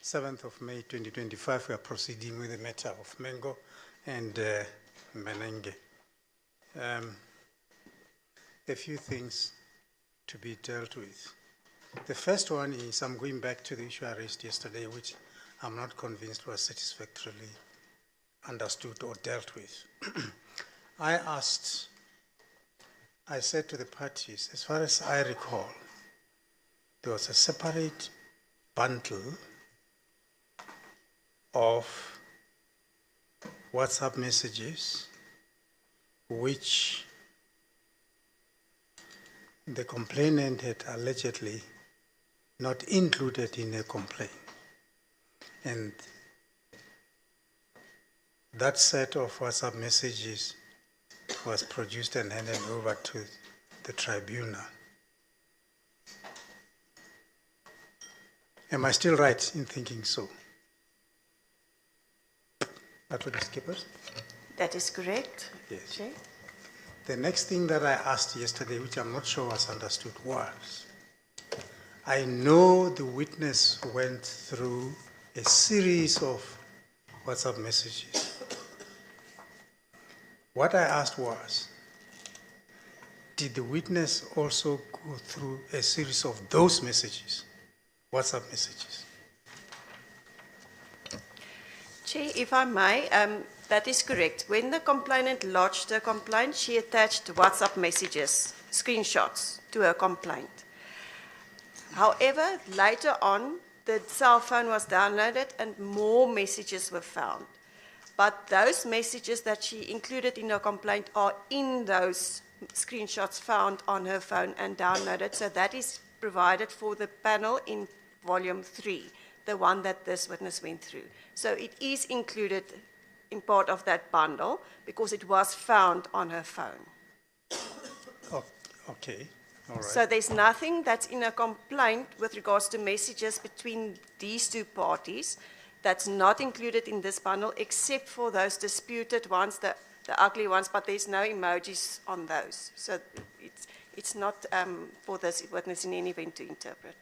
7th of May 2025, we are proceeding with the matter of Mengo and Mbenenge. A few things to be dealt with. The first one is I'm going back to the issue I raised yesterday, which I'm not convinced was satisfactorily understood or dealt with. I said to the parties, as far as I recall, there was a separate bundle of WhatsApp messages which the complainant had allegedly not included in a complaint. And that set of WhatsApp messages was produced and handed over to the tribunal. Am I still right in thinking so? That's what is Skippers? That is correct. Yes. Chair. The next thing that I asked yesterday, which I'm not sure was understood, was I know the witness went through a series of WhatsApp messages. What I asked was, did the witness also go through a series of those messages, WhatsApp messages? Chair, if I may, that is correct. When the complainant lodged her complaint, she attached WhatsApp messages, screenshots, to her complaint. However, later on, the cell phone was downloaded and more messages were found. But those messages that she included in her complaint are in those screenshots found on her phone and downloaded. So that is provided for the panel in volume 3, the one that this witness went through. So it is included in part of that bundle because it was found on her phone. Oh, okay, all right. So there's nothing that's in a complaint with regards to messages between these two parties that's not included in this bundle except for those disputed ones, the ugly ones, but there's no emojis on those. So it's not for this witness in any event to interpret.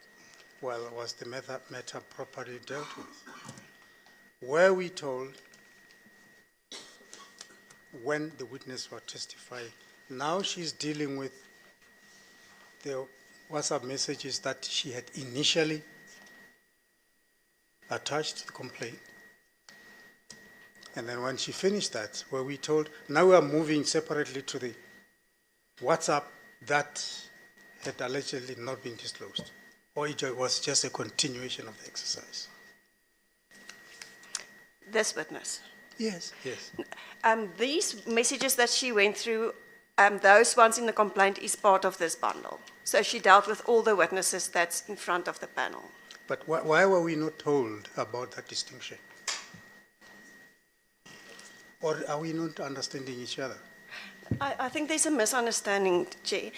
Well, was the matter properly dealt with? Were we told when the witness was testifying, now she's dealing with the WhatsApp messages that she had initially attached to the complaint? And then when she finished that, were we told, now we are moving separately to the WhatsApp that had allegedly not been disclosed? Or it was just a continuation of the exercise? This witness? Yes, yes. These messages that she went through, those ones in the complaint is part of this bundle. So she dealt with all the witnesses that's in front of the panel. But why were we not told about that distinction? Or are we not understanding each other? I think there's a misunderstanding, Chair.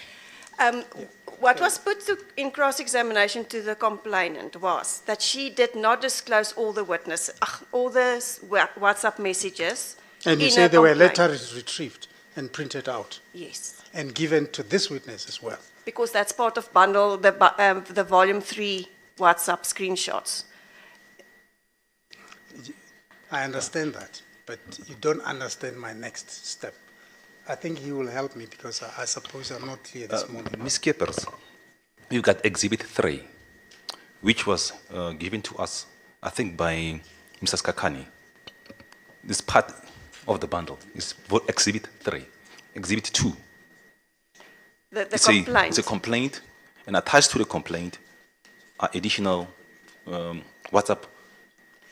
What was put in cross-examination to the complainant was that she did not disclose all the witnesses, all the WhatsApp messages. And you said they were later retrieved and printed out? Yes. And given to this witness as well? Because that's part of bundle, the volume 3 WhatsApp screenshots. I understand that, but you don't understand my next step. I think he will help me because I suppose I'm not clear this morning. Ms. Skippers, you've got Exhibit 3, which was given to us, I think, by Mrs. Kakani. This part of the bundle is Exhibit 3. Exhibit 2. The complaint. It's a complaint, and attached to the complaint are additional WhatsApp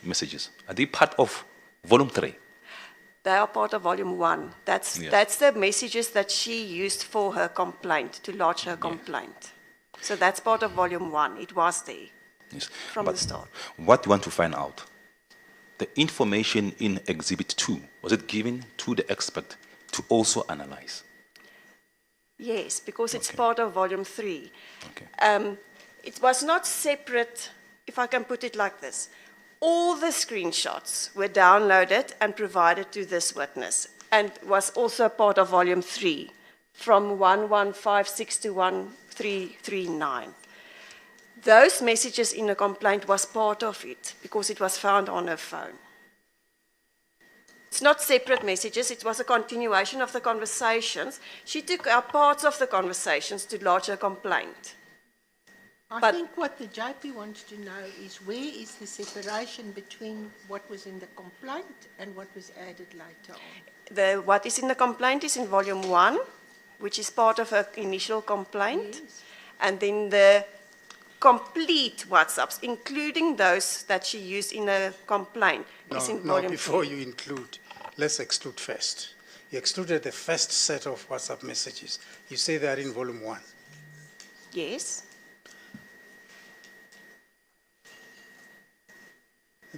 messages. Are they part of Volume 3? They are part of volume 1. That's the messages that she used for her complaint, to lodge her complaint. So that's part of volume 1. It was there from the start. What you want to find out, the information in Exhibit 2, was it given to the expert to also analyze? Yes, because it's part of volume 3. Okay. It was not separate, if I can put it like this. All the screenshots were downloaded and provided to this witness and was also part of volume 3 from 1156 to 1339. those messages in the complaint was part of it because it was found on her phone. It's not separate messages, it was a continuation of the conversations. She took out parts of the conversations to lodge a complaint. I think what the JP wants to know is where is the separation between what was in the complaint and what was added later on? What is in the complaint is in volume 1, which is part of her initial complaint. Yes. And then the complete WhatsApps, including those that she used in a complaint, is in volume 3. Before you include, let's exclude first. You excluded the first set of WhatsApp messages. You say they are in volume 1. Yes.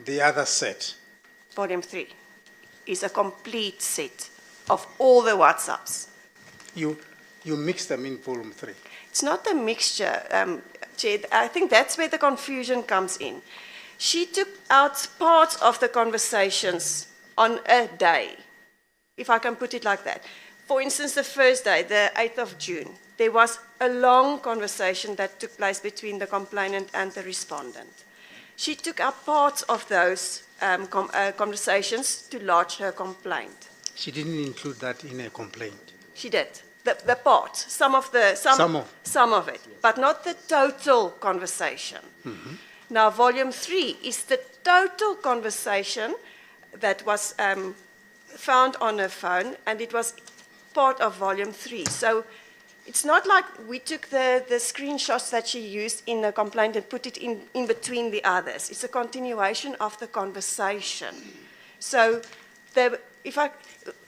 The other set, Volume 3 is a complete set of all the WhatsApps. you mix them in volume 3. It's not a mixture, Chair. I think that's where the confusion comes in. She took out parts of the conversations on a day, if I can put it like that. For instance, the first day, the 8th of June, there was a long conversation that took place between the complainant and the respondent. She took out parts of those conversations to lodge her complaint. She didn't include that in a complaint. She did. The parts, some of it, but not the total conversation. Mm-hmm. Now, volume 3 is the total conversation that was found on her phone, and it was part of volume 3. So it's not like we took the screenshots that she used in the complaint and put it in between the others. It's a continuation of the conversation. So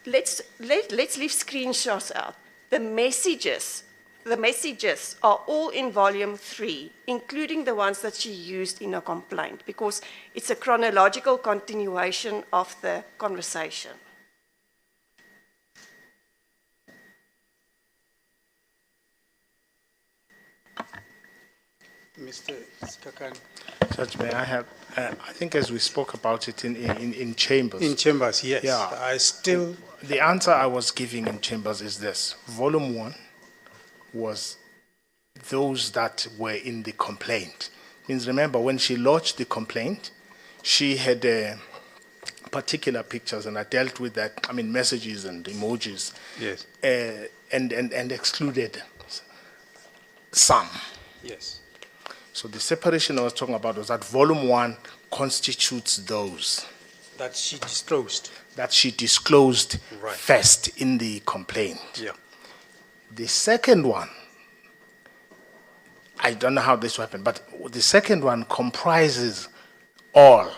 let's leave screenshots out. The messages are all in volume 3, including the ones that she used in her complaint, because it's a chronological continuation of the conversation. Mr. Skakani. Judge, may I have, I think as we spoke about it in chambers. In chambers, yes. Yeah. The answer I was giving in chambers is this. Volume 1 was those that were in the complaint. Means remember, when she lodged the complaint, she had particular pictures, and I dealt with that, messages and emojis. Yes. And excluded some. Yes. So the separation I was talking about was that volume 1 constitutes those. That she disclosed. That she disclosed Right. first in the complaint. Yeah. The second one, I don't know how this happened, but the second one comprises all.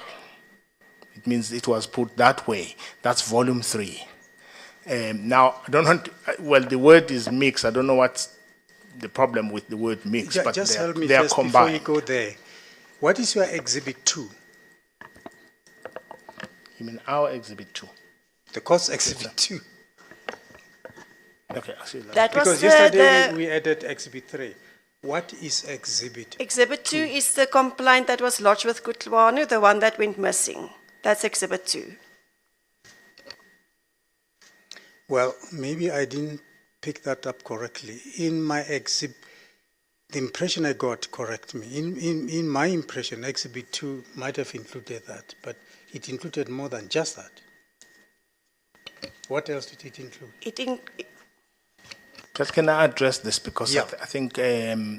It means it was put that way. That's volume 3. Now, I don't want to, the word is mixed. I don't know what's the problem with the word mix, but just help me they are first combined. before you go there. What is your exhibit 2? You mean our exhibit 2? The course exhibit 2. Okay, I see that. That was Because yesterday we added exhibit 3. What is exhibit? Exhibit 2 is the complaint that was lodged with Kutlwano, the one that went missing. That's exhibit 2. Well, maybe I didn't pick that up correctly. In my exhibit, the impression I got, correct me, in my impression, exhibit 2 might have included that, but it included more than just that. What else did it include? Just can I address this? Because Yeah. I think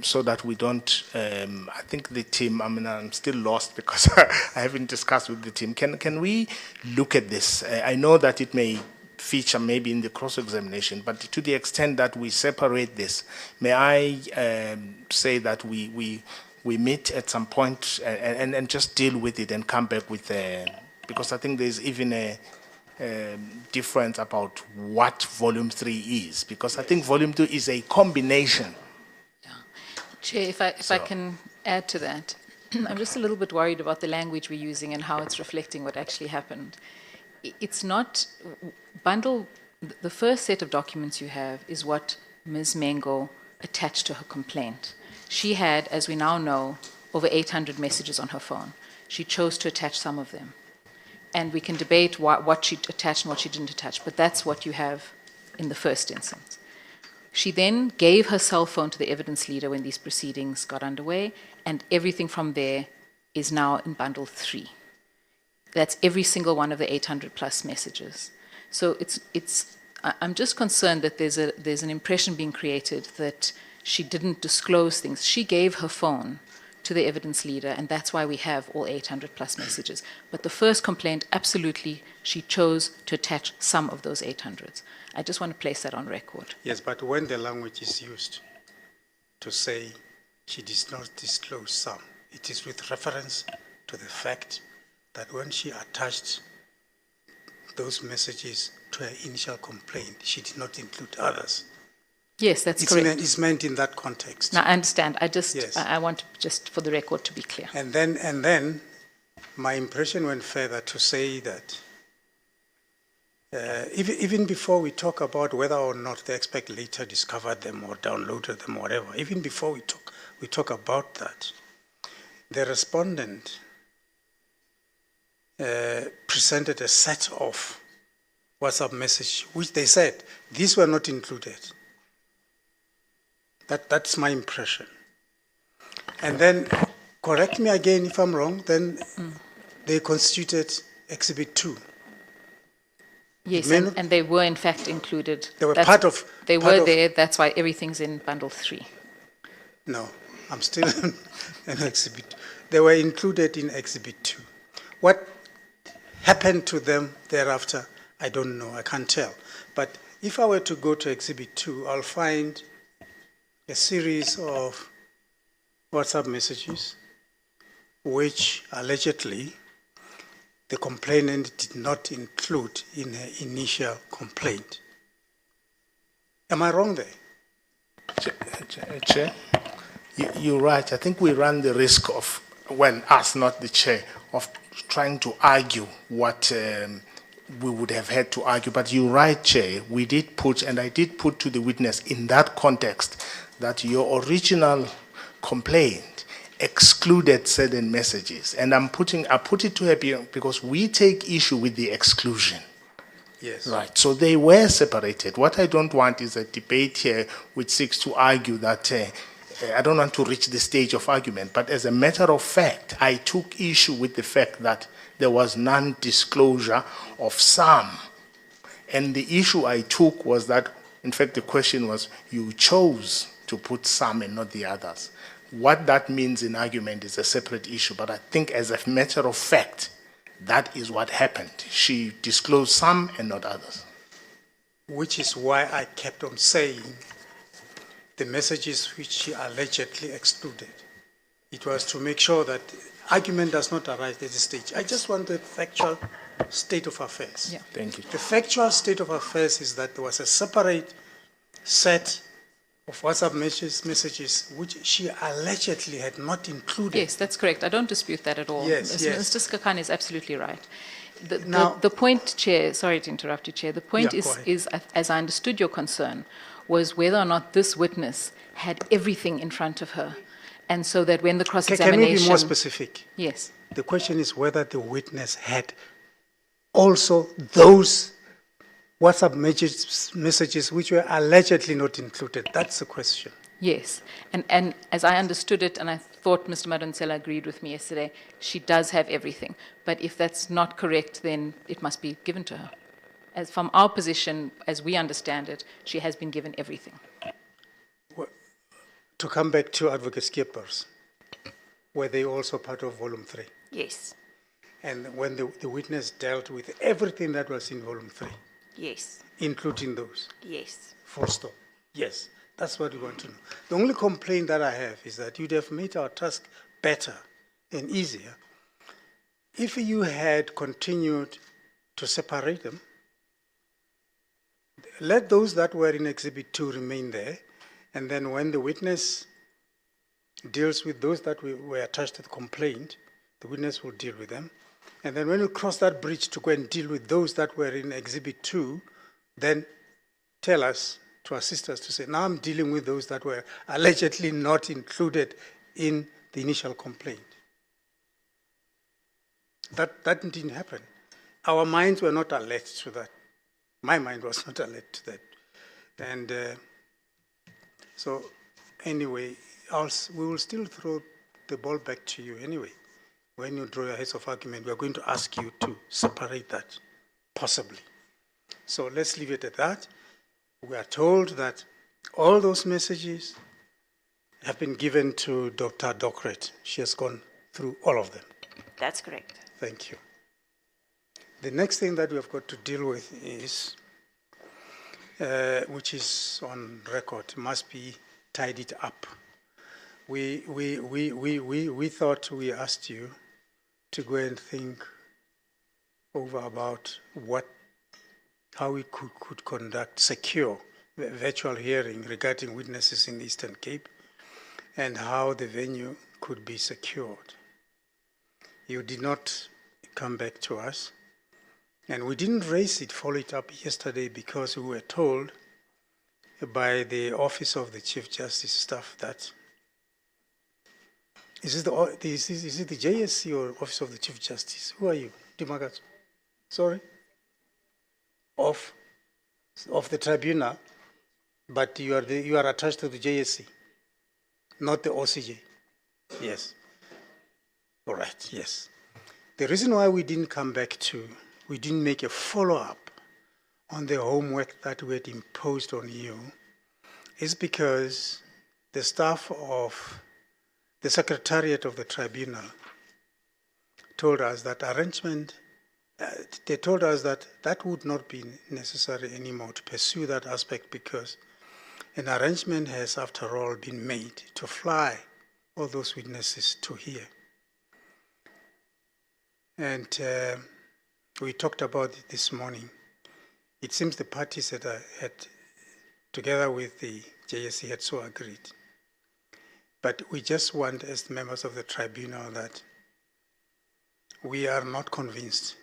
so that we don't, I think the team, I'm still lost because I haven't discussed with the team. Can we look at this? I know that it may feature maybe in the cross-examination, but to the extent that we separate this, may I say that we meet at some point and just deal with it and come back with, because I think there's even a difference about what volume 3 is, because I think volume 2 is a combination. Yeah. Chair, if I can add to that, I'm just a little bit worried about the language we're using and how it's reflecting what actually happened. It's not bundle. The first set of documents you have is what Ms. Mengo attached to her complaint. She had, as we now know, over 800 messages on her phone. She chose to attach some of them. And we can debate what she attached and what she didn't attach, but that's what you have in the first instance. She then gave her cell phone to the evidence leader when these proceedings got underway, and everything from there is now in bundle 3. That's every single one of the 800 plus messages. So I'm just concerned that there's an impression being created that she didn't disclose things. She gave her phone to the evidence leader, and that's why we have all 800 plus messages. But the first complaint, absolutely, she chose to attach some of those 800s. I just want to place that on record. Yes, but when the language is used to say she did not disclose some, it is with reference to the fact that when she attached those messages to her initial complaint, she did not include others. Yes, that's correct. It's meant in that context. Now, I understand. Yes. I want just for the record to be clear. And then my impression went further to say that even before we talk about whether or not the expert later discovered them or downloaded them or whatever, even before we talk about that, the respondent presented a set of WhatsApp messages which they said these were not included. That's my impression. And then, correct me again if I'm wrong, then they constituted Exhibit 2. Yes, and they were in fact included. They were They were there, that's why everything's in bundle 3. No, I'm still in Exhibit. They were included in Exhibit 2. What happened to them thereafter, I don't know, I can't tell. But if I were to go to Exhibit 2, I'll find a series of WhatsApp messages which allegedly the complainant did not include in her initial complaint. Am I wrong there? Chair, you're right. I think we run the risk of, well, us, not the chair, of trying to argue what we would have had to argue. But you're right, Chair. We did put, and I did put to the witness in that context, that your original complaint excluded certain messages. And I put it to her because we take issue with the exclusion. Yes. Right. So they were separated. What I don't want is a debate here which seeks to argue that I don't want to reach the stage of argument, but as a matter of fact, I took issue with the fact that there was non-disclosure of some. And the issue I took was that, in fact, the question was, you chose to put some and not the others. What that means in argument is a separate issue, but I think as a matter of fact, that is what happened. She disclosed some and not others. Which is why I kept on saying the messages which she allegedly excluded. It was to make sure that argument does not arise at this stage. I just want the factual state of affairs. Yeah. Thank you. The factual state of affairs is that there was a separate set of WhatsApp messages which she allegedly had not included. Yes, that's correct. I don't dispute that at all. Yes, yes. Mr. Skakani is absolutely right. The point, Chair, sorry to interrupt you, Chair, the point is, as I understood your concern, was whether or not this witness had everything in front of her. And so that when the cross-examination... Can we be more specific? Yes. The question is whether the witness had also those WhatsApp messages which were allegedly not included. That's the question. Yes. And as I understood it, and I thought Mr. Madonsela agreed with me yesterday, she does have everything. But if that's not correct, then it must be given to her. As from our position, as we understand it, she has been given everything. Well, to come back to Advocate Skeepers, were they also part of Volume 3? Yes. And when the witness dealt with everything that was in Volume 3? Yes. Including those? Yes. Full stop. Yes. That's what we want to know. The only complaint that I have is that you'd have made our task better and easier if you had continued to separate them. Let those that were in Exhibit 2 remain there, and then when the witness deals with those that were attached to the complaint, the witness will deal with them. And then when you cross that bridge to go and deal with those that were in Exhibit 2, then tell us, to assist us to say, now I'm dealing with those that were allegedly not included in the initial complaint. That didn't happen. Our minds were not alert to that. My mind was not alert to that. And So anyway, we will still throw the ball back to you anyway. When you draw your heads of argument, we are going to ask you to separate that, possibly. So let's leave it at that. We are told that all those messages have been given to Dr. Docrat. She has gone through all of them. That's correct. Thank you. The next thing that we have got to deal with is, which is on record, must be tidied up. We thought we asked you to go and think over about how we could conduct secure virtual hearing regarding witnesses in the Eastern Cape and how the venue could be secured. You did not come back to us, and we didn't follow it up yesterday because we were told by the Office of the Chief Justice staff that, is it the JSC or Office of the Chief Justice? Who are you? Dimagato? Sorry? Of the tribunal, but you are attached to the JSC, not the OCJ. Yes. All right, yes. The reason why we didn't we didn't make a follow-up on the homework that we had imposed on you is because the staff of the Secretariat of the Tribunal told us that they told us that that would not be necessary anymore to pursue that aspect because an arrangement has, after all, been made to fly all those witnesses to here. And we talked about it this morning. It seems the parties had together with the JSC, had so agreed. But we just want, as members of the tribunal, that we are not convinced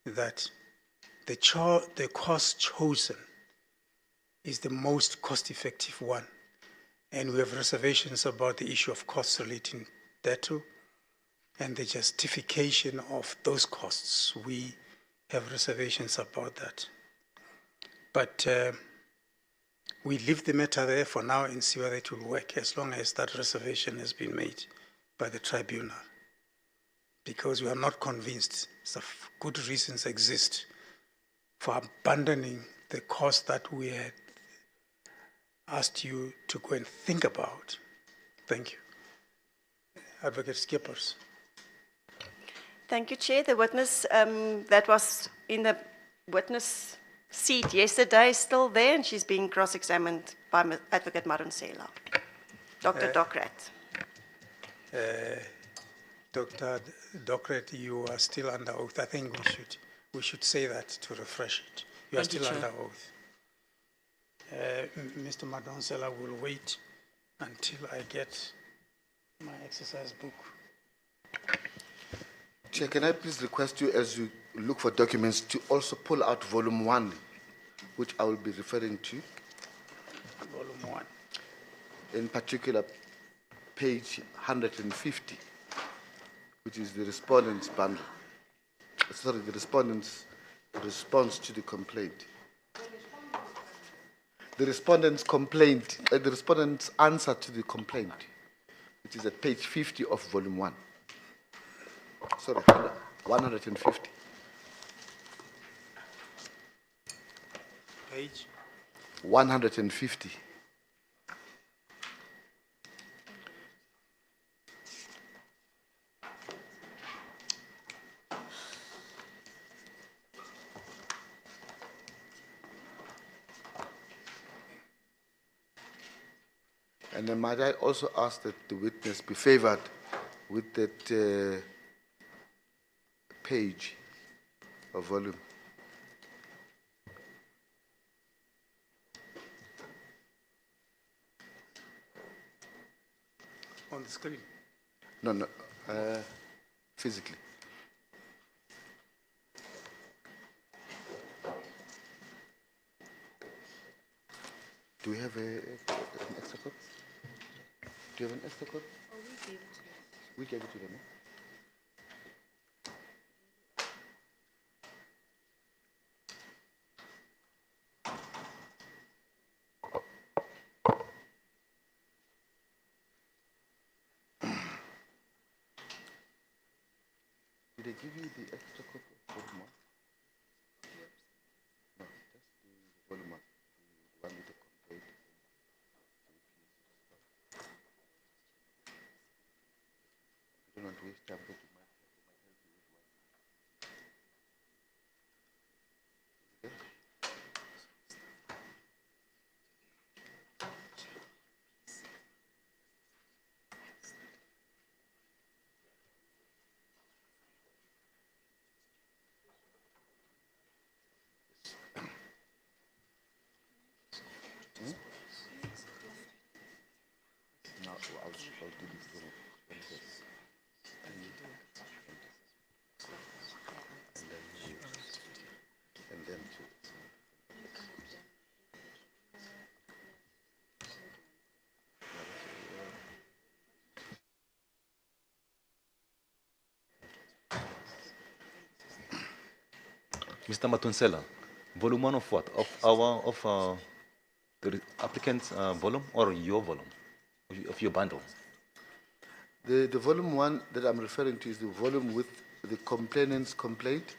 that the course chosen is the most cost-effective one. And we have reservations about the issue of costs relating thereto and the justification of those costs. We have reservations about that. But we leave the matter there for now and see whether it will work as long as that reservation has been made by the tribunal. Because we are not convinced, some good reasons exist for abandoning the course that we had asked you to go and think about. Thank you. Advocate Skippers. Thank you, Chair. The witness that was in the witness seat yesterday is still there, and she's being cross-examined by Advocate Maronsela. Dr. Docrat. Dr. Docrat, you are still under oath. I think we should say that to refresh it. You are still under oath. Mr. Maronsela will wait until I get my exercise book. Chair, can I please request you, as you look for documents, to also pull out volume 1, which I will be referring to. Volume 1. In particular, page 150, which is the respondent's bundle. Sorry, the respondent's response to the complaint. The respondent's complaint, the respondent's answer to the complaint, which is at page 50 of volume 1. Sorry, 150. Page? 150. And then might I also ask that the witness be favored with that page or volume? On the screen? No, physically. Do we have an extra code? Do you have an extra code? Oh, we gave it to them. Did I give you the extra copy of volume 1? No, just the volume 1. The one with the complaint. I don't want to waste time, but you might help you with one. Now, I'll do this thing. And then two. Mr. Matunsela, volume 1 of what? Of the applicant's volume or your volume? Of your bundle? The volume 1 that I'm referring to is the volume with the complainant's complaint,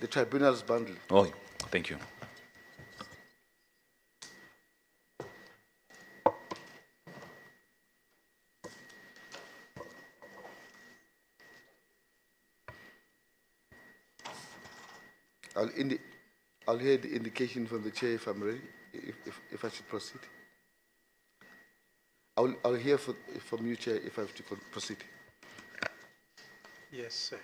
the tribunal's bundle. Oh, thank you. I'll hear the indication from the chair if I'm ready, if I should proceed. I'll hear from you, Chair, if I have to proceed. Yes, sir.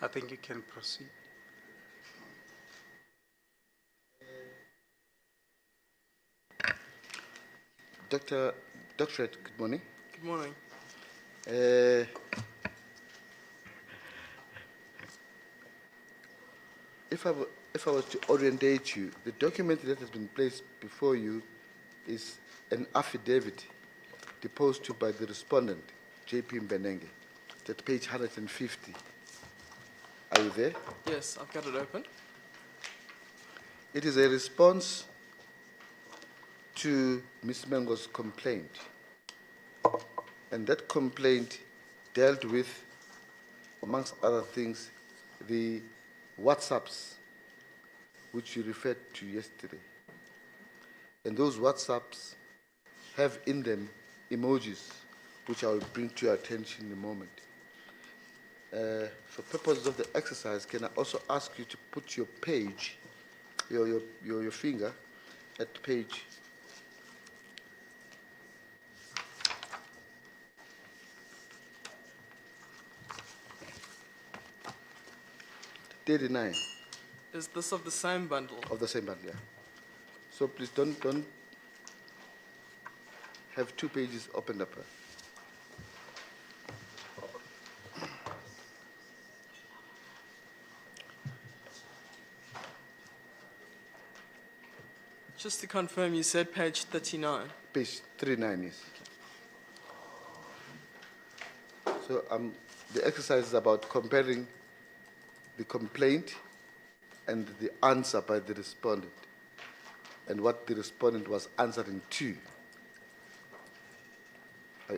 I think you can proceed. Docrat, good morning. Good morning. If I was to orientate you, the document that has been placed before you is an affidavit deposed to by the respondent, J.P. Mbenenge. It's at page 150. Are you there? Yes, I've got it open. It is a response to Ms. Mengo's complaint. And that complaint dealt with, amongst other things, the WhatsApps, which you referred to yesterday. And those WhatsApps have in them emojis, which I will bring to your attention in a moment. For purposes of the exercise, can I also ask you to put your page, your finger at page 39 Is this of the same bundle? of the same bundle, yeah. So please don't have two pages opened up. Just to confirm, you said page 39. Page 39, yes. So the exercise is about comparing the complaint and the answer by the respondent and what the respondent was answering to.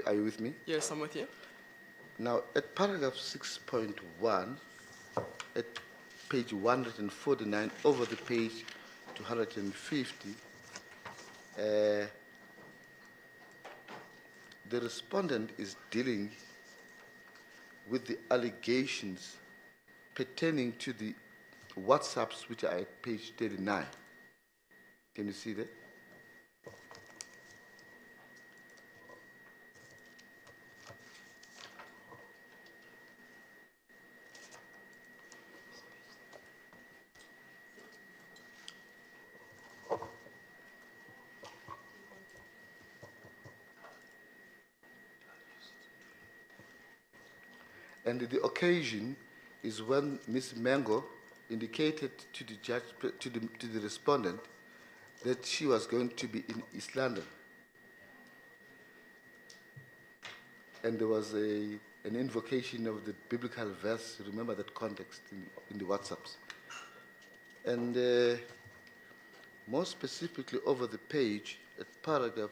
Are you with me? Yes, I'm with you. Now, at paragraph 6.1, at page 149, over the page to 150, the respondent is dealing with the allegations pertaining to the WhatsApps which are at page 39. Can you see that? And the occasion is when Ms. Mango indicated to the judge, to the respondent, that she was going to be in East London. And there was an invocation of the biblical verse, remember that context in the WhatsApps. And more specifically over the page, at paragraph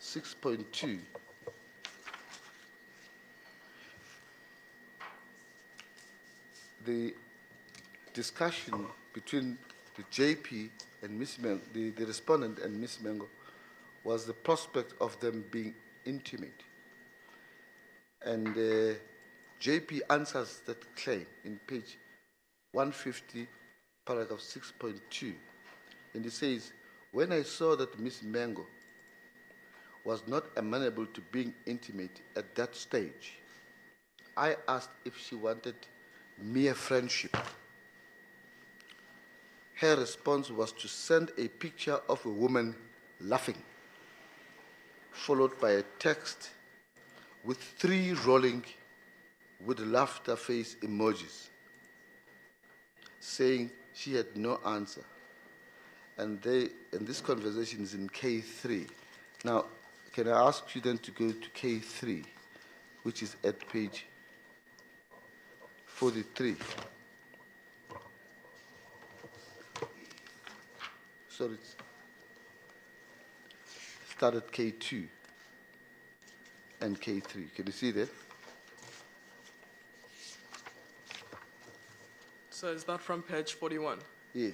6.2, the discussion between the JP and Ms. Mango, the respondent and Ms. Mango, was the prospect of them being intimate. And JP answers that claim in page 150, paragraph 6.2. And he says, when I saw that Ms. Mango was not amenable to being intimate at that stage, I asked if she wanted mere friendship. Her response was to send a picture of a woman laughing, followed by a text with 3 rolling with laughter face emojis, saying she had no answer. And this conversation is in K3. Now, can I ask you then to go to K3, which is at page 43. Sorry, start at K2 and K3. Can you see that? So is that from page 41? Yes.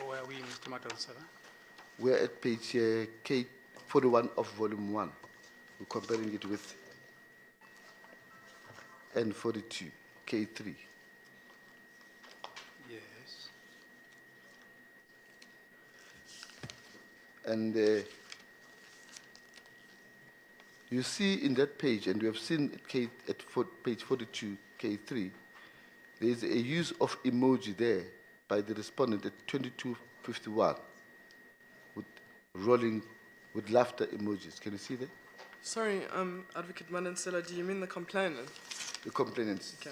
Where are we, Mr. Matonsala? We're at page K41 of volume 1. We're comparing it with N42, K3. Yes. And you see in that page, and we have seen at page 42, K3, there is a use of emoji there by the respondent at 2251 with rolling with laughter emojis. Can you see that? Sorry, Advocate Madansela, do you mean the complainant? The complainants. Okay.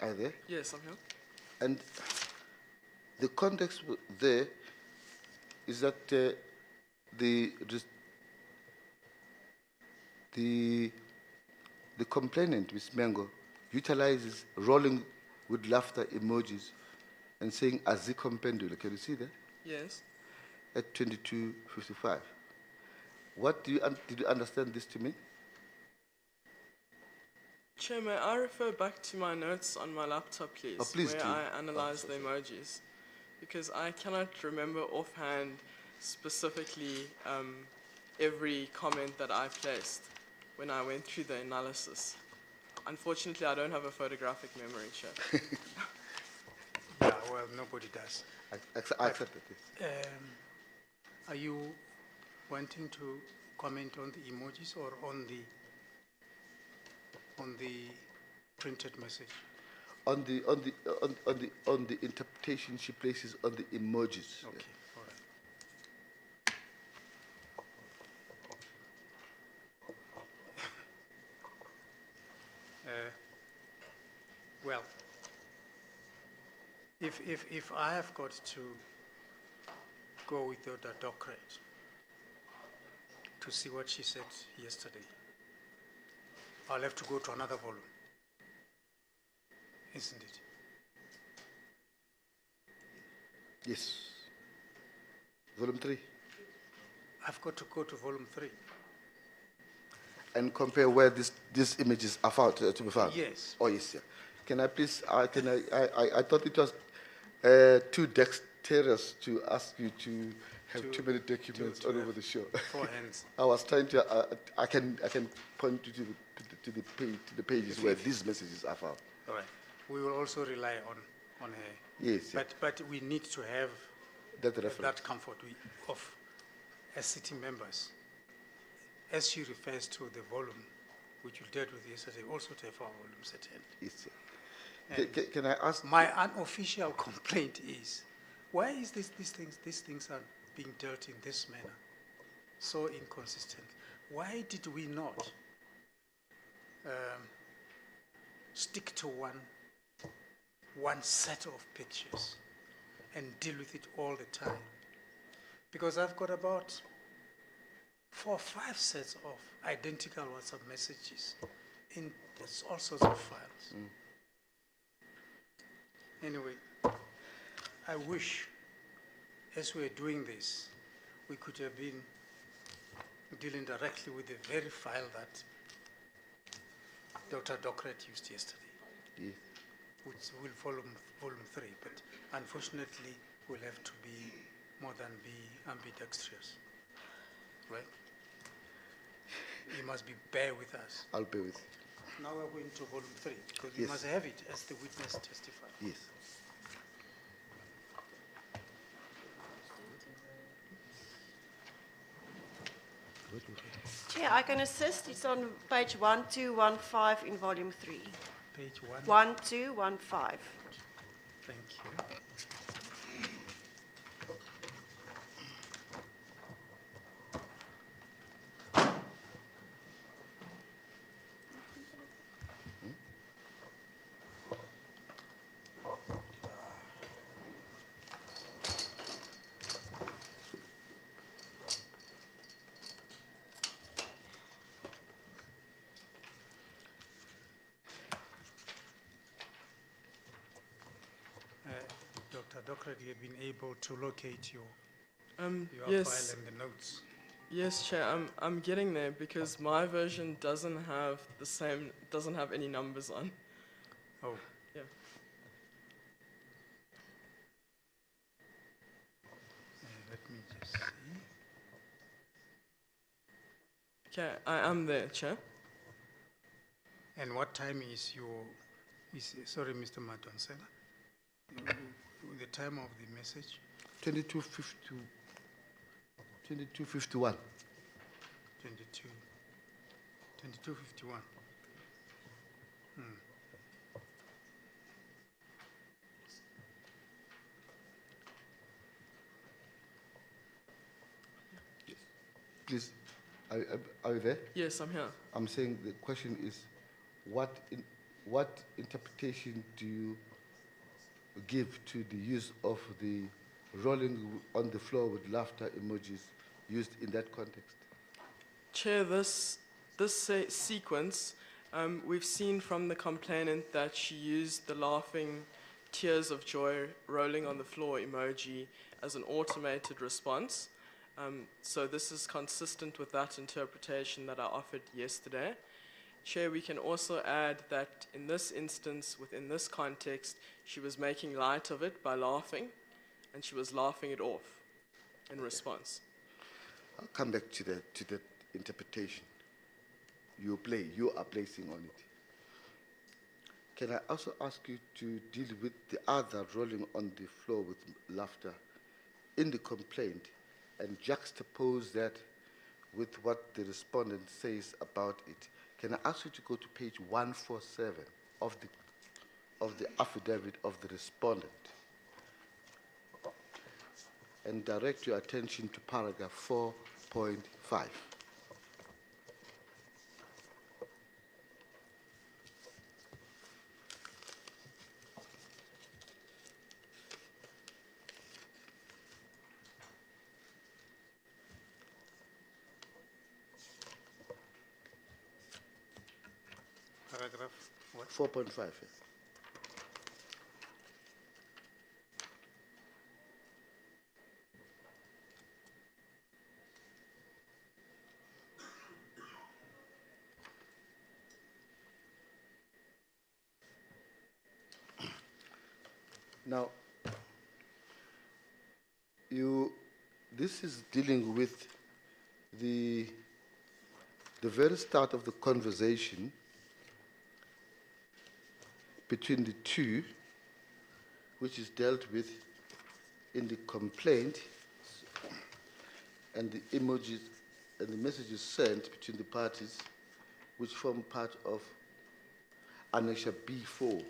Are you there? Yes, I'm here. And the context there is that the complainant, Ms. Mango, utilizes rolling with laughter emojis and saying "azikompendula." Can you see that? Yes. At 2255. What did you understand this to mean? Chair, may I refer back to my notes on my laptop, please? Oh, please where do. I analyze the emojis. Because I cannot remember offhand specifically every comment that I placed when I went through the analysis. Unfortunately, I don't have a photographic memory, Chair. Yeah, well, nobody does. I accepted this. Are you wanting to comment on the emojis or on the printed message? On the interpretation she places on the emojis. Okay, all right. Well, if I have got to go with the Docrat to see what she said yesterday, I'll have to go to another volume, isn't it? Yes. Volume 3. I've got to go to volume 3. and compare where these images are found, to be found? Yes. Oh, yes, yeah. Can I please, I thought it was too dexterous to ask you to have too many documents all over the show. 4 hands. I was trying to, I can point you to the pages where these messages are found. All right. We will also rely on her. Yes, yeah. But we need to have That reference. that comfort of, as sitting members, as she refers to the volume, which we dealt with yesterday, also to have our volumes at hand. Yes, yeah. Can I ask? My unofficial complaint is, why is these things are being dealt in this manner, so inconsistent? Why did we not stick to one set of pictures and deal with it all the time? Because I've got about 4 or 5 sets of identical WhatsApp messages in all sorts of files. Anyway, I wish, as we're doing this, we could have been dealing directly with the very file that Dr. Docrat used yesterday, Yes. which will follow volume 3, but unfortunately we'll have to be more than be ambidextrous, right? You must bear with us. I'll bear with you. Now we're going to volume 3, because we Yes. must have it as the witness testified. Yes. Chair, I can assist. It's on page 1215 in volume 3. Page 1. 1215. Thank you. Dr. Docrat, you have been able to locate your Yes, file and the notes. yes, Chair. I'm getting there because my version doesn't have any numbers on. Oh, Yeah. let me just see. Okay, I am there, Chair. And what time is sorry, Mr. Madonsela, the time of the message? 2251. 2251. Please, are you there? Yes, I'm here. I'm saying the question is, what interpretation do you give to the use of the rolling on the floor with laughter emojis used in that context? Chair, this sequence, we've seen from the complainant that she used the laughing tears of joy rolling on the floor emoji as an automated response. So this is consistent with that interpretation that I offered yesterday. Chair, we can also add that in this instance, within this context, she was making light of it by laughing, and she was laughing it off in response. I'll come back to that interpretation you are placing on it. Can I also ask you to deal with the other rolling on the floor with laughter in the complaint and juxtapose that with what the respondent says about it? Can I ask you to go to page 147 of the affidavit of the respondent and direct your attention to paragraph 4.5. Paragraph what? 4.5. Now, this is dealing with the very start of the conversation between the two, which is dealt with in the complaint, and the emojis and the messages sent between the parties, which form part of Annexure B4.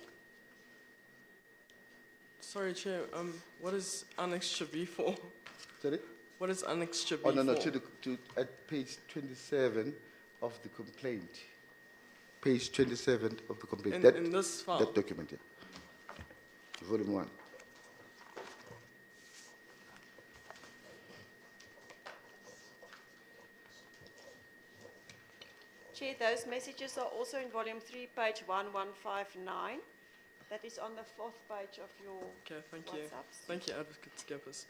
Sorry, Chair, what is Annexure B4? Sorry? What is Annexure B4? Oh, no, at page 27 of the complaint. Page 27 of the complaint. In this file? That document, yeah. Volume 1. Chair, those messages are also in volume 3, page 1159. That is on the 4th page of your Okay, thank you. WhatsApps. Thank you, Advocate Skeppers.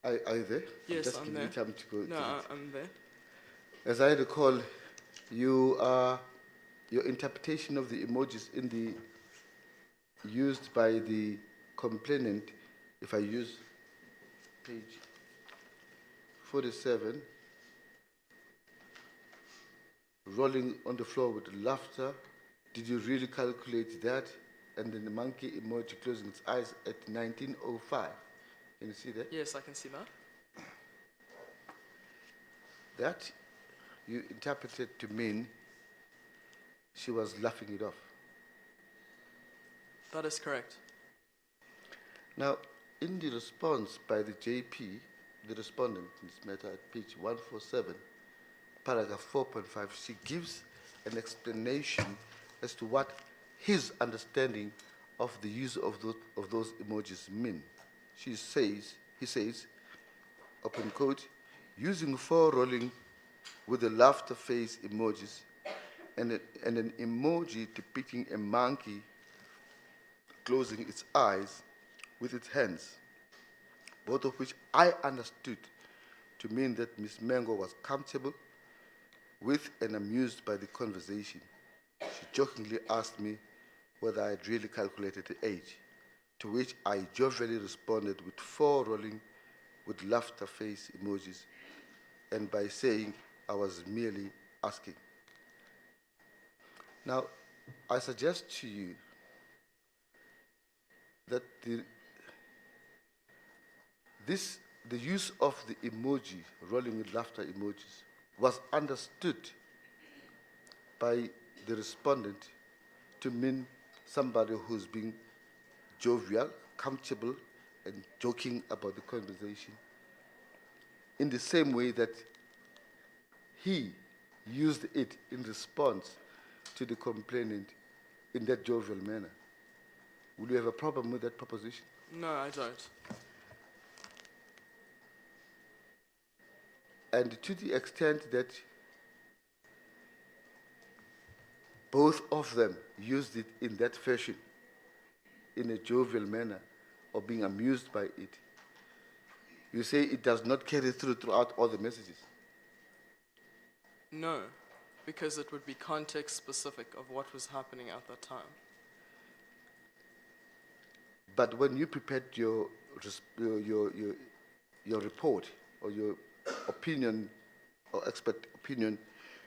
Are you there? Yes, just I'm give there. me time to go. No, I'm there. As I recall, your interpretation of the emojis used by the complainant, if I use page 47, rolling on the floor with laughter, did you really calculate that? And then the monkey emoji closing its eyes at 1905. Can you see that? Yes, I can see that. That you interpreted to mean she was laughing it off. That is correct. Now, in the response by the JP, the respondent in this matter at page 147, paragraph 4.5, she gives an explanation as to what his understanding of the use of those emojis mean. He says, open quote, using 4 rolling with the laughter face emojis and an emoji depicting a monkey closing its eyes with its hands, both of which I understood to mean that Ms. Mengo was comfortable with and amused by the conversation. She jokingly asked me whether I had really calculated the age, to which I jovially responded with 4 rolling with laughter face emojis, and by saying I was merely asking. Now, I suggest to you that the use of the emoji, rolling with laughter emojis, was understood by the respondent to mean somebody who's being jovial, comfortable, and joking about the conversation, in the same way that he used it in response to the complainant in that jovial manner. Would you have a problem with that proposition? No, I don't. And to the extent that both of them used it in that fashion, in a jovial manner, or being amused by it, you say it does not carry through throughout all the messages? No, because it would be context specific of what was happening at that time. But when you prepared your report or your opinion or expert opinion,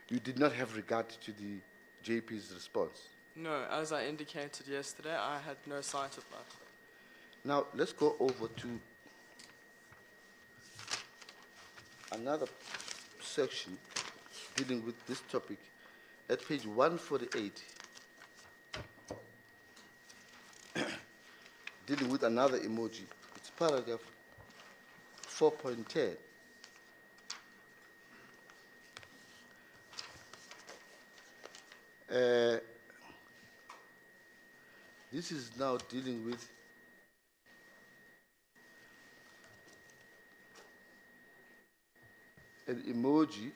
you did not have regard to the JP's response. No, as I indicated yesterday, I had no sight of that. Now, let's go over to another section dealing with this topic at page 148, dealing with another emoji. It's paragraph 4.10. This is now dealing with an emoji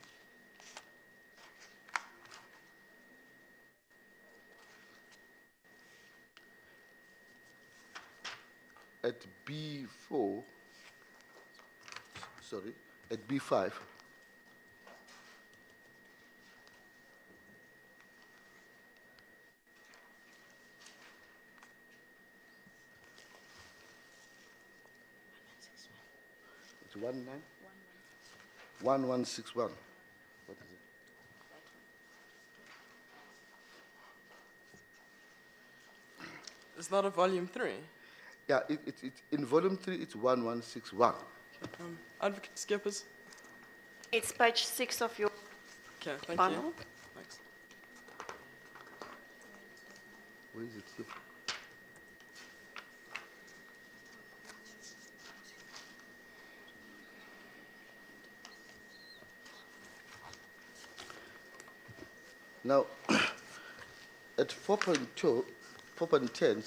at B4, sorry, at B5. It's 1161. What is it? Is that a volume 3? Yeah, in volume 3, it's 1161. Advocate Skippers? It's page 6 of your Okay, thank bundle. you. Thanks. Where is it here? Now, at 4.2, 4.10,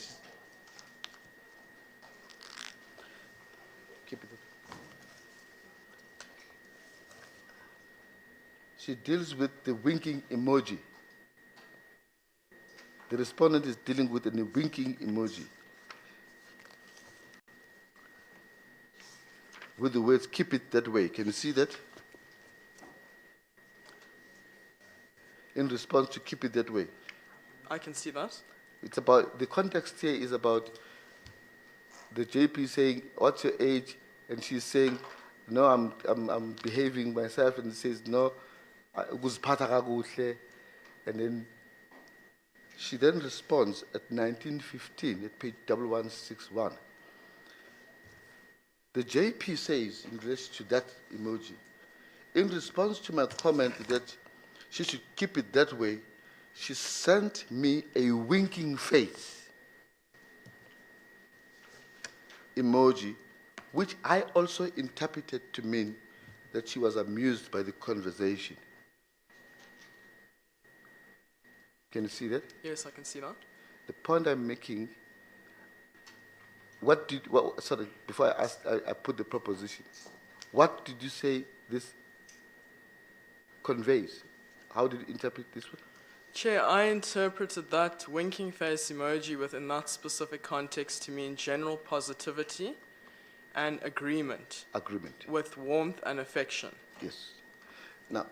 keep it. She deals with the winking emoji. The respondent is dealing with a winking emoji with the words "keep it that way." Can you see that? In response to "keep it that way." I can see that. It's about, the context here is about the JP saying, "What's your age?" And she's saying, "No, I'm behaving myself." And says, "No, ukuziphatha kakuhle." And then she then responds at 1915 at page 1161. The JP says in relation to that emoji, in response to my comment that she should keep it that way, she sent me a winking face emoji, which I also interpreted to mean that she was amused by the conversation. Can you see that? Yes, I can see that. The point I'm making, sorry, before I put the proposition, what did you say this conveys? How did you interpret this one? Chair, I interpreted that winking face emoji within that specific context to mean general positivity and agreement. Agreement. With warmth and affection. Yes. Now,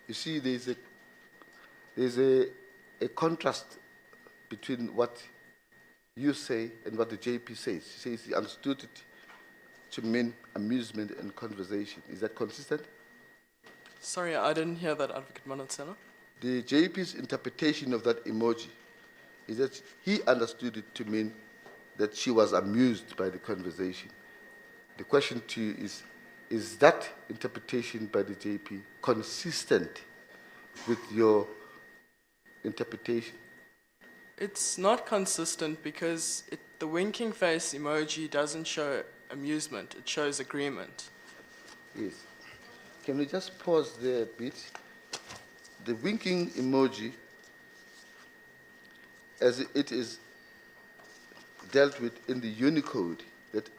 you see, there's a contrast between what you say and what the JP says. He says he understood it to mean amusement and conversation. Is that consistent? Sorry, I didn't hear that, Advocate Manatsela. The JP's interpretation of that emoji is that he understood it to mean that she was amused by the conversation. The question to you is that interpretation by the JP consistent with your interpretation? It's not consistent because the winking face emoji doesn't show amusement, it shows agreement. Yes. Can we just pause there a bit? The winking emoji, as it is dealt with in the Unicode that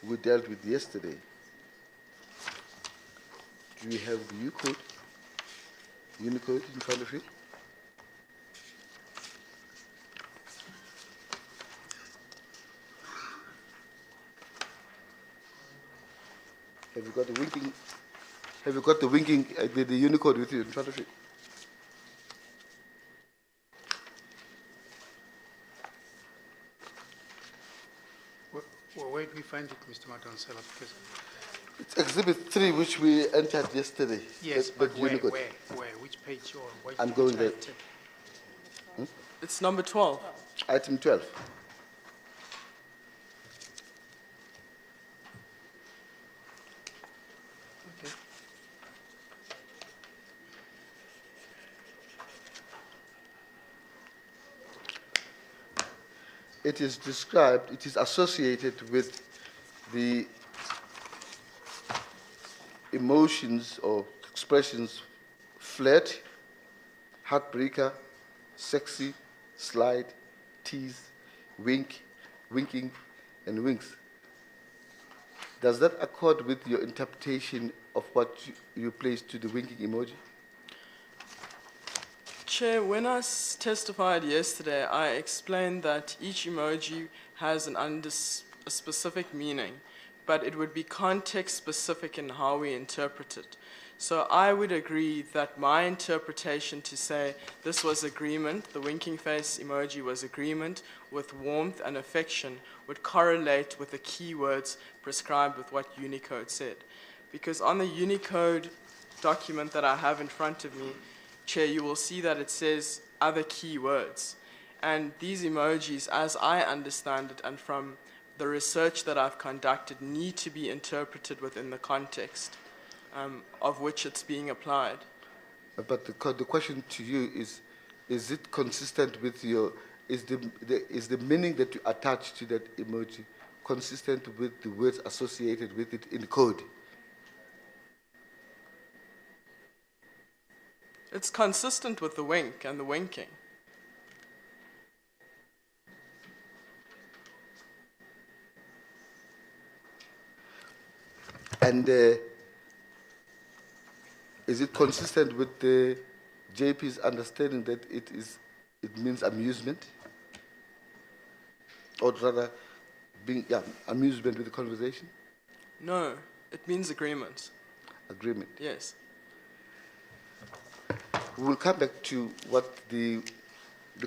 we dealt with yesterday. Do you have the Unicode in front of you? Have you got the winking? Have you got the winking, the Unicode with you in front of you? Where do we find it, Mr. Madansela? Because it's Exhibit 3, which we entered yesterday. yes, but where? Which page or which I'm going there. It's number 12. Item 12. Okay. it is described, it is associated with the emotions or expressions flirt, heartbreaker, sexy, slide, tease, wink, winking, and winks. Does that accord with your interpretation of what you placed to the winking emoji? Chair, when I testified yesterday, I explained that each emoji has a specific meaning, but it would be context specific in how we interpret it. So I would agree that my interpretation to say this was agreement, the winking face emoji was agreement with warmth and affection, would correlate with the keywords prescribed with what Unicode said. Because on the Unicode document that I have in front of me, Chair, you will see that it says other keywords. And these emojis, as I understand it, and from the research that I've conducted, need to be interpreted within the context of which it's being applied. But the question to you is it consistent with your, is the meaning that you attach to that emoji consistent with the words associated with it in code? It's consistent with the wink and the winking. And is it consistent with the JP's understanding that it means amusement? Or rather, amusement with the conversation? No, it means agreement. Agreement. Yes. We will come back to what the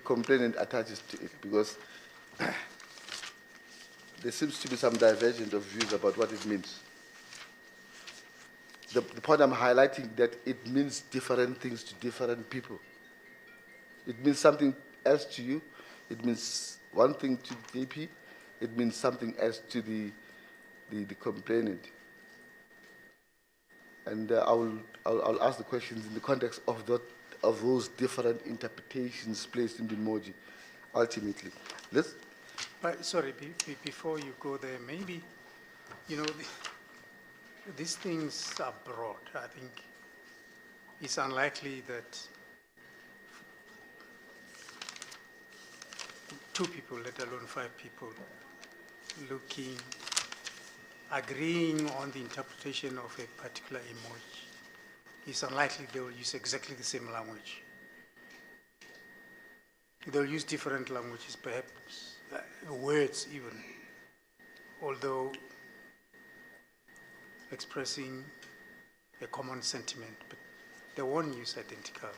complainant attaches to it, because there seems to be some divergence of views about what it means. The point I'm highlighting that it means different things to different people. It means something else to you. It means one thing to JP. It means something else to the complainant. And I'll ask the questions in the context of those different interpretations placed in the emoji, ultimately. Sorry, before you go there, maybe, these things are broad. I think it's unlikely that two people, let alone 5 people, agreeing on the interpretation of a particular emoji, it's unlikely they will use exactly the same language. They'll use different languages, perhaps words even, although expressing a common sentiment, but they won't use identical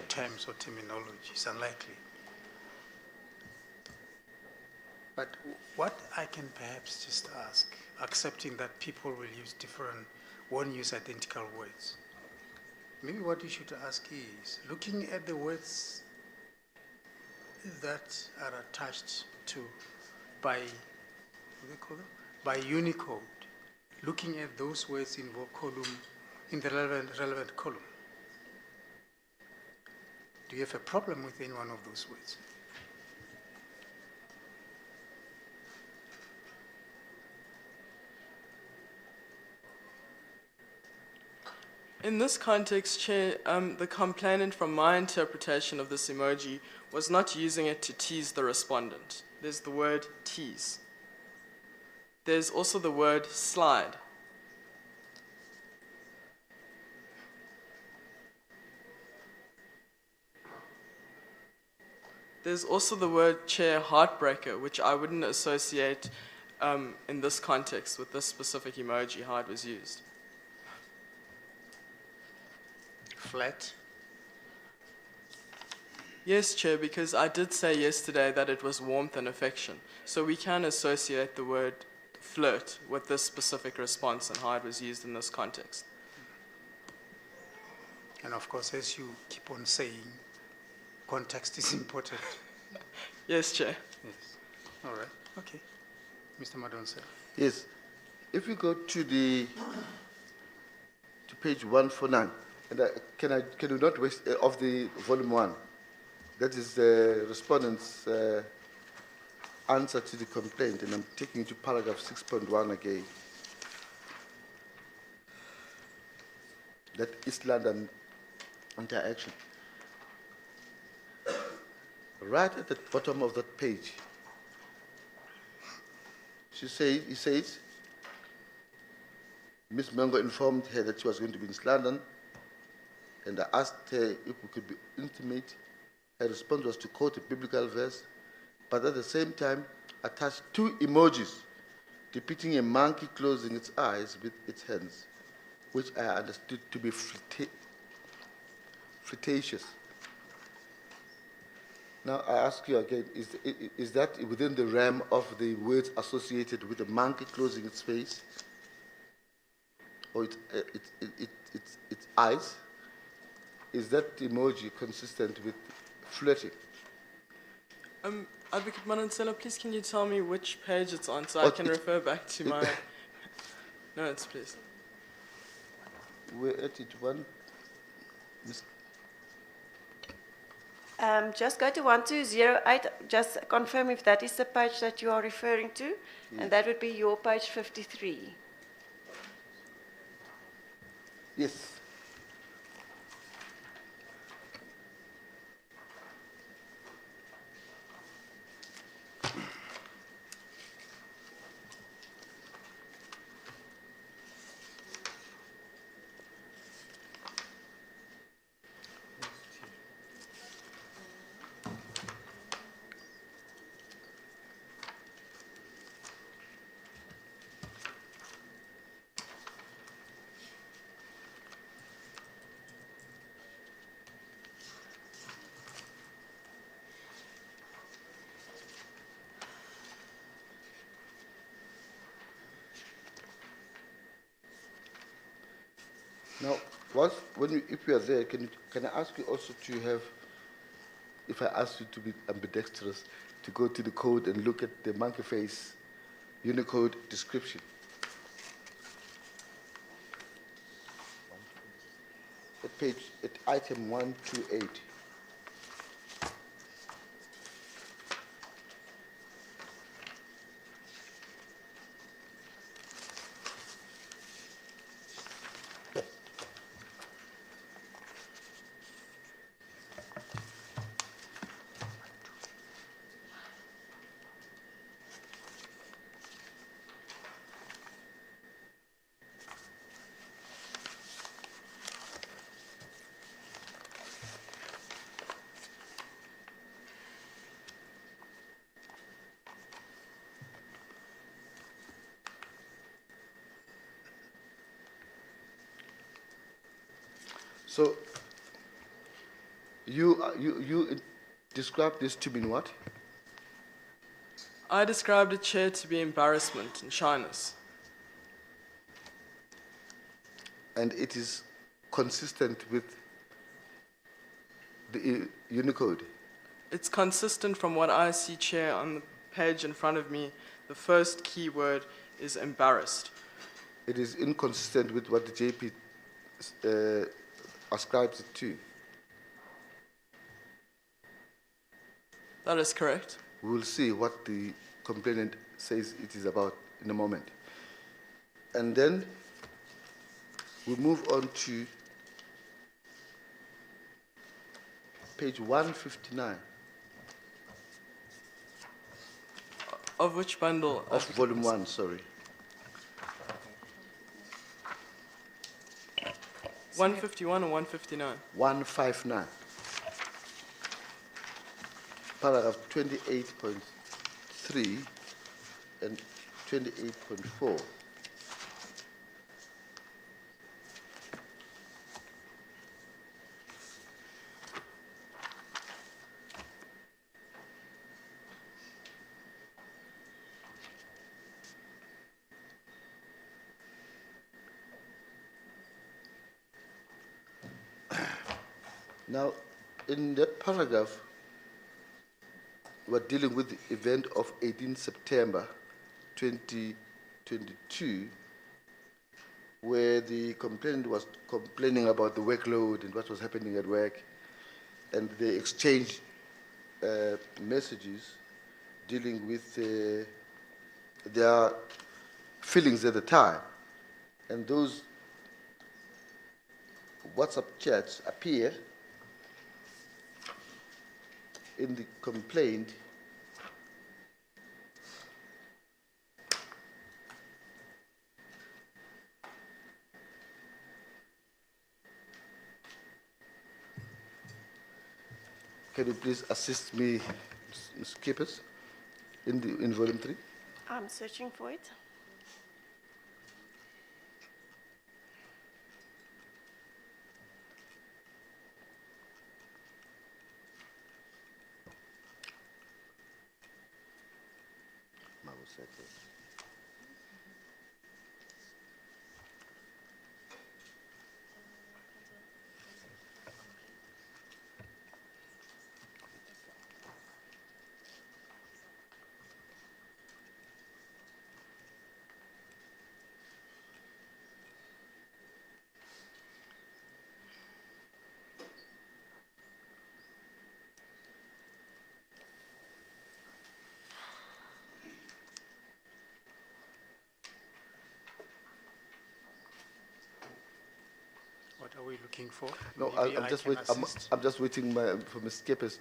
terms or terminology. It's unlikely. But what I can perhaps just ask, accepting that people won't use identical words, maybe what you should ask is, looking at the words that are attached to by Unicode, looking at those words in the relevant column, do you have a problem with any one of those words? In this context, Chair, the complainant, from my interpretation of this emoji, was not using it to tease the respondent. There's the word tease. There's also the word slide. There's also the word, Chair, heartbreaker, which I wouldn't associate in this context with this specific emoji, how it was used. Flat? Yes, Chair, because I did say yesterday that it was warmth and affection. So we can associate the word flirt with this specific response and how it was used in this context. And of course, as you keep on saying, context is important. Yes, Chair. Yes. All right. Okay. Mr. Madonse. Yes. If we go to page 149, and can we not waste of the volume 1, That is the respondent's answer to the complaint, and I'm taking you to paragraph 6.1 again. That East London interaction. Right at the bottom of that page, he says, Ms. Mbenenge informed her that she was going to be in East London, and I asked her if we could be intimate. Her response was to quote a biblical verse, but at the same time attached 2 emojis depicting a monkey closing its eyes with its hands, which I understood to be flirtatious. Now I ask you again, is that within the realm of the words associated with a monkey closing its face, or its eyes? Is that emoji consistent with flirting? Advocate Manansela, please can you tell me which page it's on so I can refer back to my notes, please? We're at it, one. Just go to 1208, just confirm if that is the page that you are referring to, and that would be your page 53. Yes. Now, if you are there, can I ask you also to have, if I ask you to be ambidextrous, to go to the code and look at the monkey face Unicode description? At page, at item 128. So you describe this to mean what? I described it, Chair, to be embarrassment and shyness. And it is consistent with the Unicode? It's consistent from what I see, Chair, on the page in front of me. The first keyword is embarrassed. It is inconsistent with what the JP ascribes it to. That is correct. We will see what the complainant says it is about in a moment. And then we move on to page 159. Of which bundle? Of volume 1, sorry. 151 or 159? 159. Paragraph 28.3 and 28.4. Now, in that paragraph, we're dealing with the event of 18 September 2022, where the complainant was complaining about the workload and what was happening at work, and they exchanged messages dealing with their feelings at the time. And those WhatsApp chats appear in the complaint Can you please assist me, Ms. Kippers, in volume 3? I'm searching for it. What are we looking for? No, Maybe I'm I just can I'm assist. just waiting for Ms. Kippers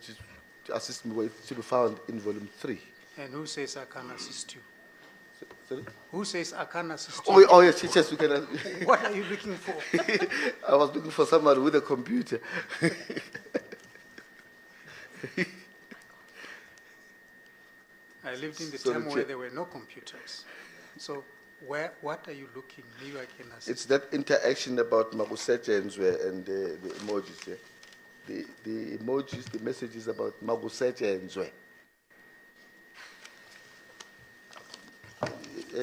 to assist me where it should be found in volume 3. And who says I can assist you? Sorry? Who says I can assist Oh, you? oh yes, yes, we can. What are you looking for? I was looking for someone with a computer. I lived in the Sorry, time where Chair. there were no computers. So what are you looking? Maybe I can assist. It's that interaction about Magusetshenzwe and the emojis. Yeah? The emojis, the messages about Magusetshenzwe.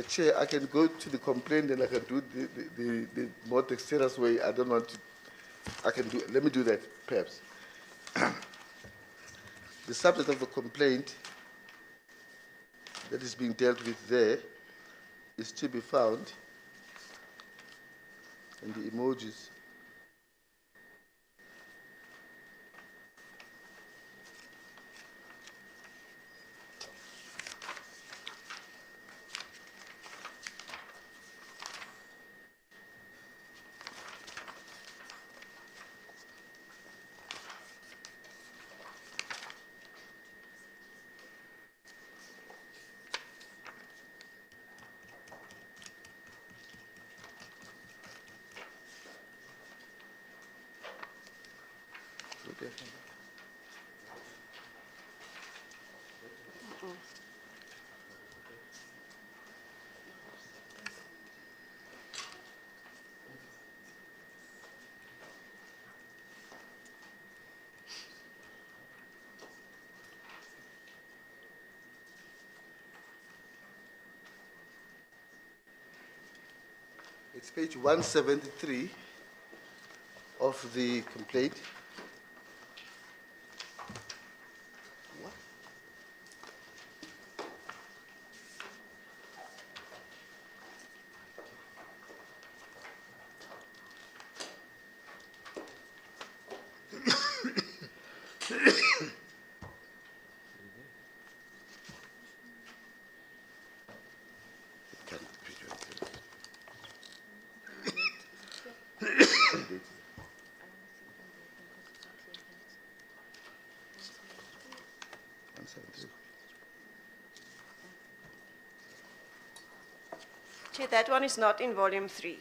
Chair, I can go to the complaint and I can do the more dexterous way. I don't want to. I can do. Let me do that, perhaps. The subject of the complaint that is being dealt with there is to be found in the emojis. Okay. It's page 173 of the complaint. Chair, that one is not in volume 3.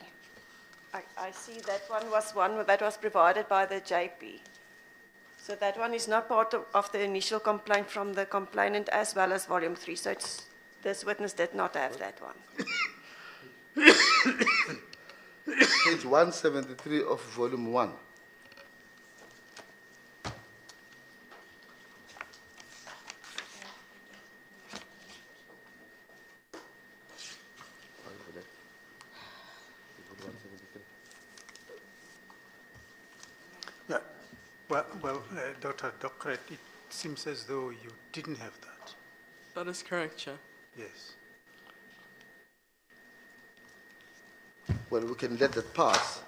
I see that one that was provided by the JP. So that one is not part of the initial complaint from the complainant as well as volume 3. So this witness did not have that one. Page 173 of volume 1. Yeah. Well, Dr. Docrat, it seems as though you didn't have that. That is correct, Chair. Yes. Well, we can let that pass.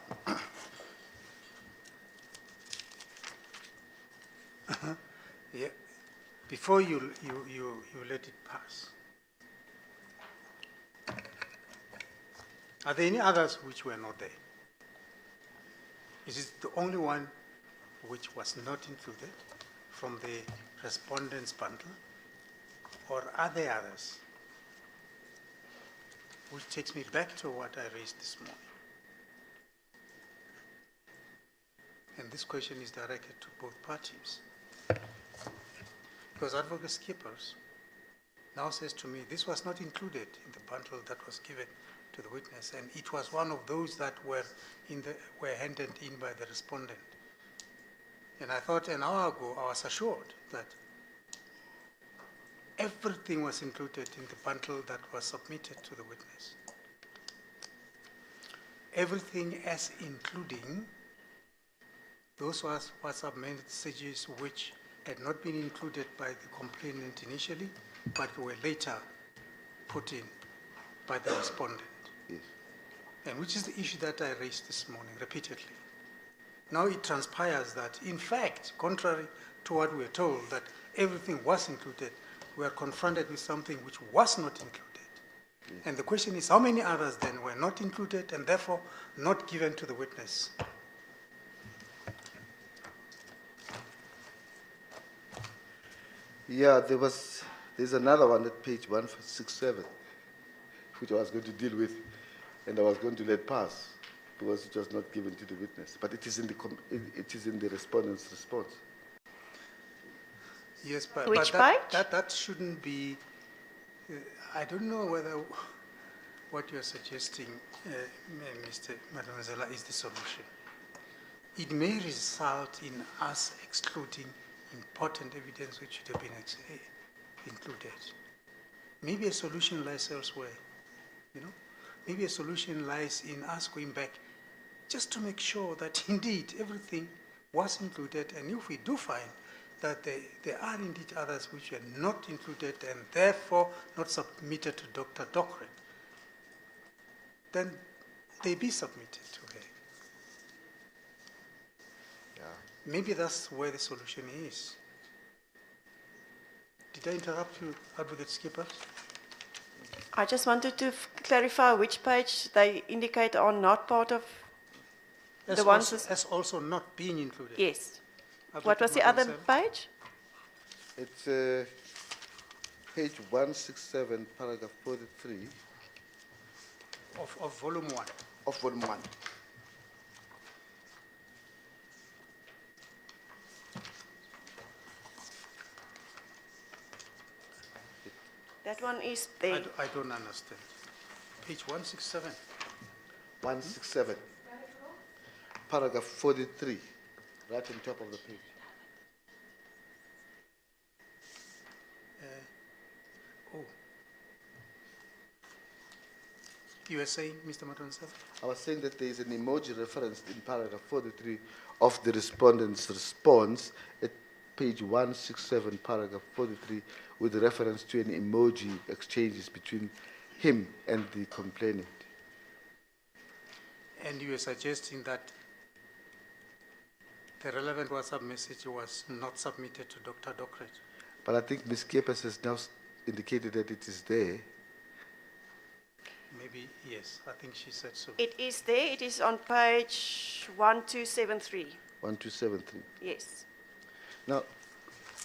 Yeah. before you let it pass, are there any others which were not there? Is it the only one which was not included from the respondents bundle, or are there others? Which takes me back to what I raised this morning. And this question is directed to both parties. Because Advocate Skippers now says to me, this was not included in the bundle that was given to the witness, and it was one of those that were handed in by the respondent. And I thought an hour ago I was assured that everything was included in the bundle that was submitted to the witness. Everything as including those WhatsApp messages which had not been included by the complainant initially, but were later put in by the respondent. Yes. And which is the issue that I raised this morning repeatedly. Now it transpires that, in fact, contrary to what we were told, that everything was included, we are confronted with something which was not included. Yes. And the question is, how many others then were not included and therefore not given to the witness? Yeah, there's another one at page 167, which I was going to deal with, and I was going to let pass because it was not given to the witness. But it is in the respondent's response. Yes, but Which that shouldn't be. I don't know whether what you're suggesting, Mr. Mademoiselle, is the solution. It may result in us excluding important evidence which should have been included. Maybe a solution lies elsewhere, you know? Maybe a solution lies in us going back just to make sure that indeed everything was included, and if we do find that there are indeed others which were not included and therefore not submitted to Dr. Docrat, then they be submitted to her. Yeah. Maybe that's where the solution is. Did I interrupt you, Advocate Skippers? I just wanted to clarify which page they indicate are not part of the ones. As also not being included. Yes. Advocate What was the other Mademoiselle? page? It's page 167, paragraph 43 Of volume 1. of volume 1. That one is there. I don't understand. Page 167. 167, paragraph 43, right on top of the page. Oh. You were saying, Mr. Matonsa? I was saying that there is an emoji referenced in paragraph 43 of the respondent's response at page 167, paragraph 43, with reference to an emoji exchanges between him and the complainant. And you were suggesting that the relevant WhatsApp message was not submitted to Dr. Docrat. But I think Ms. Kepes has now indicated that it is there. Maybe, yes, I think she said so. It is there. It is on page 1273. 1273. Yes. Now,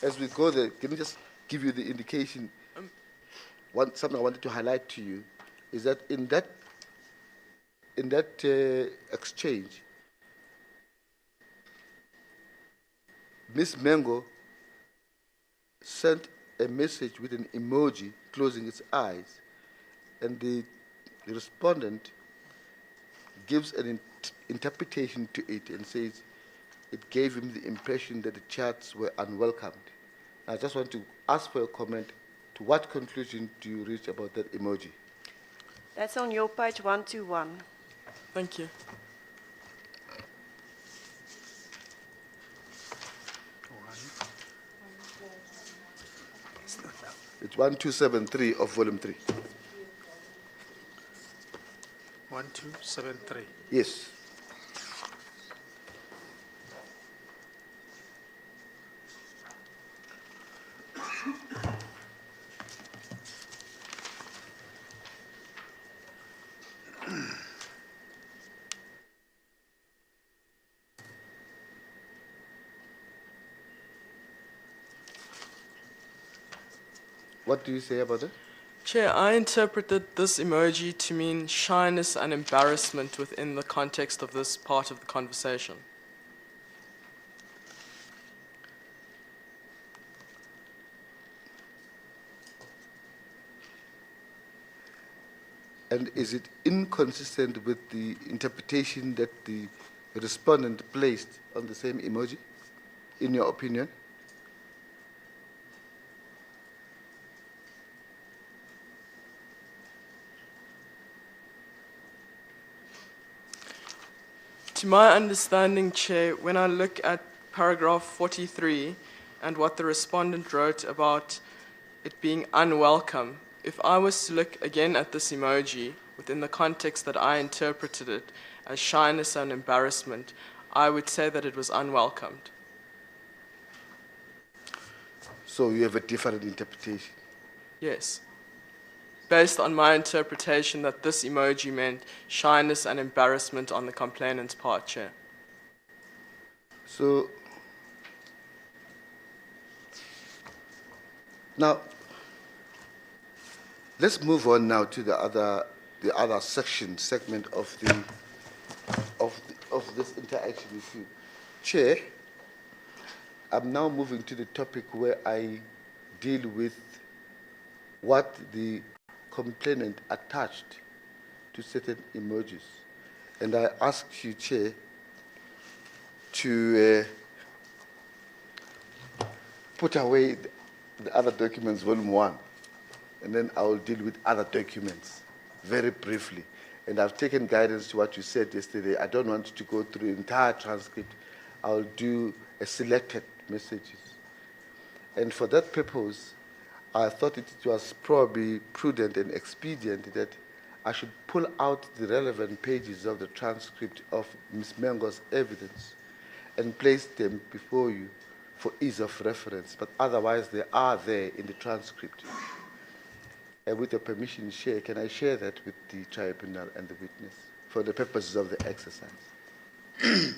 as we go there, can we just give you the indication? Something I wanted to highlight to you is that in that exchange, Ms. Mengo sent a message with an emoji closing its eyes, and the respondent gives an interpretation to it and says it gave him the impression that the chats were unwelcomed. I just want to ask for a comment. To what conclusion do you reach about that emoji? That's on your page 121. Thank you. It's 1273 of volume 3. 1273. Yes. what do you say about it? Chair, I interpreted this emoji to mean shyness and embarrassment within the context of this part of the conversation. And is it inconsistent with the interpretation that the respondent placed on the same emoji, in your opinion? To my understanding, Chair, when I look at paragraph 43 and what the respondent wrote about it being unwelcome, if I was to look again at this emoji within the context that I interpreted it as shyness and embarrassment, I would say that it was unwelcomed. So you have a different interpretation? Yes. Based on my interpretation that this emoji meant shyness and embarrassment on the complainant's part, Chair. So, now, let's move on now to the other segment of this interaction with you. Chair, I'm now moving to the topic where I deal with what the complainant attached to certain emojis. And I ask you, Chair, to put away the other documents, volume 1, and then I will deal with other documents very briefly. And I've taken guidance to what you said yesterday. I don't want to go through the entire transcript. I'll do a selected messages. And for that purpose, I thought it was probably prudent and expedient that I should pull out the relevant pages of the transcript of Ms. Mengo's evidence and place them before you for ease of reference, but otherwise they are there in the transcript. And with your permission, Chair, can I share that with the tribunal and the witness for the purposes of the exercise? Do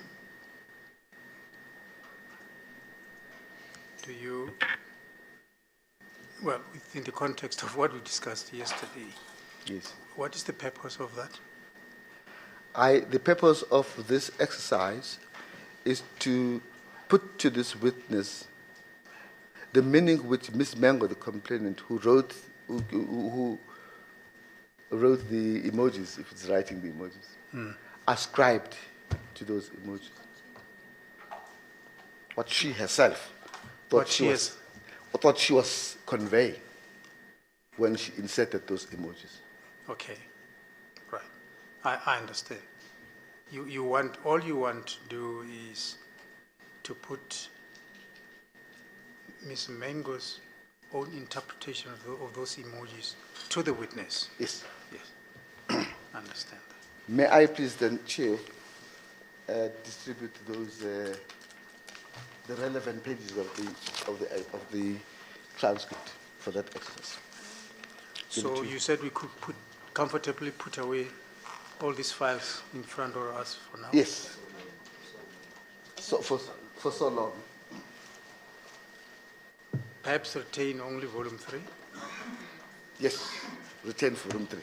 you, well, within the context of what we discussed yesterday, Yes. what is the purpose of that? The purpose of this exercise is to put to this witness the meaning which Ms. Mengo, the complainant, who wrote the emojis, if it's writing the emojis, ascribed to those emojis. What she herself thought she was conveying when she inserted those emojis. Okay, right. I understand. All you want to do is to put Ms. Mengo's own interpretation of those emojis to the witness. Yes. Yes. I understand that. May I please then, Chair, distribute those the relevant pages of the transcript for that exercise. So you said we could comfortably put away all these files in front of us for now? Yes. So for so long. Perhaps retain only volume 3? Yes, retain volume 3.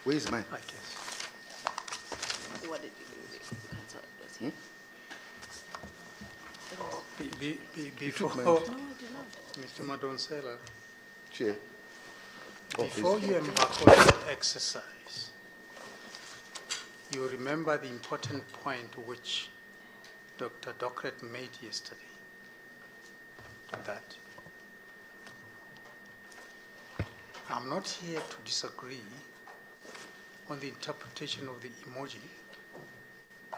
Where is mine? I guess. What did you do? Before, mine. Mr. Madonsela, Chair. before you embark on that exercise, you remember the important point which Dr. Docrat made yesterday, that I'm not here to disagree on the interpretation of the emoji.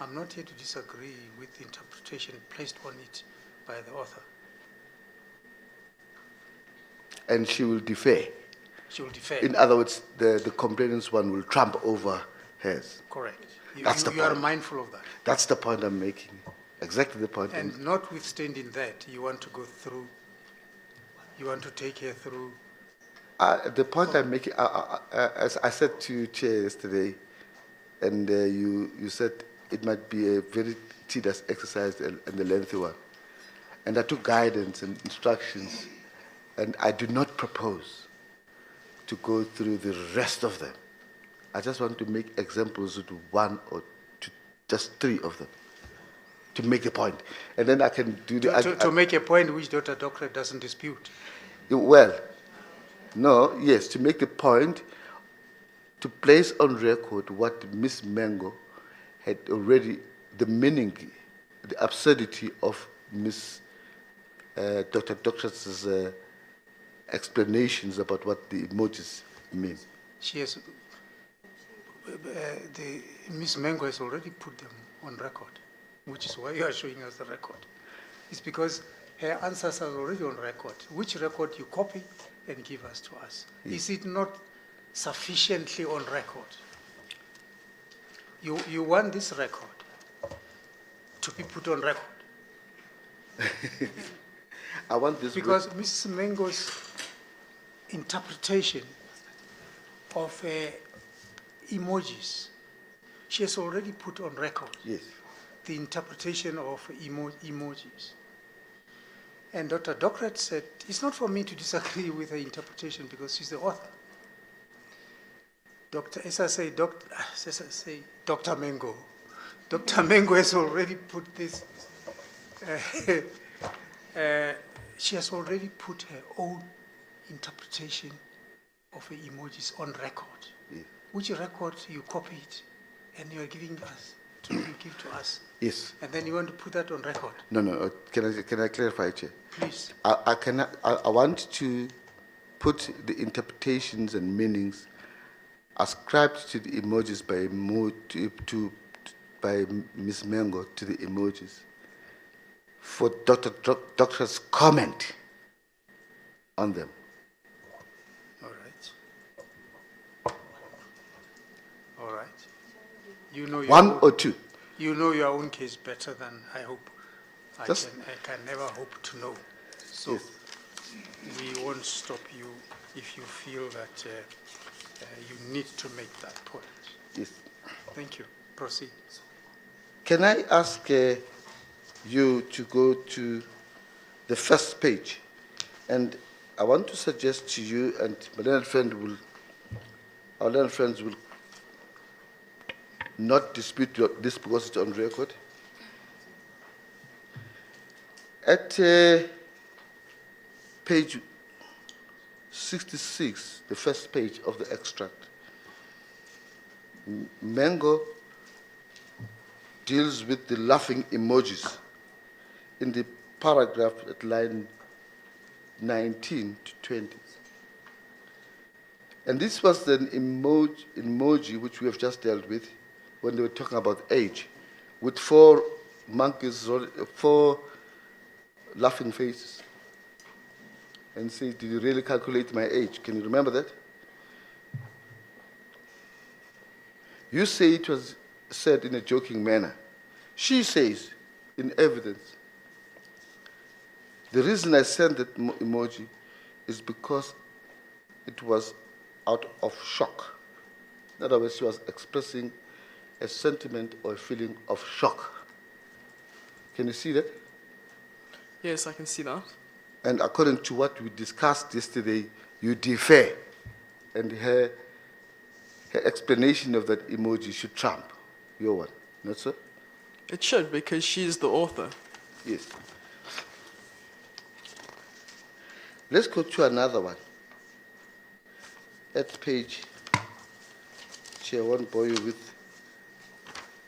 I'm not here to disagree with the interpretation placed on it by the author. And she will defer. She will defer. In other words, the complainant's one will trump over hers. Correct. That's the you are point. mindful of that. That's the point I'm making. Exactly the point. And notwithstanding that, you want to go through, you want to take her through. The point I'm making, as I said to you, Chair, yesterday, and you said it might be a very tedious exercise and a lengthy one. And I took guidance and instructions, and I do not propose to go through the rest of them. I just want to make examples with one or two, just three of them, to make a point. And then I can do the... To make a point which Dr. Docrat doesn't dispute. Well, no, yes, to make the point, to place on record what Ms. Mengo had already, the meaning, the absurdity of Ms. Dr. Docrat's explanations about what the emojis mean. She has, Ms. Mengo has already put them on record, which is why you are showing us the record. It's because her answers are already on record. Which record you copy and give us to us? Yes. Is it not sufficiently on record? You want this record to be put on record? I want this because Mrs. Mengo's interpretation of emojis, she has already put on record. Yes. The interpretation of emojis. And Dr. Docrat said, it's not for me to disagree with her interpretation because she's the author. Dr. Mengo. Dr. Mengo has already put this, she has already put her own interpretation of the emojis on record. Yeah. Which record you copied and you are giving us, you give to us. Yes. And then you want to put that on record. No. Can I clarify, Chair? Please. I want to put the interpretations and meanings ascribed to the emojis by Ms. Mengo to the emojis for Dr. Docrat's comment on them. All right. All right. You know one or two. You know your own case better than I hope. I can never hope to know. So yes. We won't stop you if you feel that you need to make that point. Yes. Thank you. Proceed. Can I ask you to go to the first page? And I want to suggest to you, and our learned friends will not dispute this because it's on record. At page 66, the first page of the extract, Mengo deals with the laughing emojis in the paragraph at line 19 to 20. And this was an emoji which we have just dealt with when they were talking about age, with four monkeys, four laughing faces. And say, did you really calculate my age? Can you remember that? You say it was said in a joking manner. She says, in evidence, the reason I sent that emoji is because it was out of shock. In other words, she was expressing a sentiment or a feeling of shock. Can you see that? Yes, I can see that. And according to what we discussed yesterday, you defer, and her explanation of that emoji should trump your one, not so? It should, because she's the author. Yes. Let's go to another one. At page, Chair, I won't bore you with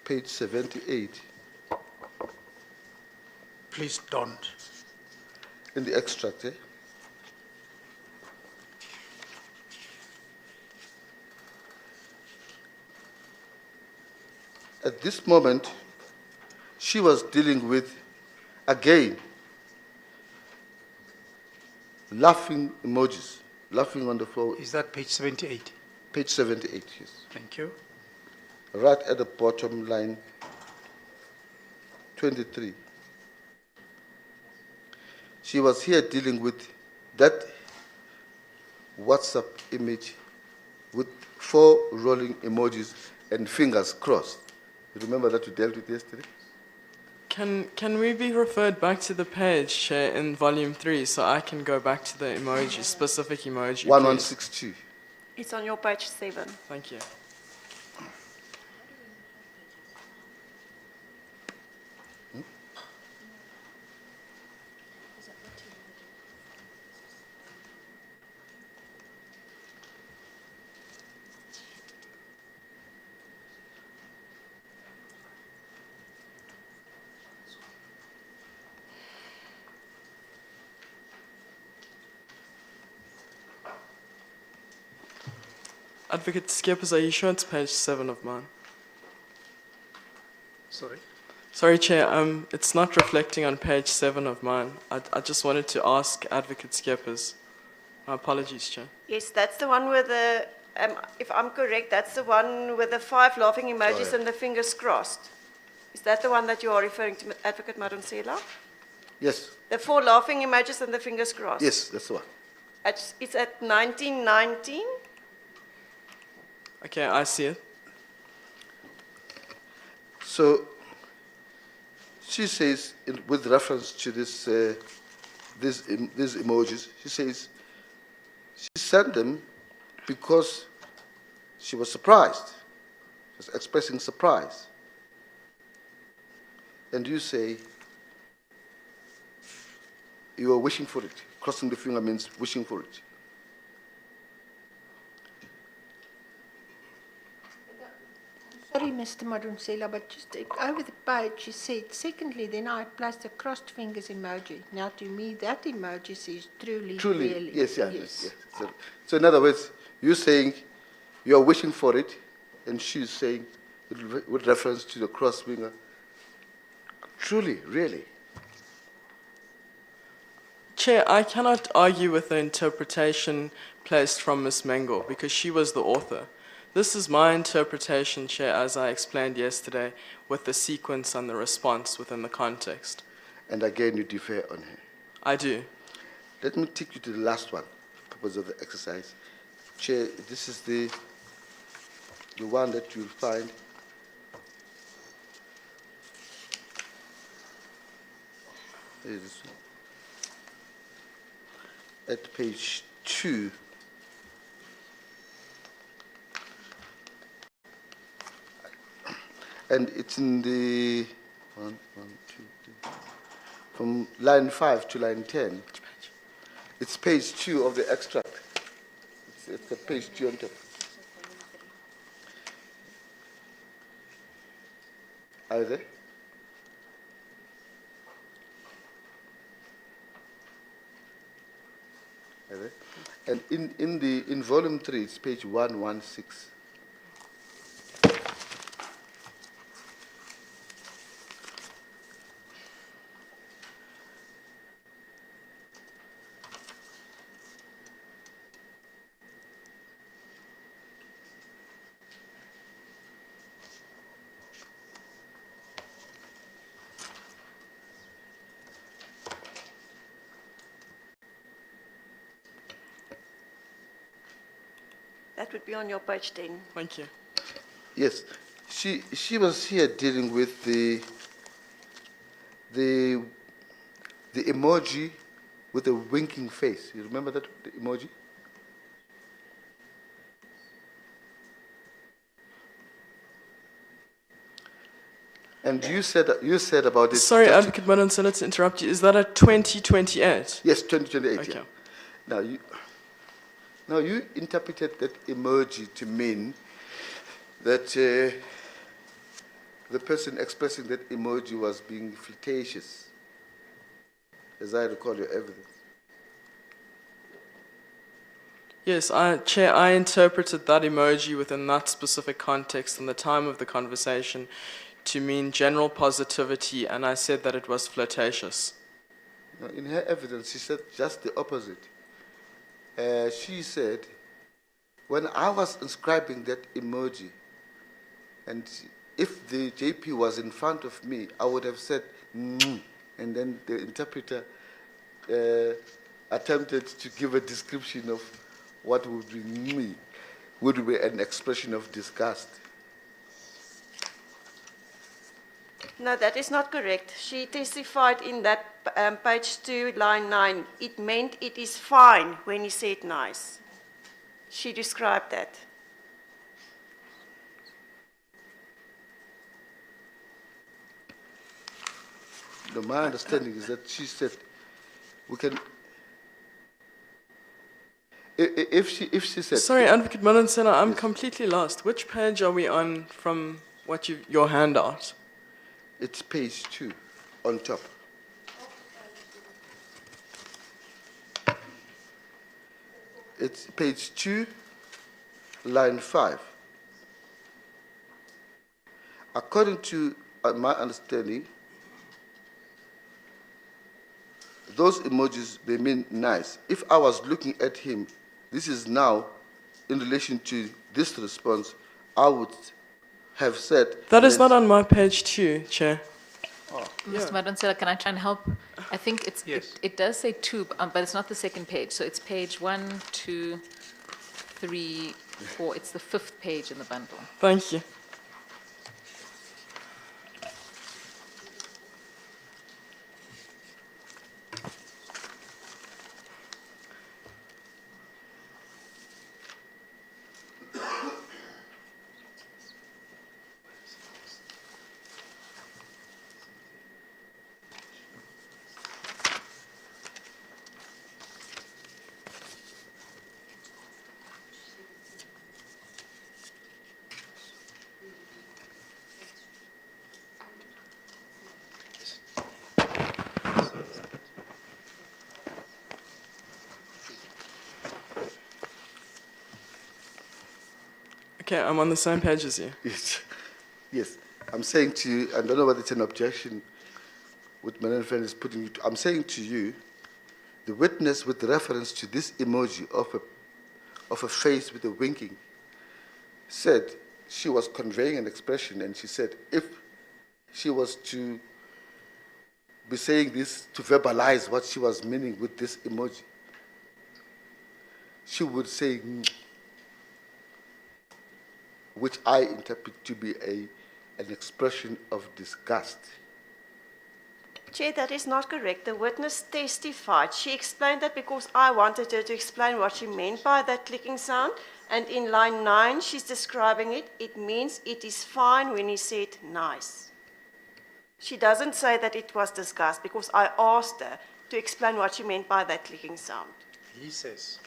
page 78. Please don't. In the extract, At this moment, she was dealing with, again, laughing emojis, laughing on the floor. Is that page 78? Page 78, yes. Thank you. Right at the bottom, line 23. She was here dealing with that WhatsApp image with 4 rolling emojis and fingers crossed. You remember that we dealt with yesterday? Can we be referred back to the page, Chair, in volume 3 so I can go back to the emoji, specific emoji, 1162. It's on your page 7. Thank you. Advocate Skeppers, are you sure it's page 7 of mine? Sorry? Sorry, Chair, it's not reflecting on page 7 of mine. I just wanted to ask Advocate Skeppers. My apologies, Chair. Yes, that's the one with the, if I'm correct, that's the one with the 5 laughing emojis and the fingers crossed. Is that the one that you are referring to, Advocate Madonsela? Yes, The 4 laughing emojis and the fingers crossed? yes, that's the one. It's at 1919. Okay, I see it. So she says, with reference to these emojis, she says she sent them because she was surprised. She was expressing surprise. And you say you were wishing for it. Crossing the finger means wishing for it. Sorry, Mr. Madonsela, but just over the page, she said, secondly, then I placed a crossed fingers emoji. Now, to me, that emoji says truly, really. Yes, yeah, yes. So in other words, you're saying you're wishing for it, and she's saying, with reference to the cross finger, truly, really. Chair, I cannot argue with the interpretation placed from Ms. Mengle because she was the author. This is my interpretation, Chair, as I explained yesterday, with the sequence and the response within the context. And again, you defer on her. I do. Let me take you to the last one, for purpose of the exercise. Chair, this is the one that you'll find. There it is. At page 2. And it's in the from line 5 to line 10. It's page 2 of the extract. It's the page 2 on top. Are you there? Are you there? And in volume 3, it's page 116. That would be on your page 10. Thank you. Yes, she was here dealing with the emoji with a winking face. You remember that the emoji? And you said about it. Sorry, Advocate Madonsela, to interrupt you. Is that a 2028? Yes, 2028. Okay. Yeah. Now you interpreted that emoji to mean that the person expressing that emoji was being flirtatious, as I recall your evidence. Yes, Chair, I interpreted that emoji within that specific context and the time of the conversation to mean general positivity, and I said that it was flirtatious. Now, in her evidence, she said just the opposite. She said, when I was inscribing that emoji, and if the JP was in front of me, I would have said, and then the interpreter attempted to give a description of what would be me, would be an expression of disgust. No, that is not correct. She testified in that page 2, line 9. It meant it is fine when he said nice. She described that. No, my understanding is that she said we can. If she said. Sorry, Advocate Madonsela, I'm completely lost. Which page are we on from what your handout? It's page 2 on top. It's page 2, line 5. According to my understanding, those emojis, they mean nice. If I was looking at him, this is now in relation to this response, I would have said... That is not on my page 2, Chair. Mr. Madonsela, can I try and help? I think it's, Yes. it does say 2, but it's not the second page. So it's page 1, 2, 3, 4. It's the 5th page in the bundle. Thank you. Okay, I'm on the same page as you. Yes. Yes. I'm saying to you, I don't know whether it's an objection which my friend is putting it. I'm saying to you, the witness with reference to this emoji of a face with a winking said she was conveying an expression, and she said if she was to be saying this to verbalize what she was meaning with this emoji, she would say, which I interpret to be an expression of disgust. Chair, that is not correct. The witness testified. She explained that because I wanted her to explain what she meant by that clicking sound. And in line 9, she's describing it. It means it is fine when he said nice. She doesn't say that it was disgust because I asked her to explain what she meant by that clicking sound. He says.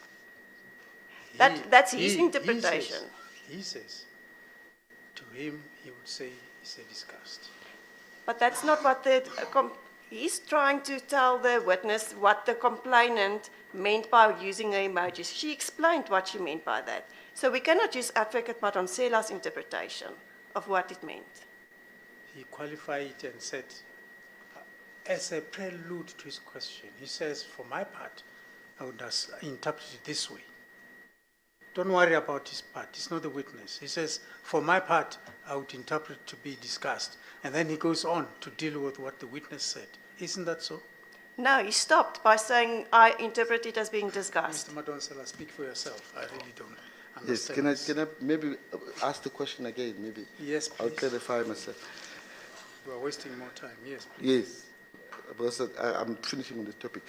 That's his interpretation. He says. To him, he would say it's a disgust. But that's not what he's trying to tell the witness what the complainant meant by using her emojis. She explained what she meant by that. So we cannot use Advocate Madonsela's interpretation of what it meant. He qualified it and said, as a prelude to his question, he says, for my part, I would interpret it this way. Don't worry about his part. He's not the witness. He says, for my part, I would interpret to be disgust. And then he goes on to deal with what the witness said. Isn't that so? No, he stopped by saying, I interpret it as being disgust. Mr. Madonsela, speak for yourself. I really don't Yes, understand. can I maybe ask the question again? Maybe Yes, I'll please. clarify myself. You are wasting more time. Yes, please. Yes, because I'm finishing on the topic.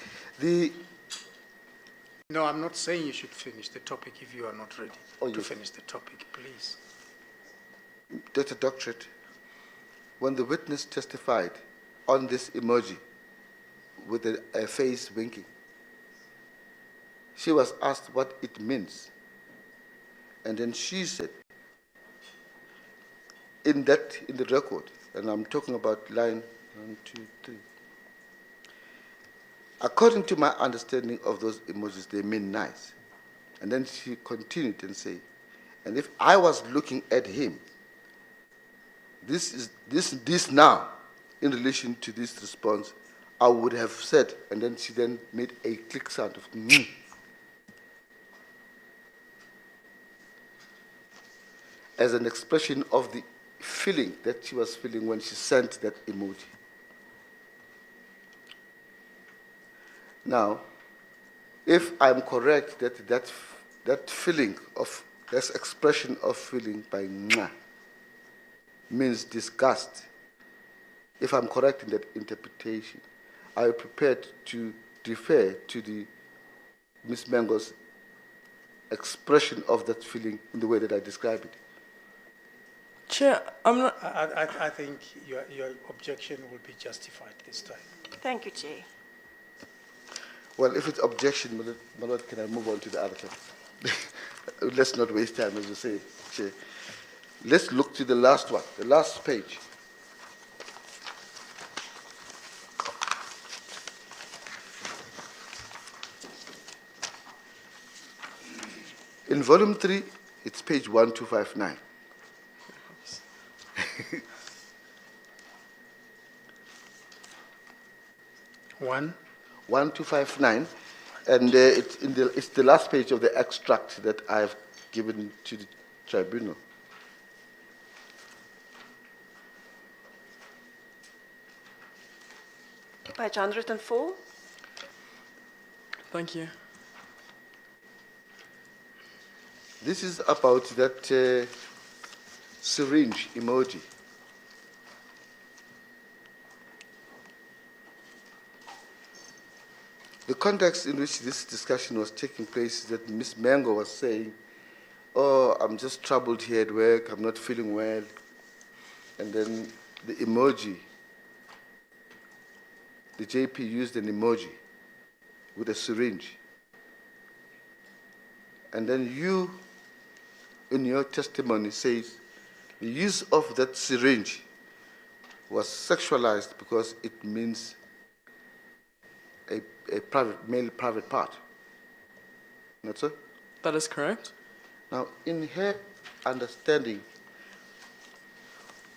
No, I'm not saying you should finish the topic if you are not ready to yes. finish the topic, please. Dr. Docrat, when the witness testified on this emoji with a face winking, she was asked what it means. And then she said, in the record, and I'm talking about line 1, 2, 3. According to my understanding of those emojis, they mean nice. And then she continued and said, and if I was looking at him, this now, in relation to this response, I would have said, and then she then made a click sound of as an expression of the feeling that she was feeling when she sent that emoji. Now, if I'm correct that feeling of, that expression of feeling by Mwa means disgust, if I'm correct in that interpretation, I am prepared to defer to the Ms. Mango's expression of that feeling in the way that I describe it. Chair, I'm not. I think your objection will be justified this time. Thank you, Chair. Well, if it's objection, my lord, can I move on to the other topic? Let's not waste time, as you say, Chair. Let's look to the last one, the last page. In volume 3, it's page 1259. One. 1259, and it's the last page of the extract that I've given to the tribunal. Page 104. Thank you. This is about that syringe emoji. The context in which this discussion was taking place is that Ms. Mango was saying, oh, I'm just troubled here at work, I'm not feeling well. And then the emoji, the JP used an emoji with a syringe. And then you, in your testimony, says the use of that syringe was sexualized because it means a male private part. Not so? That is correct. Now, in her understanding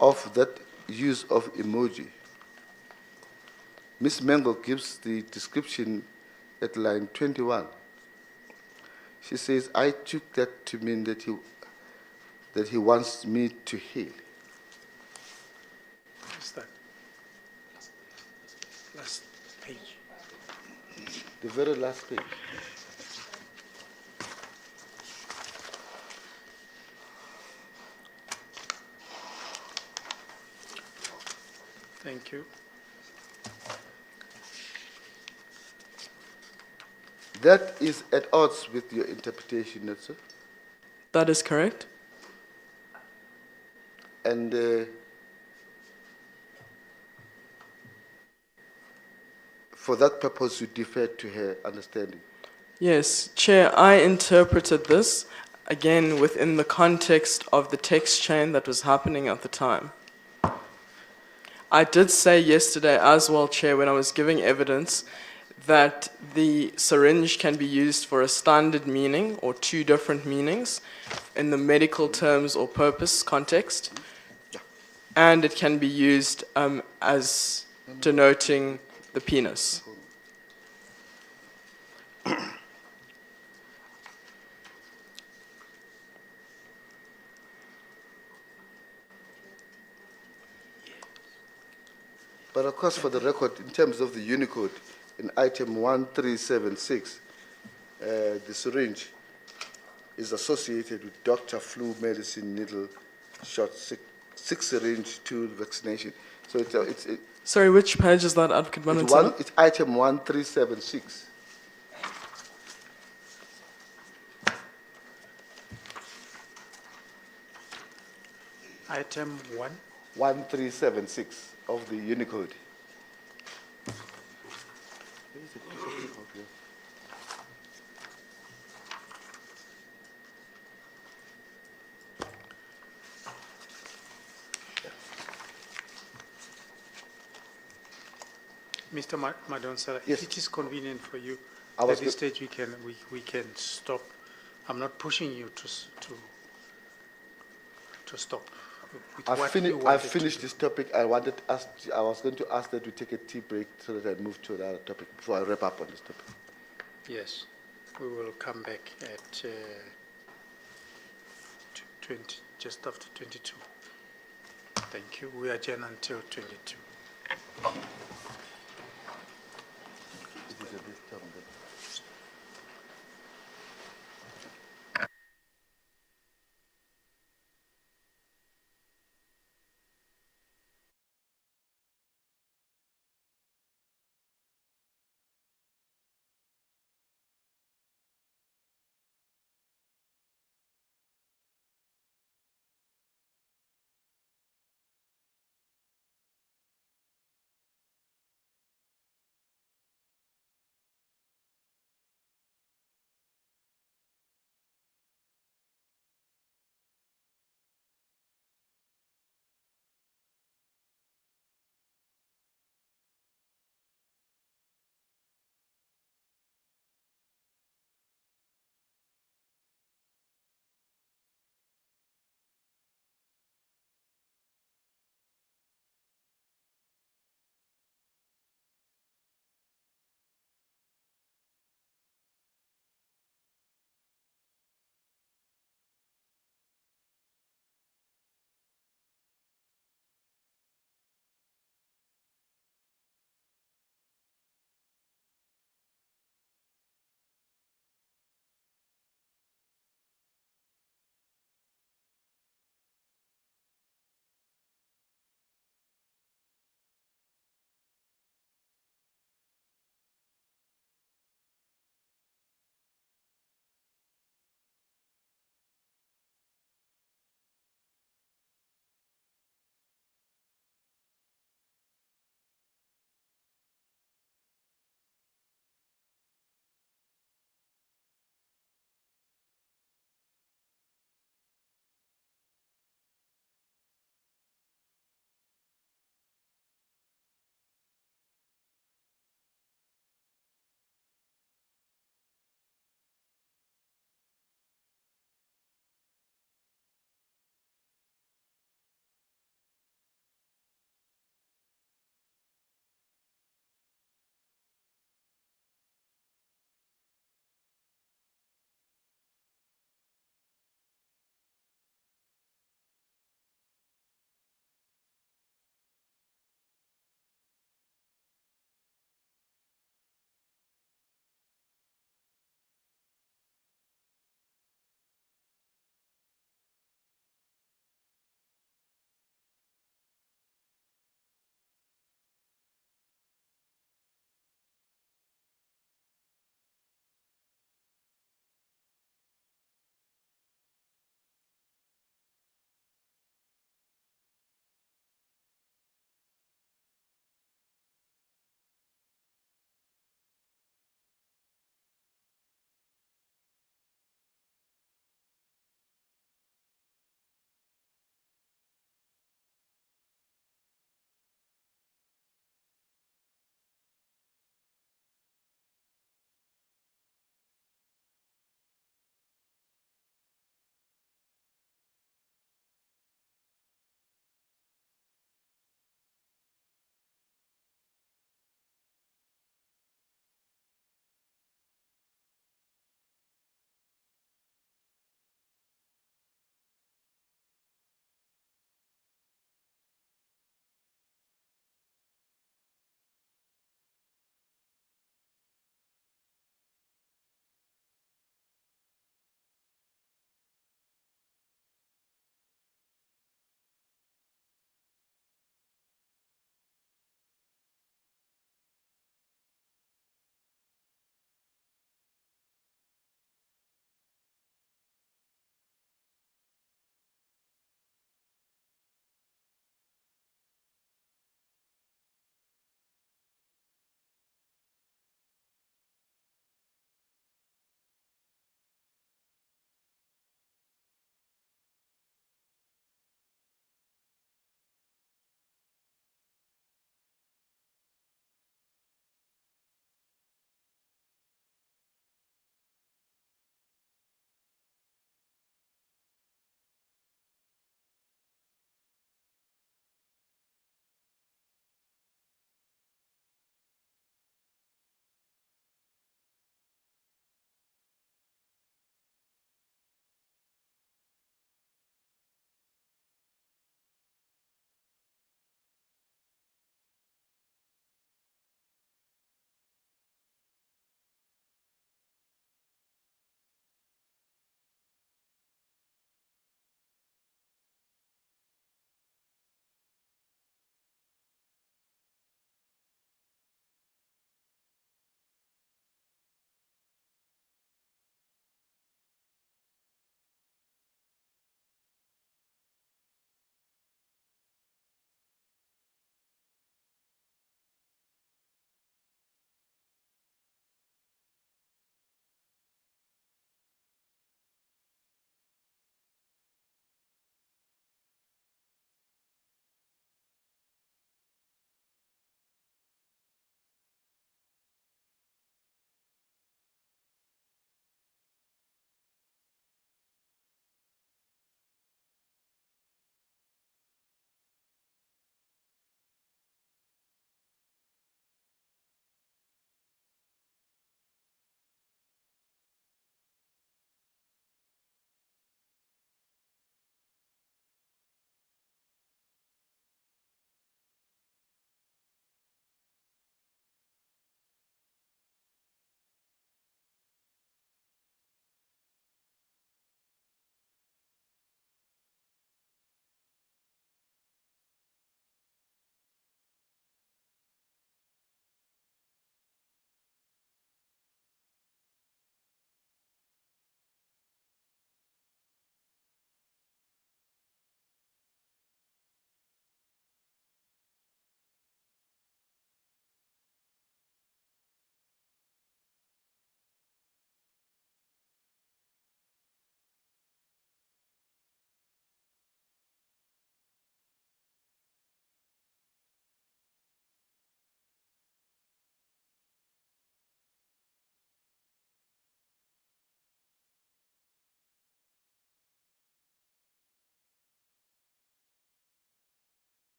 of that use of emoji, Ms. Mango gives the description at line 21. She says, I took that to mean that he wants me to heal. What's that? Last page. The very last page. Thank you. That is at odds with your interpretation, not so? That is correct. And for that purpose, you deferred to her understanding. Yes, Chair, I interpreted this, again, within the context of the text chain that was happening at the time. I did say yesterday as well, Chair, when I was giving evidence, that the syringe can be used for a standard meaning or two different meanings in the medical terms or purpose context, and it can be used as denoting the penis. But of course, for the record, in terms of the Unicode, in item 1376, the syringe is associated with doctor, flu, medicine, needle, shot, sick syringe, tool, vaccination. So it's Sorry, which page is that, Advocate Manantala? it's item 1376. Item 1. 1376 of the Unicode. Mr. Madonsela, Yes. if it is convenient for you, I was at this stage we can stop. I'm not pushing you to stop. with what you I've wanted to finished do. this topic. I was going to ask that we take a tea break so that I move to another topic before I wrap up on this topic. Yes, we will come back at 20, just after 22. Thank you. We adjourn until 22.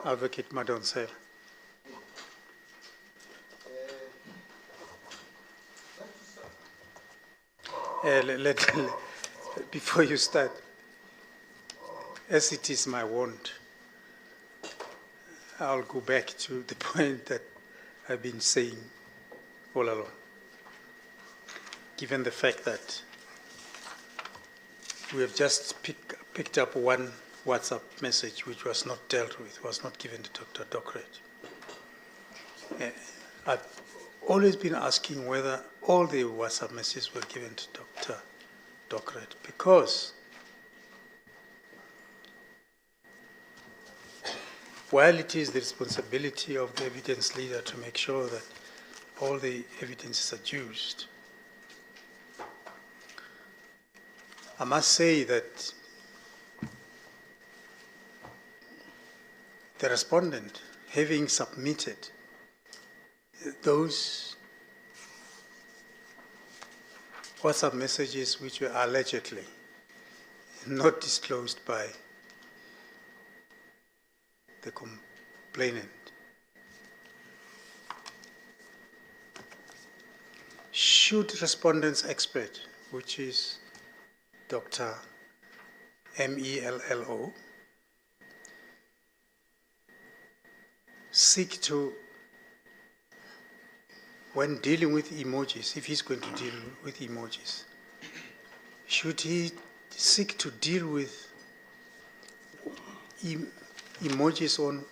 Advocate Madonsela. Before you start, as it is my wont, I'll go back to the point that I've been saying all along. Given the fact that we have just picked up one WhatsApp message which was not dealt with, was not given to Dr. Docrat. I've always been asking whether all the WhatsApp messages were given to Dr. Docrat, because while it is the responsibility of the evidence leader to make sure that all the evidence is adduced, I must say that the respondent, having submitted those WhatsApp messages which were allegedly not disclosed by the complainant, should respondent's expert, which is Dr. Mello, seek to, when dealing with emojis, if he's going to deal with emojis, should he seek to deal with emojis on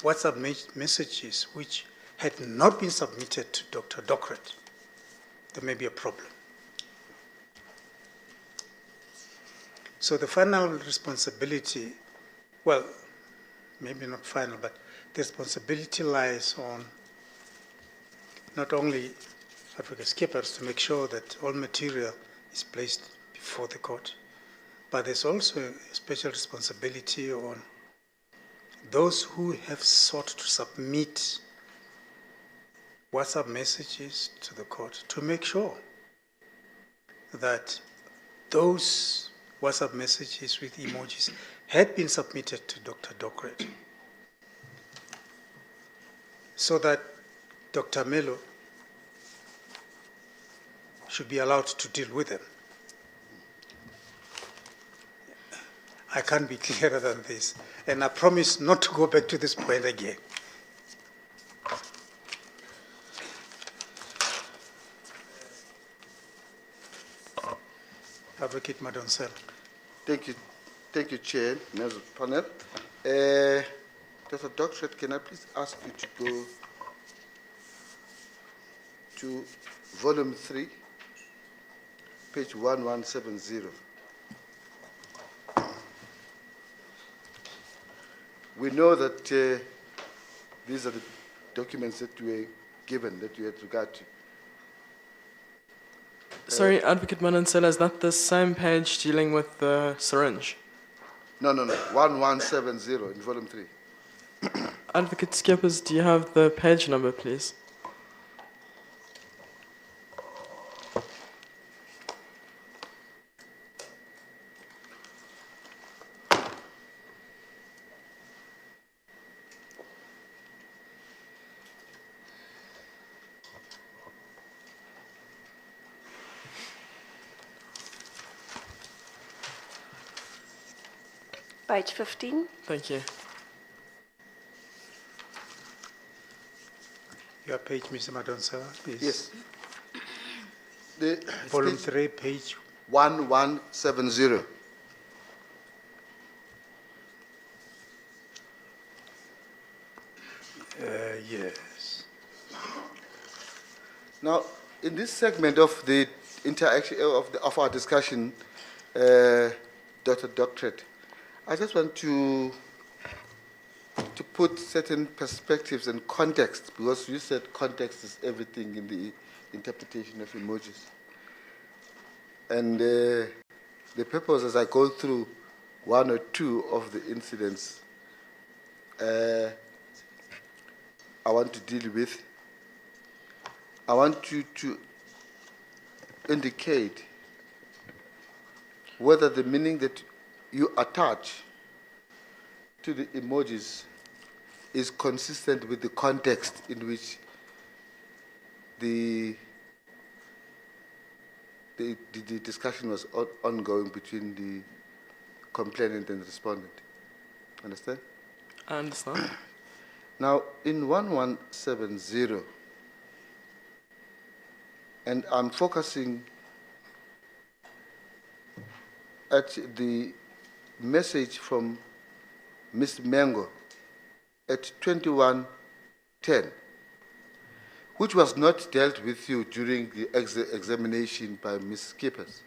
WhatsApp messages which had not been submitted to Dr. Docrat? There may be a problem. So the final responsibility, well, maybe not final, but the responsibility lies on not only advocate skippers to make sure that all material is placed before the court, but there's also a special responsibility on those who have sought to submit WhatsApp messages to the court to make sure that those WhatsApp messages with emojis had been submitted to Dr. Docrat, so that Dr. Mello should be allowed to deal with them. I can't be clearer than this, and I promise not to go back to this point again. Advocate Madonsela. Thank you, Chair, members of the panel. Dr. Docrat, can I please ask you to go to volume 3, page 1170. We know that these are the documents that were given, that you had regard to. Sorry, Advocate Madonsela, is that the same page dealing with the syringe? No, 1170 in volume 3. Advocate Skippers, do you have the page number, please? Page 15. Thank you. Your page, Mr. Madonsela, please. Yes. Volume 3, page 1170. Yes. Now, in this segment of the interaction of our discussion, Dr. Docrat, I just want to put certain perspectives and context, because you said context is everything in the interpretation of emojis. And the purpose, as I go through one or two of the incidents I want to deal with, I want you to indicate whether the meaning that you attach to the emojis is consistent with the context in which the discussion was ongoing between the complainant and the respondent. Understand? I understand. Now, in 1170, and I'm focusing at the message from Ms. Mbenenge at 2110, which was not dealt with you during the examination by Ms. Skippers.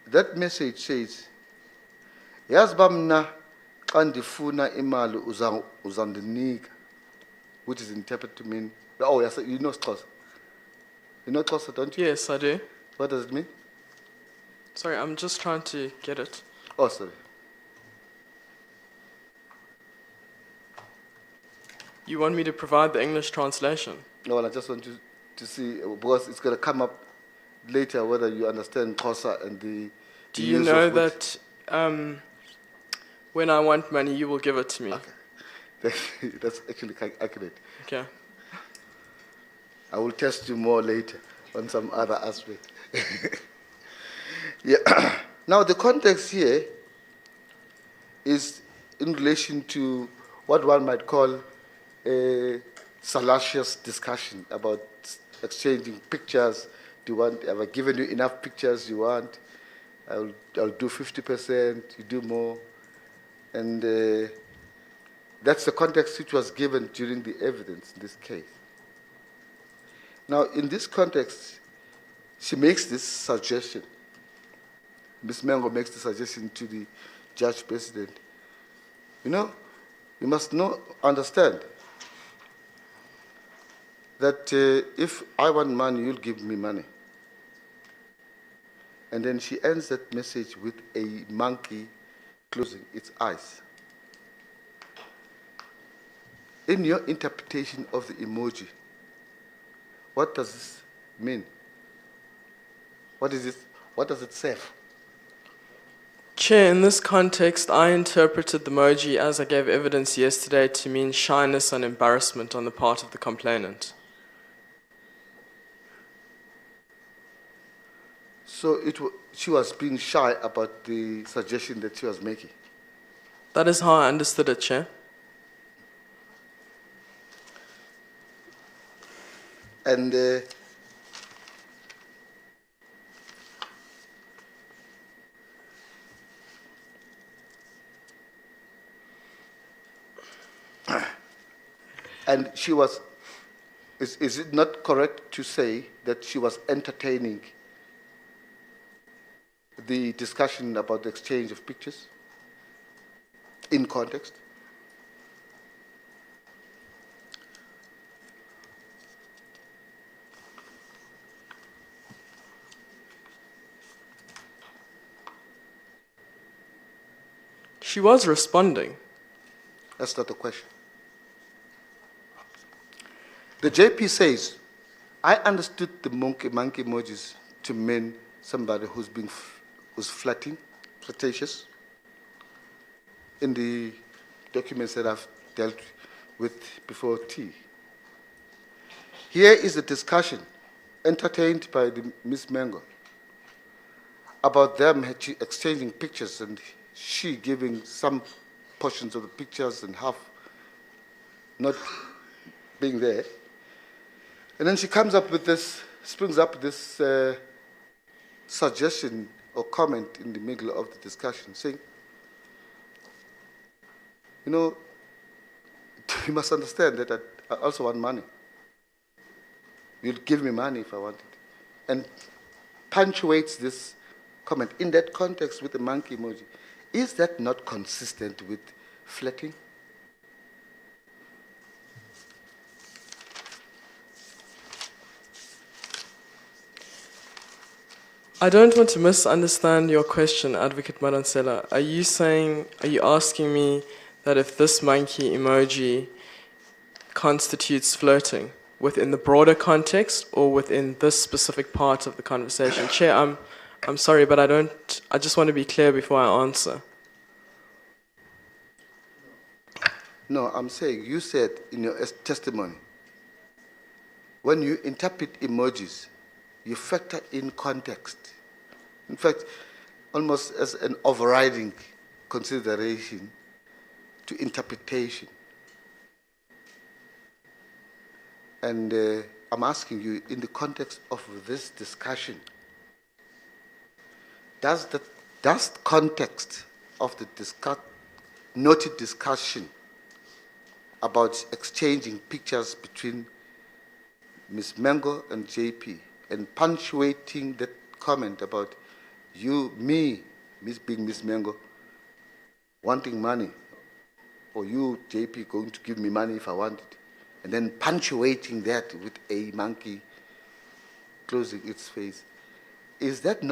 That message says, "Yazi bamna xa ndifuna imali uzandinika," which is interpreted to mean, oh yes, you know Xhosa. You know Xhosa, don't you? Yes, I do. What does it mean? Sorry, I'm just trying to get it. Oh, sorry. You want me to provide the English translation? No, I just want you to see, because it's going to come up later whether you understand Xhosa and the Do you know that when I want money, you will give it to me? Okay. That's actually quite accurate. Okay. I will test you more later on some other aspect. Yeah. Now, the context here is in relation to what one might call a salacious discussion about exchanging pictures. Have I given you enough pictures you want? I'll do 50%, you do more. And that's the context which was given during the evidence in this case. Now, in this context, she makes this suggestion. Ms. Mbenenge makes the suggestion to the judge president. You know, you must understand that if I want money, you'll give me money. And then she ends that message with a monkey closing its eyes. In your interpretation of the emoji, what does this mean? What is it? What does it say? Chair, in this context, I interpreted the emoji as I gave evidence yesterday to mean shyness and embarrassment on the part of the complainant. So she was being shy about the suggestion that she was making. That is how I understood it, Chair. And and she was, is it not correct to say that she was entertaining the discussion about the exchange of pictures in context? She was responding. That's not the question. The JP says, I understood the monkey emojis to mean somebody who's flirting, flirtatious. In the documents that I've dealt with before tea. Here is a discussion entertained by Ms. Mbenenge about them exchanging pictures and she giving some portions of the pictures and half not being there. And then she comes up with this, springs up this suggestion or comment in the middle of the discussion saying, you know, you must understand that I also want money. You'll give me money if I want it. And punctuates this comment in that context with the monkey emoji. Is that not consistent with flirting? I don't want to misunderstand your question, Advocate Madansela. Are you asking me that if this monkey emoji constitutes flirting, within the broader context or within this specific part of the conversation? Chair, I'm sorry, but I just want to be clear before I answer. No, I'm saying you said in your testimony, when you interpret emojis, you factor in context. In fact, almost as an overriding consideration to interpretation. And I'm asking you, in the context of this discussion, does the context of the noted discussion about exchanging pictures between Ms. Mengo and JP and punctuating that comment about me, being Ms. Mengo, wanting money, or you, JP, going to give me money if I want it, and then punctuating that with a monkey closing its face, is that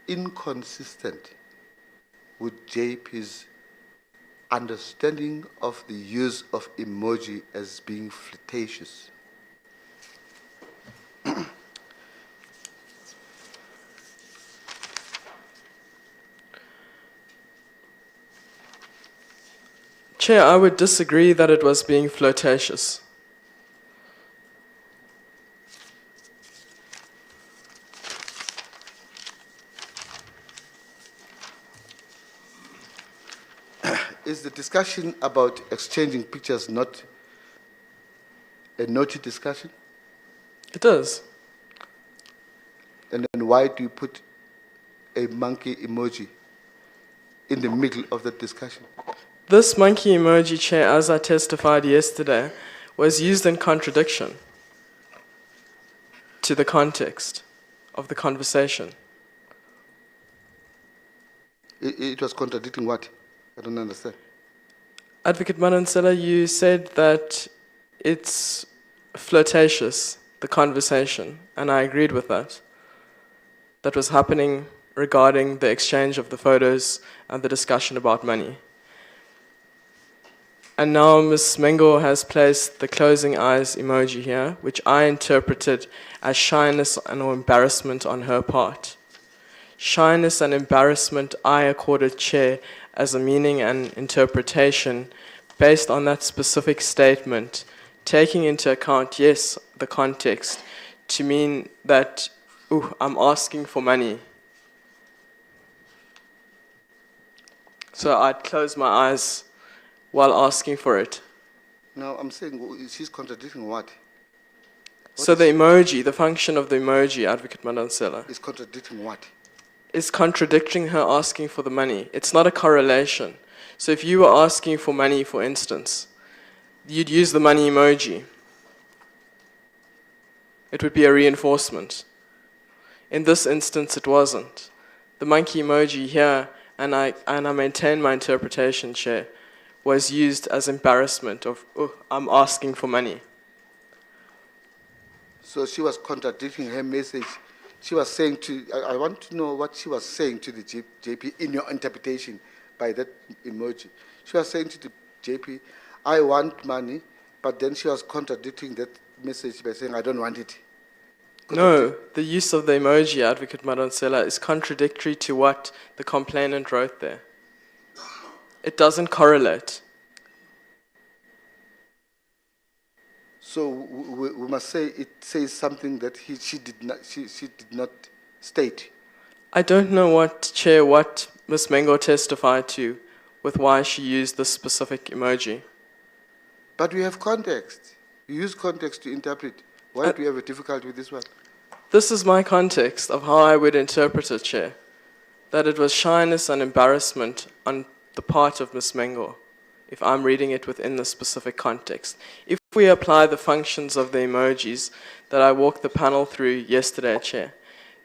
inconsistent with JP's understanding of the use of emoji as being flirtatious? Chair, I would disagree that it was being flirtatious. Is the discussion about exchanging pictures not a noted discussion? It is. And then why do you put a monkey emoji in the middle of the discussion? This monkey emoji, Chair, as I testified yesterday, was used in contradiction to the context of the conversation. It was contradicting what? I don't understand. Advocate Madansela, you said that it's flirtatious, the conversation, and I agreed with that. That was happening regarding the exchange of the photos and the discussion about money. And now Ms. Mengo has placed the closing eyes emoji here, which I interpreted as shyness and or embarrassment on her part. Shyness and embarrassment I accorded Chair as a meaning and interpretation based on that specific statement, taking into account, yes, the context, to mean that, I'm asking for money. So I'd close my eyes while asking for it. No, I'm saying she's contradicting what? So the emoji, the function of the emoji, Advocate Madansela, Is contradicting what? is contradicting her asking for the money. It's not a correlation. So if you were asking for money, for instance, you'd use the money emoji. It would be a reinforcement. In this instance, it wasn't. The monkey emoji here, and I maintain my interpretation, Chair, was used as embarrassment of, I'm asking for money. So she was contradicting her message. She was saying I want to know what she was saying to the JP in your interpretation by that emoji. She was saying to the JP, I want money, but then she was contradicting that message by saying, I don't want it. No, the use of the emoji, Advocate Madansela, is contradictory to what the complainant wrote there. It doesn't correlate. So we must say it says something that she did not state. I don't know what Ms. Mengo testified to with why she used this specific emoji. But we have context. We use context to interpret. Why do you have a difficulty with this one? This is my context of how I would interpret it, Chair. That it was shyness and embarrassment on the part of Ms. Mengo, if I'm reading it within the specific context. If we apply the functions of the emojis that I walked the panel through yesterday, Chair,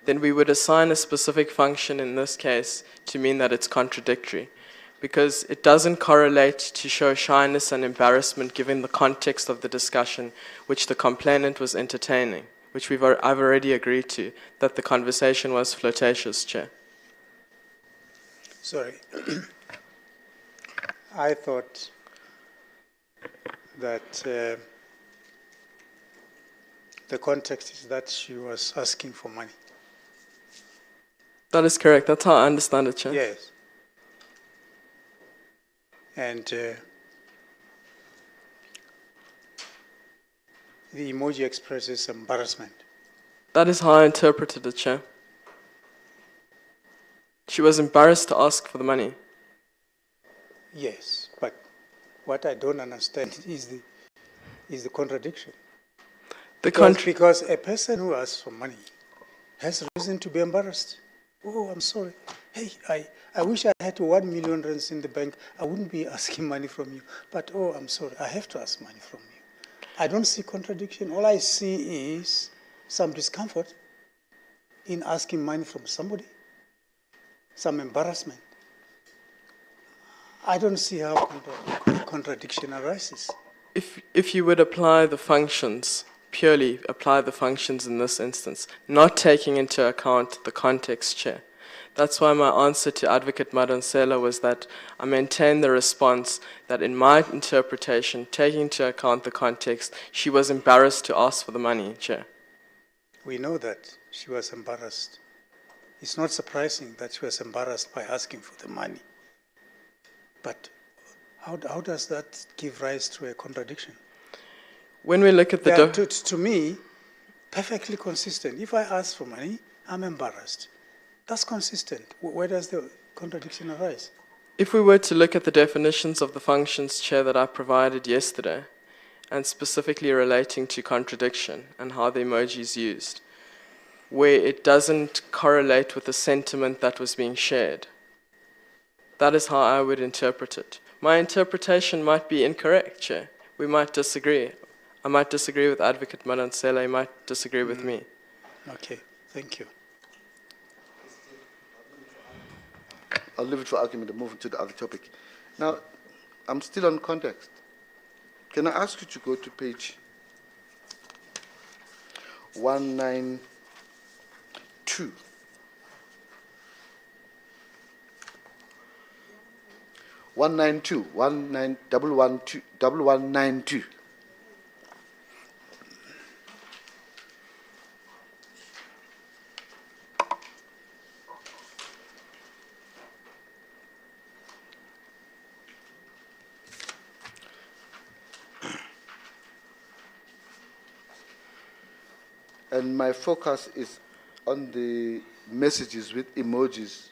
then we would assign a specific function in this case to mean that it's contradictory, because it doesn't correlate to show shyness and embarrassment given the context of the discussion which the complainant was entertaining, which I've already agreed to, that the conversation was flirtatious, Chair. Sorry. I thought that the context is that she was asking for money. That is correct. That's how I understand it, Chair. Yes. And the emoji expresses embarrassment. That is how I interpreted it, Chair. She was embarrassed to ask for the money. Yes, but what I don't understand is the contradiction. Because a person who asks for money has reason to be embarrassed. Oh, I'm sorry. Hey, I wish I had 1 million rands in the bank. I wouldn't be asking money from you. But, oh, I'm sorry. I have to ask money from you. I don't see contradiction. All I see is some discomfort in asking money from somebody, some embarrassment. I don't see how contradiction arises. If you would apply the functions, purely apply the functions in this instance, not taking into account the context, Chair. That's why my answer to Advocate Madonsela was that I maintain the response that in my interpretation, taking into account the context, she was embarrassed to ask for the money, Chair. We know that she was embarrassed. It's not surprising that she was embarrassed by asking for the money. But how does that give rise to a contradiction? When we look at the... to me, perfectly consistent. If I ask for money, I'm embarrassed. That's consistent. Where does the contradiction arise? If we were to look at the definitions of the functions, Chair, that I provided yesterday, and specifically relating to contradiction and how the emoji is used, where it doesn't correlate with the sentiment that was being shared, that is how I would interpret it. My interpretation might be incorrect, Chair. We might disagree. I might disagree with Advocate Madonsela, he might disagree with me. Okay, thank you. I'll leave it for argument and move on to the other topic. Now, I'm still on context. Can I ask you to go to page 192? 192, 1192. And my focus is on the messages with emojis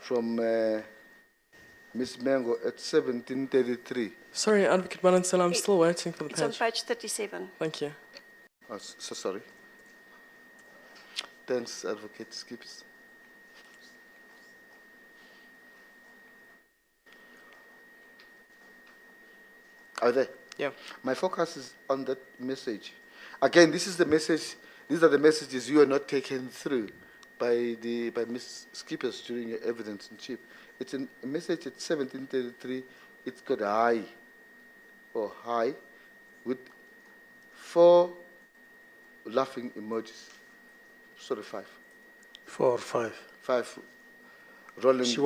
from Ms. Mango at 1733. Sorry, Advocate Madonsela, I'm still waiting for the page. It's on page 37. Thank you. Oh, so sorry. Thanks, Advocate Skips. Are you there? Yeah. My focus is on that message. Again, this is the message. These are the messages you are not taken through by Ms. Skippers during your evidence in chief. It's a message at 1733. It's got hi or hi with 4 laughing emojis. Sorry, 5. 4 or 5. 5 rolling. She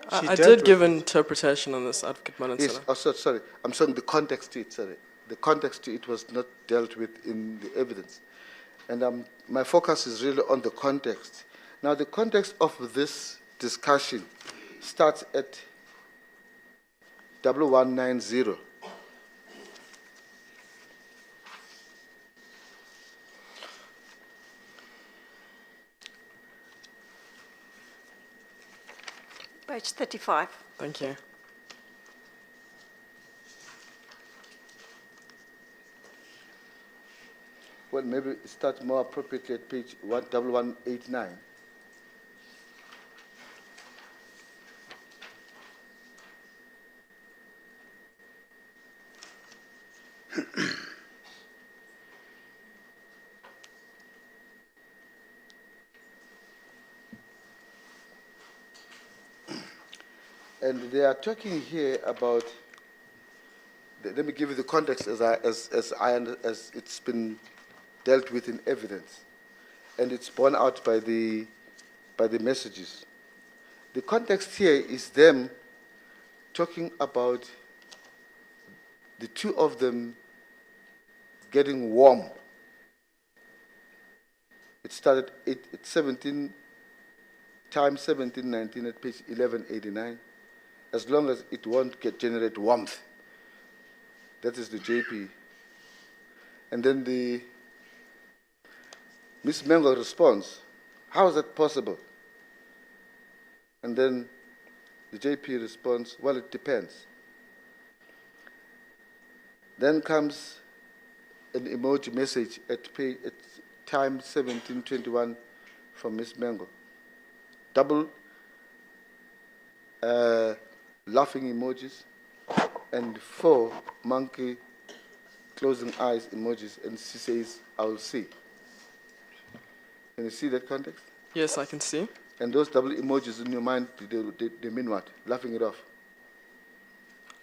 I did give an interpretation on this, Advocate Madonsela. Yes, oh, sorry. I'm saying the context to it, sorry. The context to it was not dealt with in the evidence. And my focus is really on the context. Now, the context of this discussion starts at 1190. Page 35. Thank you. Well, maybe it starts more appropriately at page 1189. And they are talking here about. Let me give you the context as it's been dealt with in evidence, and it's borne out by the messages. The context here is them talking about the two of them getting warm It started at 17 times 1719 at page 1189, as long as it won't generate warmth. That is the JP. And then the Ms. Mbenenge responds, how is that possible? And then the JP responds, well, it depends. Then comes an emoji message at time 1721 from Ms. Mbenenge. Double laughing emojis and 4 monkey closing eyes emojis, and she says, I'll see. Can you see that context? Yes, I can see. And those double emojis in your mind, they mean what? Laughing it off.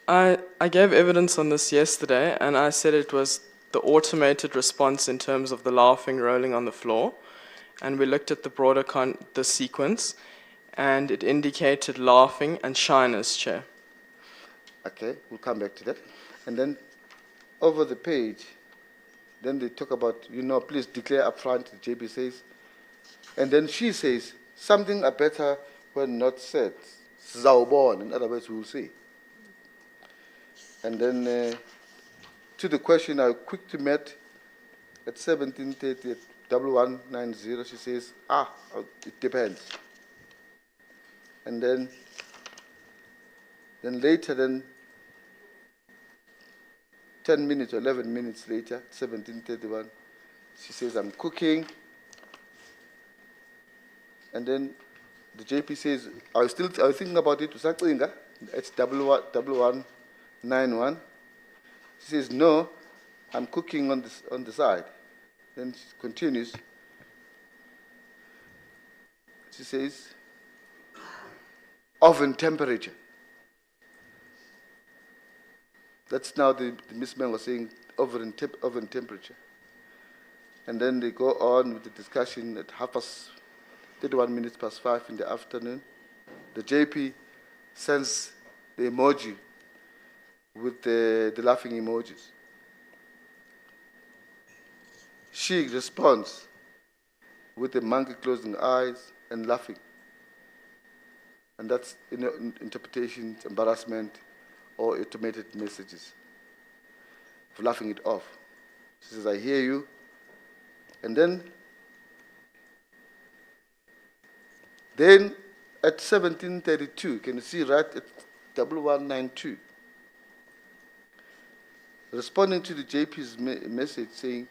I gave evidence on this yesterday, and I said it was the automated response in terms of the laughing rolling on the floor. And we looked at the broader the sequence, and it indicated laughing and shyness, Chair. Okay, we'll come back to that. And then over the page, then they talk about, please declare up front, the JP says. And then she says, something are better when not said. Zawbon, in other words, we will see. And then to the question, I quick to met at 1730 at 1190, she says, it depends. And then later, 10 minutes or 11 minutes later, 1731, she says, I'm cooking. And then the JP says, I was thinking about it, it's 1191. She says, no, I'm cooking on the side. Then she continues. She says, oven temperature. That's now the Miss Mbenenge was saying oven temperature. And then they go on with the discussion at 31 minutes past 5 in the afternoon. The JP sends the emoji with the laughing emojis. She responds with the monkey closing eyes and laughing. And that's interpretation, embarrassment, or automated messages for laughing it off. She says, I hear you. And then at 1732, can you see right at 1192, responding to the JP's message saying,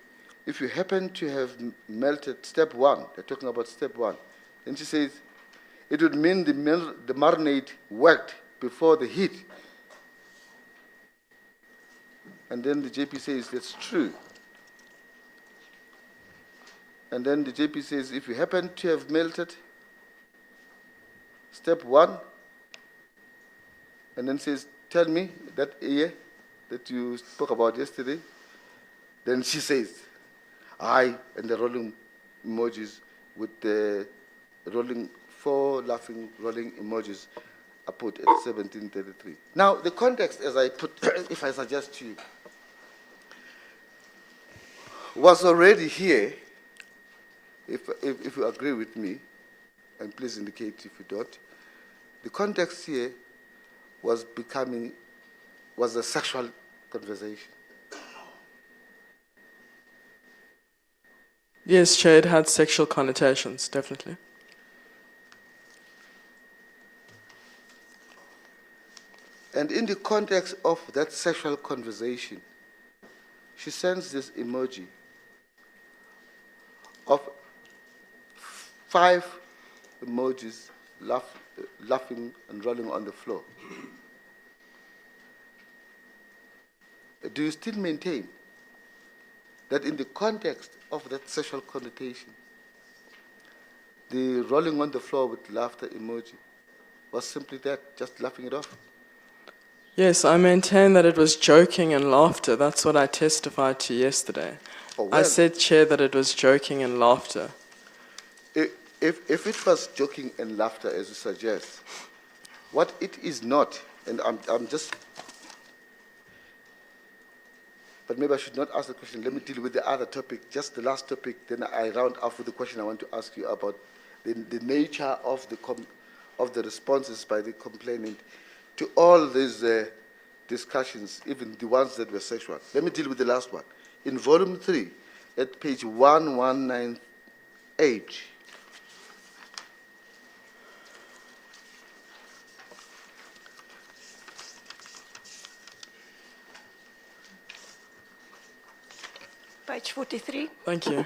if you happen to have melted step 1, they're talking about step 1, then she says, it would mean the marinade worked before the heat. And then the JP says, that's true. And then the JP says, if you happen to have melted step 1, and then says, tell me that year that you spoke about yesterday. Then she says, and the rolling emojis with the 4 laughing rolling emojis are put at 1733. Now, the context, as I put, if I suggest to you, was already here, if you agree with me, and please indicate if you don't. The context here was a sexual conversation. Yes, Chair, it had sexual connotations, definitely. And in the context of that sexual conversation, she sends this emoji of 5 emojis laughing and rolling on the floor. Do you still maintain that in the context of that sexual connotation, the rolling on the floor with laughter emoji was simply that, just laughing it off? Yes, I maintain that it was joking and laughter. That's what I testified to yesterday. Oh, well, I said, Chair, that it was joking and laughter. If it was joking and laughter, as you suggest, what it is not, and I'm just... but maybe I should not ask the question. Let me deal with the other topic, just the last topic, then I round off with the question I want to ask you about the nature of the responses by the complainant to all these discussions, even the ones that were sexual. Let me deal with the last one. In volume 3, at page 1198, Page 43. Thank you.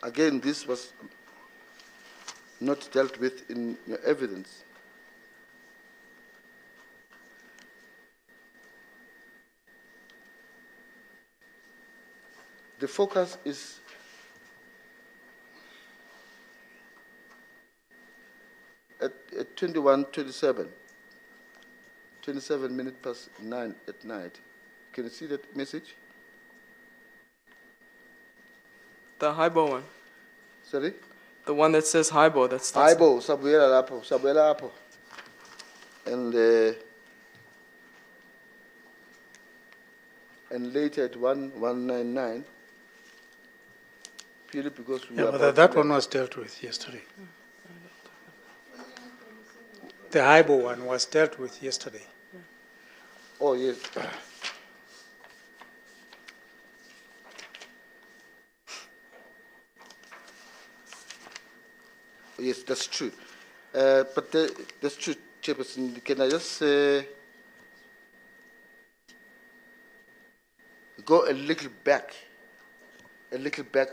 again, this was not dealt with in your evidence. The focus is at 21:27, 27 minutes past 9 at night. Can you see that message? The highball one. Sorry? The one that says highball. That's Aibo, sabuela lapo. And later at 1199, purely because we Yeah, were but about that to one was dealt with yesterday. The Haibo one was dealt with yesterday. Oh, yes. Yes, that's true. But that's true, Chairperson. Can I just go a little back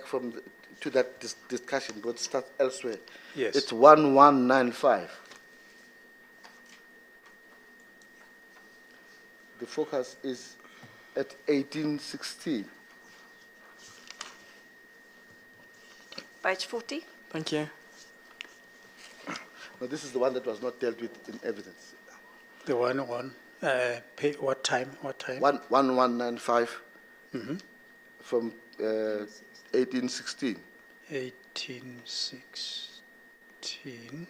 from to that discussion, but start elsewhere? Yes. It's 1195. The focus is at 1816. Page 40. Thank you. Now, this is the one that was not dealt with in evidence. The one on, what time? 1195 from 1816. 1816.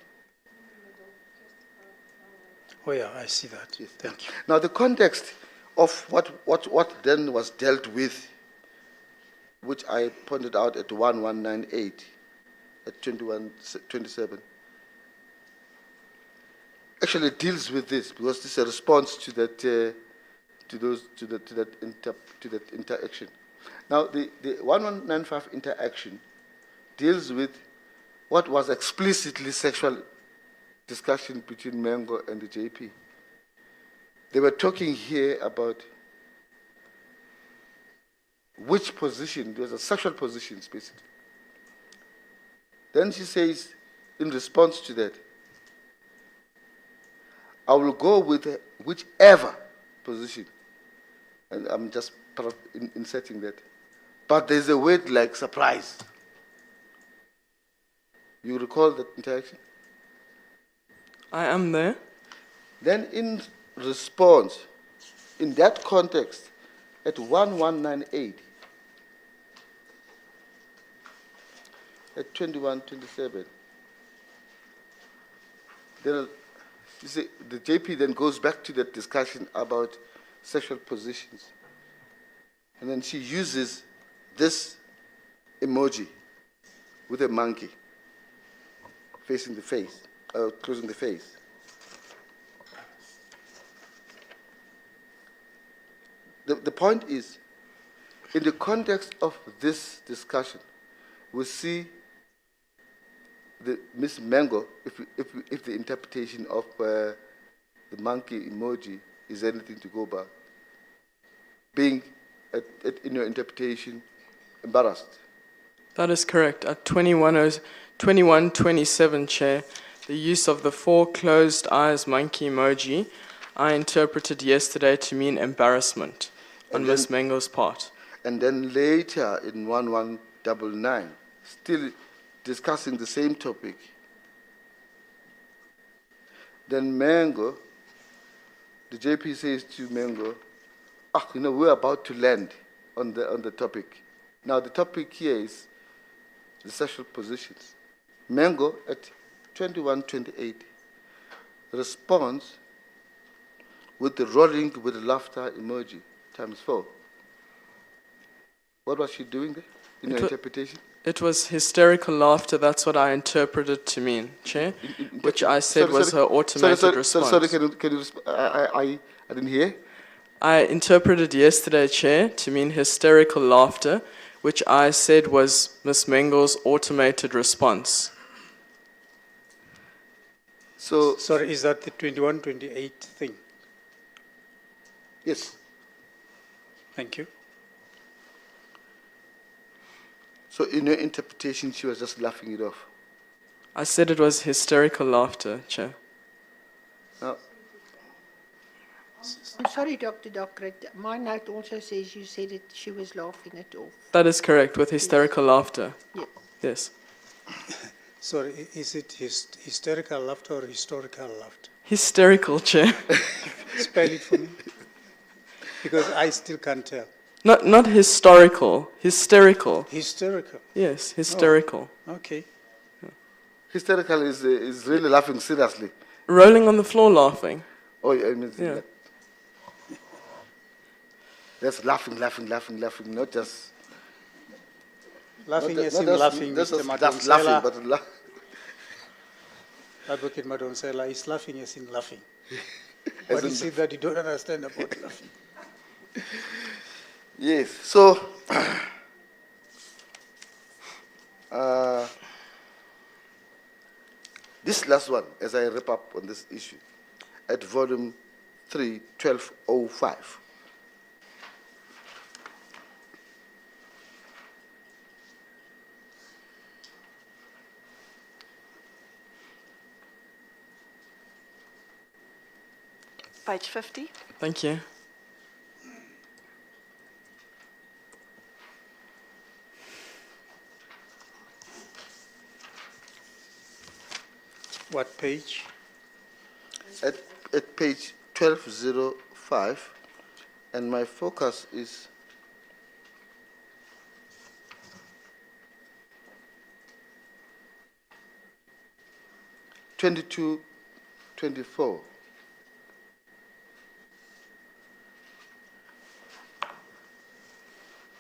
Oh yeah, I see that. Yes. Thank you. Now, the context of what then was dealt with, which I pointed out at 1198, at 2127, actually deals with this because this is a response to that that interaction. Now, the 1195 interaction deals with what was explicitly sexual discussion between Mengo and the JP. They were talking here about which position, there was a sexual positions basically. Then she says, in response to that, I will go with whichever position. And I'm just inserting that. But there's a word like surprise. You recall that interaction? I am there. Then in response, in that context, at 1198, at 2127, then you see, the JP then goes back to that discussion about sexual positions. And then she uses this emoji with a monkey facing the face, closing the face. The point is, in the context of this discussion, we see Ms. Mengo, if the interpretation of the monkey emoji is anything to go by, being, in your interpretation, embarrassed. That is correct. At 2127, Chair, the use of the 4 closed eyes monkey emoji, I interpreted yesterday to mean embarrassment on Ms. Mengo's part. And then later in 1199, still discussing the same topic, then Mengo, the JP says to Mengo, we're about to land on the topic. Now the topic here is the sexual positions. Mengo at 2128 responds with the rolling with the laughter emoji ×4. What was she doing there in your interpretation? It was hysterical laughter, that's what I interpreted to mean, Chair, which I said was her automated response. Sorry, can you I didn't hear. I interpreted yesterday, Chair, to mean hysterical laughter, which I said was Ms. Mengel's automated response. So, Sorry, is that the 21-28 thing? yes. Thank you. So in your interpretation, she was just laughing it off. I said it was hysterical laughter, Chair. Now, I'm sorry, Dr. Docrat. My note also says you said it, she was laughing it off. That is correct, with hysterical laughter. Yeah. Yes. Sorry, is it hysterical laughter or historical laughter? Hysterical, Chair. Spell it for me. Because I still can't tell. Not historical, hysterical. Hysterical. Yes, hysterical. Oh, okay. hysterical is really laughing seriously. Rolling on the floor laughing. Oh, I mean, Yeah. that's laughing, not just... Laughing not as just- in not just- laughing, not Mr. just laughing, Madonsela. but Advocate Madonsela is laughing as in laughing. As What in- is it that you don't understand about laughing? Yes, so this last one, as I wrap up on this issue, at volume 3, 1205. Page 50. Thank you. What page? At page 1205, and my focus is #2224.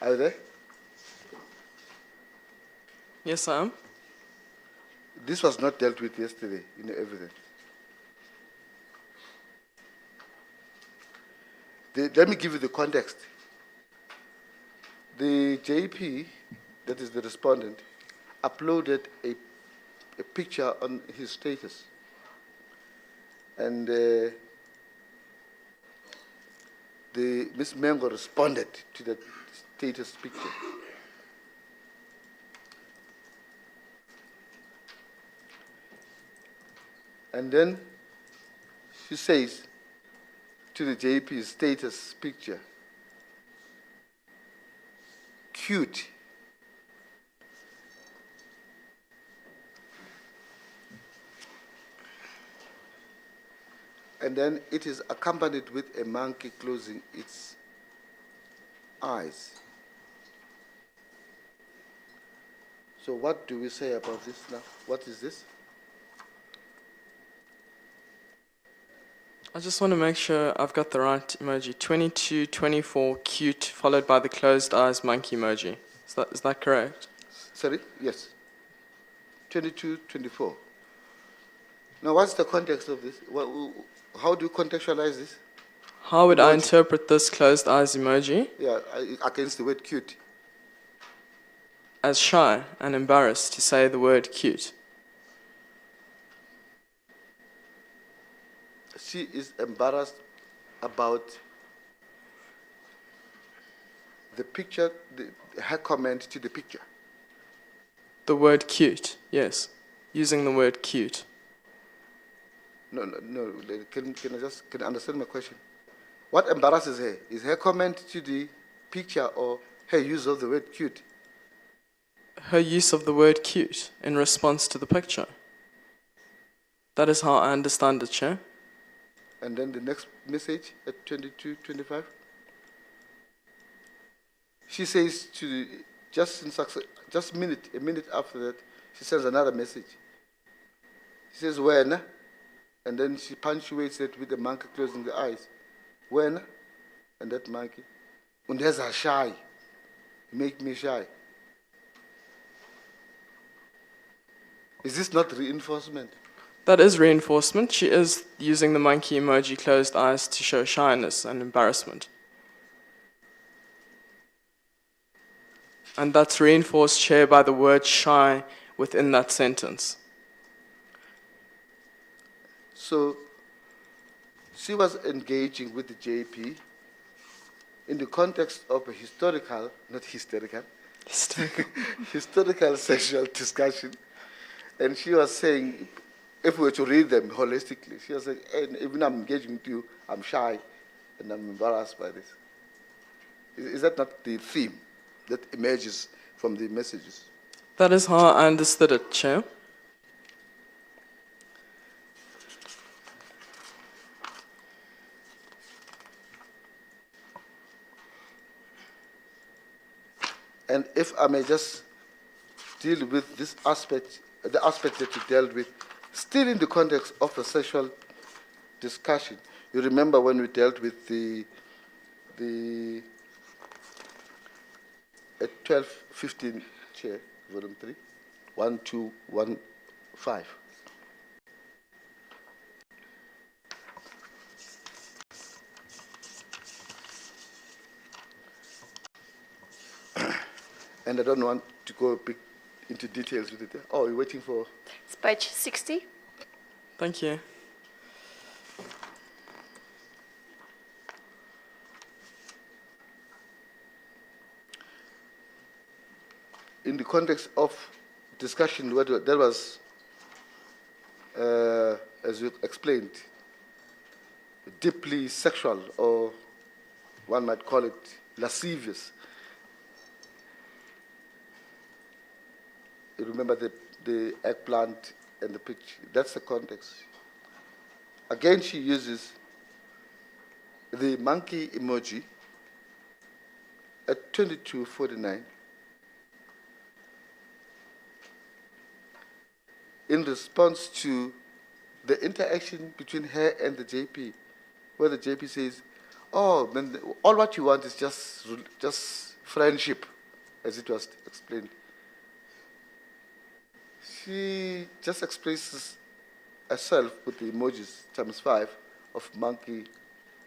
Are you there? Yes, I am. This was not dealt with yesterday in the evidence. Let me give you the context. The JP, that is the respondent, uploaded a picture on his status. And Ms. Mengo responded to that status picture. And then she says to the JP's status picture, cute. And then it is accompanied with a monkey closing its eyes. So what do we say about this now? What is this? I just want to make sure I've got the right emoji. 2224 cute, followed by the closed eyes monkey emoji. Is that correct? Sorry? Yes. 2224. Now, what's the context of this? How do you contextualize this? How would I Emoji. interpret this closed eyes emoji? Yeah, against the word cute. As shy and embarrassed to say the word cute. She is embarrassed about the picture, her comment to the picture. The word cute, yes. Using the word cute. No. Can I understand my question? What embarrasses her? Is her comment to the picture or her use of the word cute? Her use of the word cute in response to the picture. That is how I understand it, Chair. And then the next message at 2225. She says to the, a minute after that, she sends another message. She says, when? And then she punctuates it with the monkey closing the eyes. When, and that monkey, und er ist shy, make me shy. Is this not reinforcement? That is reinforcement. She is using the monkey emoji closed eyes to show shyness and embarrassment. And that's reinforced, Chair, by the word shy within that sentence. So she was engaging with the JP in the context of a historical, not hysterical, historical sexual discussion. And she was saying, if we were to read them holistically, she was saying, hey, even I'm engaging with you, I'm shy and I'm embarrassed by this. Is that not the theme that emerges from the messages? That is how I understood it, Chair. And if I may just deal with this aspect, the aspect that you dealt with, still in the context of a sexual discussion. You remember when we dealt with the at 12:15, Chair, Volume 3, 1215. And I don't want to go big into details with it. Oh, you're waiting for... It's page 60. Thank you. In the context of discussion, there was, as you explained, deeply sexual, or one might call it lascivious. You remember the eggplant and the picture. That's the context. Again, she uses the monkey emoji at 22:49 in response to the interaction between her and the JP, where the JP says, oh, then all what you want is just friendship, as it was explained. She just expresses herself with the emojis ×5 of monkey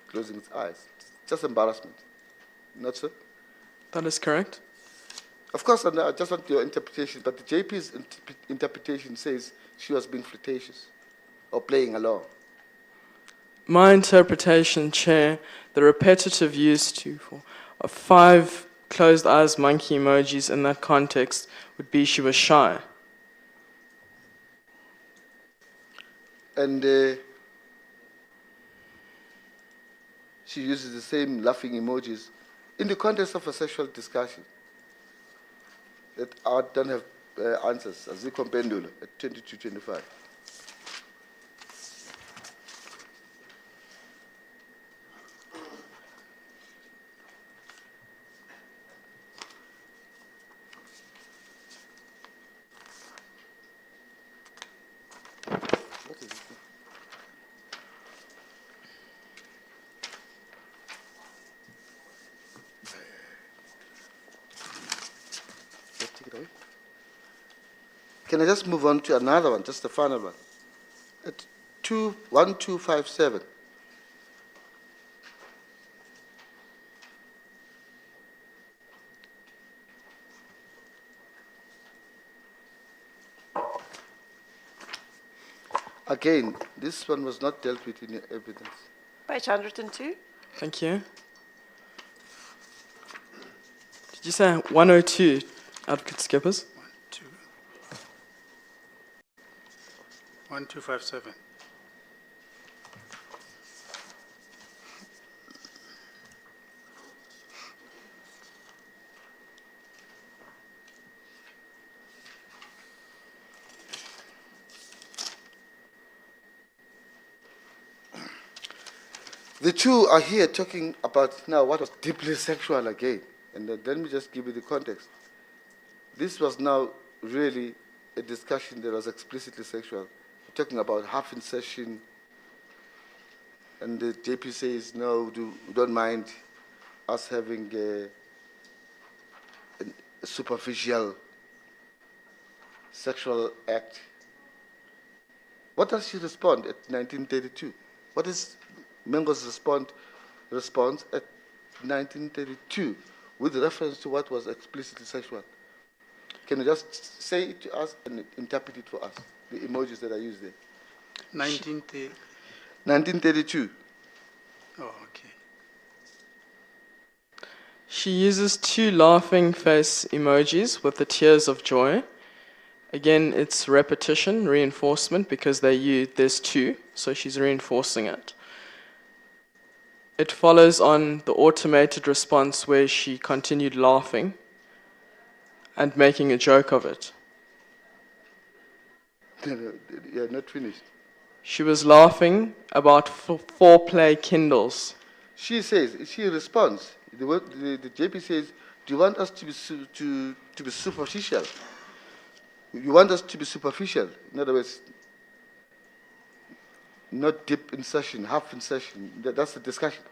closing its eyes. Just embarrassment. Not so? That is correct. Of course, I just want your interpretation, but the JP's interpretation says she was being flirtatious or playing along. My interpretation, Chair, the repetitive use of 5 closed eyes monkey emojis in that context would be she was shy. And she uses the same laughing emojis in the context of a sexual discussion that I don't have answers, as the compendium at 22:25. What is it? Take it away. Can I just move on to another one, just the final one? At 1257. Again, this one was not dealt with in your evidence. Page 102. Thank you. Did you say 102, Advocate Skippers? 1257. The two are here talking about now what was deeply sexual again. And then let me just give you the context. This was now really a discussion that was explicitly sexual. We're talking about half insertion and the JP says, no, don't mind us having a superficial sexual act. What does she respond at 1932? What is Mengo's response at 1932 with reference to what was explicitly sexual? Can you just say it to us and interpret it for us, the emojis that are used there? 1932. Oh, okay. She uses 2 laughing face emojis with the tears of joy. Again, it's repetition, reinforcement, because there's 2, so she's reinforcing it. It follows on the automated response where she continued laughing and making a joke of it. You're not finished. She was laughing about foreplay kindles. She responds, the JP says, do you want us to be superficial? You want us to be superficial? In other words, not deep insertion, half insertion. That's the discussion.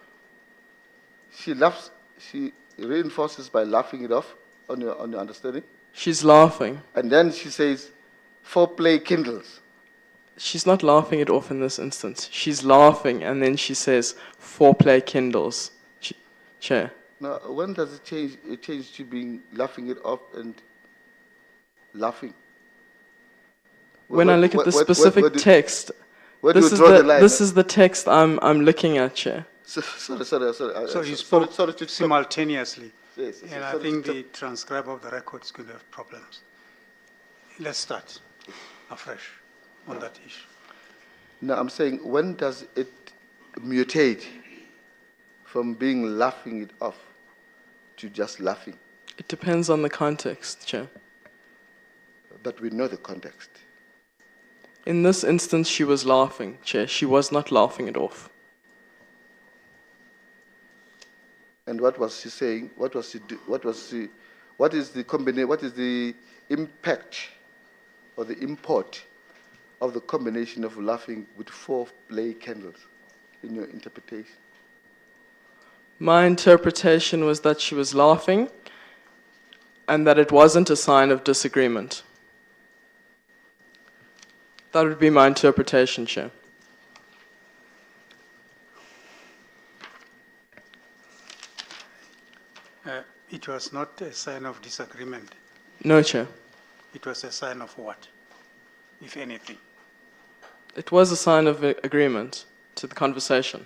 She laughs, she reinforces by laughing it off on your understanding. She's laughing. And then she says, foreplay kindles. She's not laughing it off in this instance. She's laughing and then she says, foreplay kindles. Chair. Now, when does it change? It changes to being laughing it off and laughing. When I look at the specific text, this is the text I'm looking at, Chair. So you spoke simultaneously. Yes, and I think the transcriber of the record is going to have problems. Let's start afresh on that issue. No, I'm saying, when does it mutate from being laughing it off to just laughing? It depends on the context, Chair. But we know the context. In this instance, she was laughing, Chair. She was not laughing it off. And what was she saying? What is the impact or the import of the combination of laughing with foreplay candles in your interpretation? My interpretation was that she was laughing and that it wasn't a sign of disagreement. That would be my interpretation, Chair. It was not a sign of disagreement. No, Chair. It was a sign of what, if anything? It was a sign of agreement to the conversation.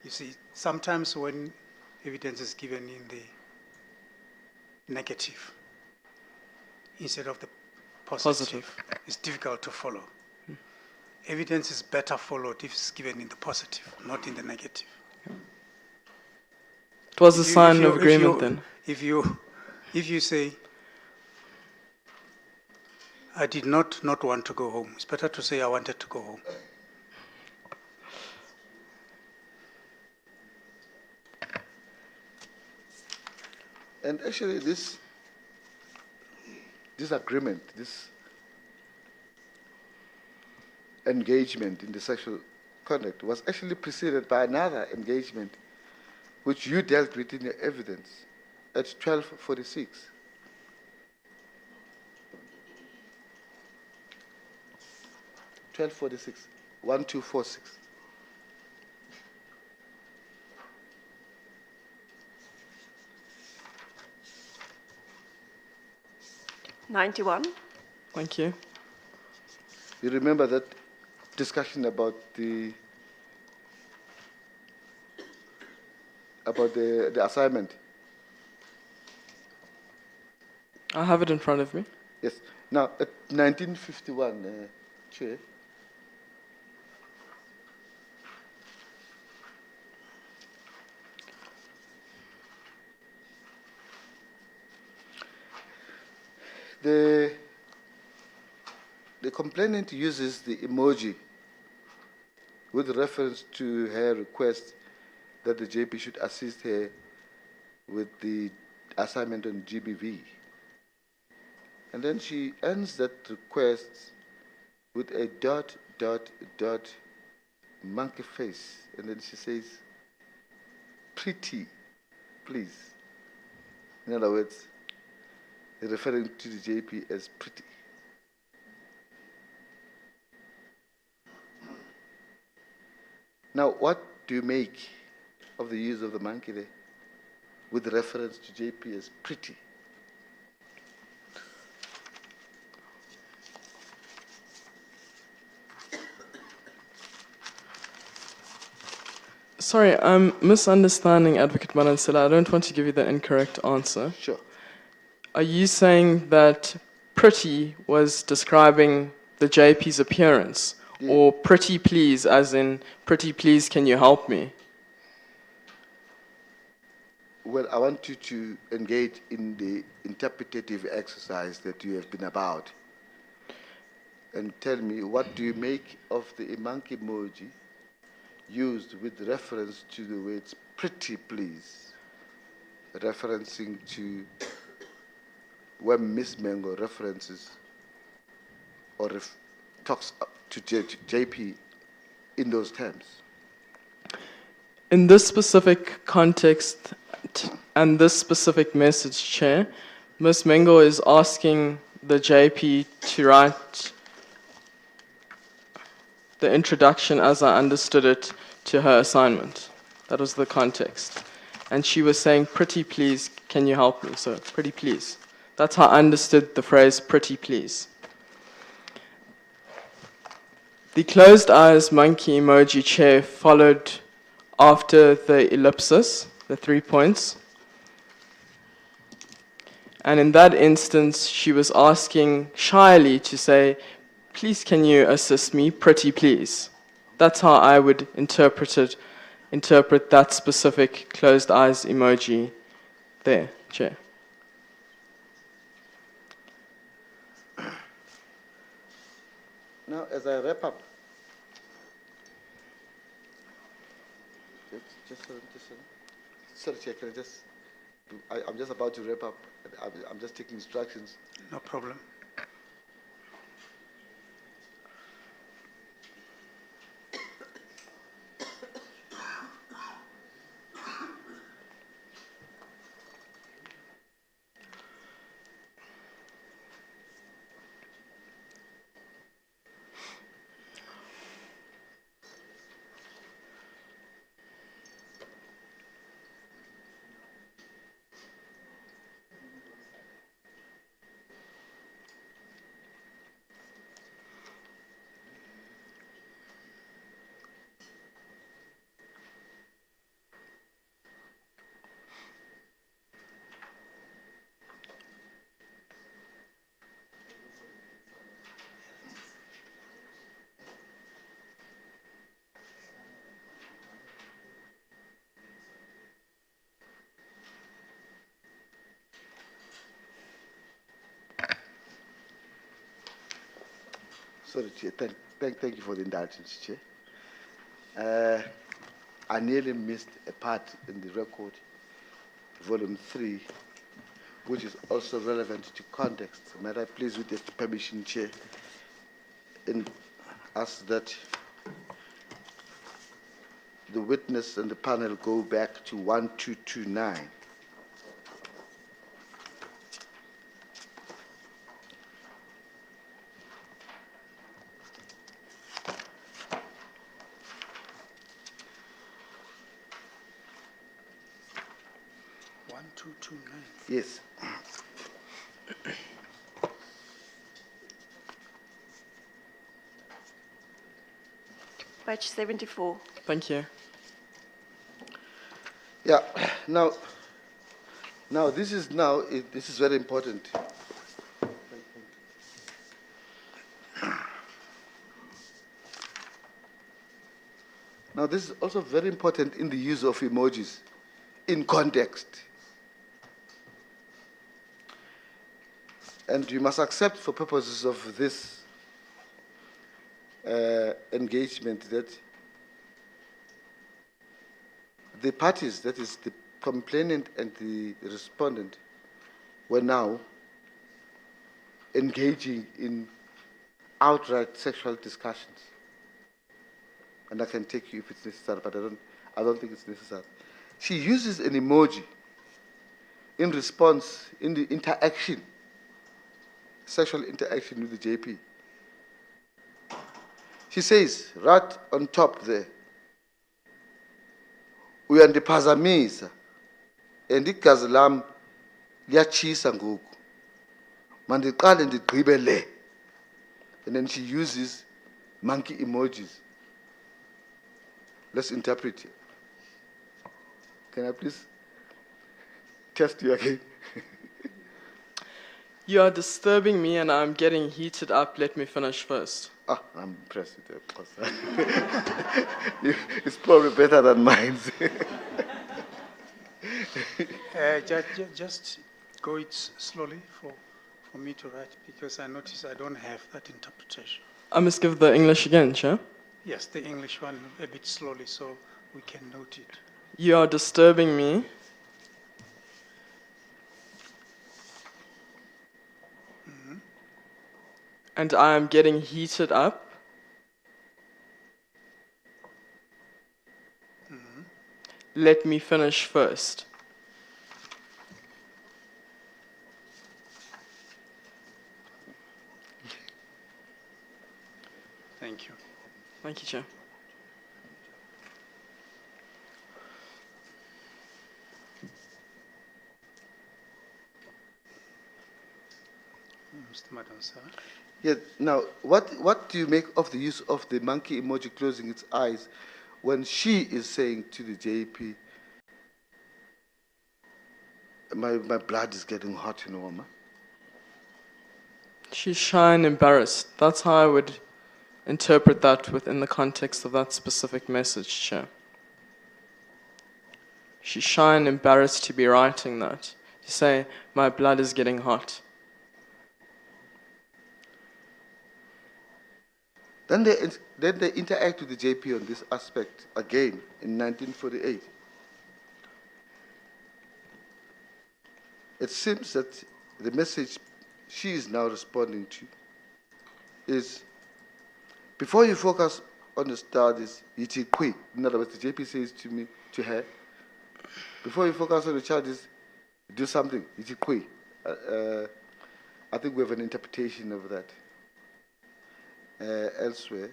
You see, sometimes when evidence is given in the negative instead of the positive. It's difficult to follow. Evidence is better followed if it's given in the positive, not in the negative. It was a sign of agreement then. If you say, I did not want to go home, it's better to say I wanted to go home. And actually this agreement, this engagement in the sexual conduct was actually preceded by another engagement which you dealt with in your evidence at 1246. (1246), 1246. '91. Thank you. You remember that discussion about the assignment? I have it in front of me. Yes. Now, at 1951, Chair, the complainant uses the emoji with reference to her request that the JP should assist her with the assignment on GBV. And then she ends that request with a ... monkey face, and then she says, pretty, please. In other words, referring to the JP as pretty. Now, what do you make of the use of the monkey there with reference to JP as pretty? Sorry, I'm misunderstanding Advocate Madansela. I don't want to give you the incorrect answer. Sure. Are you saying that pretty was describing the JP's appearance? Yeah. Or pretty please, as in, pretty please, can you help me? Well, I want you to engage in the interpretative exercise that you have been about. And tell me, what do you make of the monkey emoji used with reference to the words pretty please, referencing to when Miss Mango references or talks to JP in those terms? In this specific context and this specific message, Chair, Ms. Mengo is asking the JP to write the introduction, as I understood it, to her assignment. That was the context. And she was saying, pretty please, can you help me? So, pretty please. That's how I understood the phrase, pretty please. The closed eyes monkey emoji, Chair, followed after the ellipsis, the 3 points. And in that instance, she was asking shyly to say, please can you assist me, pretty please. That's how I would interpret that specific closed eyes emoji there, Chair. Now, as I wrap up, sorry, Chair, can I'm just about to wrap up. I'm just taking instructions. No problem. Sorry, Chair. Thank you for the indulgence, Chair. I nearly missed a part in the record, volume 3, which is also relevant to context. May I please, with your permission, Chair, and ask that the witness and the panel go back to 1229. Yes. Page 74. Thank you. Yeah. Now this is very important. Now this is also very important in the use of emojis in context. And you must accept, for purposes of this engagement, that the parties, that is the complainant and the respondent, were now engaging in outright sexual discussions. and I can take you if it's necessary, but I don't think it's necessary. She uses an emoji in response, in the interaction, sexual interaction with the JP. She says, right on top there, uyandiphazamisa and igazi lam liyatshisa ngoku mandiqale ndigqibe le. And then she uses monkey emojis. Let's interpret it. Can I please test you again? You are disturbing me and I'm getting heated up. Let me finish first. Ah, I'm impressed with that, because it's probably better than mine. Just go it slowly for me to write, because I notice I don't have that interpretation. I must give the English again, Chair. Yes, the English one a bit slowly so we can note it. You are disturbing me. And I am getting heated up. Let me finish first. Thank you. Thank you, Chair. Mr. Madam, sir. Yeah, now, what do you make of the use of the monkey emoji closing its eyes when she is saying to the JP, my blood is getting hot, you know, Mama? She's shy and embarrassed. That's how I would interpret that within the context of that specific message, Chair. She's shy and embarrassed to be writing that. To say, my blood is getting hot. Then they interact with the JP on this aspect again in 1948. It seems that the message she is now responding to is, before you focus on the studies, iti kwi. In other words, the JP says to her, before you focus on the studies, do something, iti kwi. I think we have an interpretation of that. Elsewhere,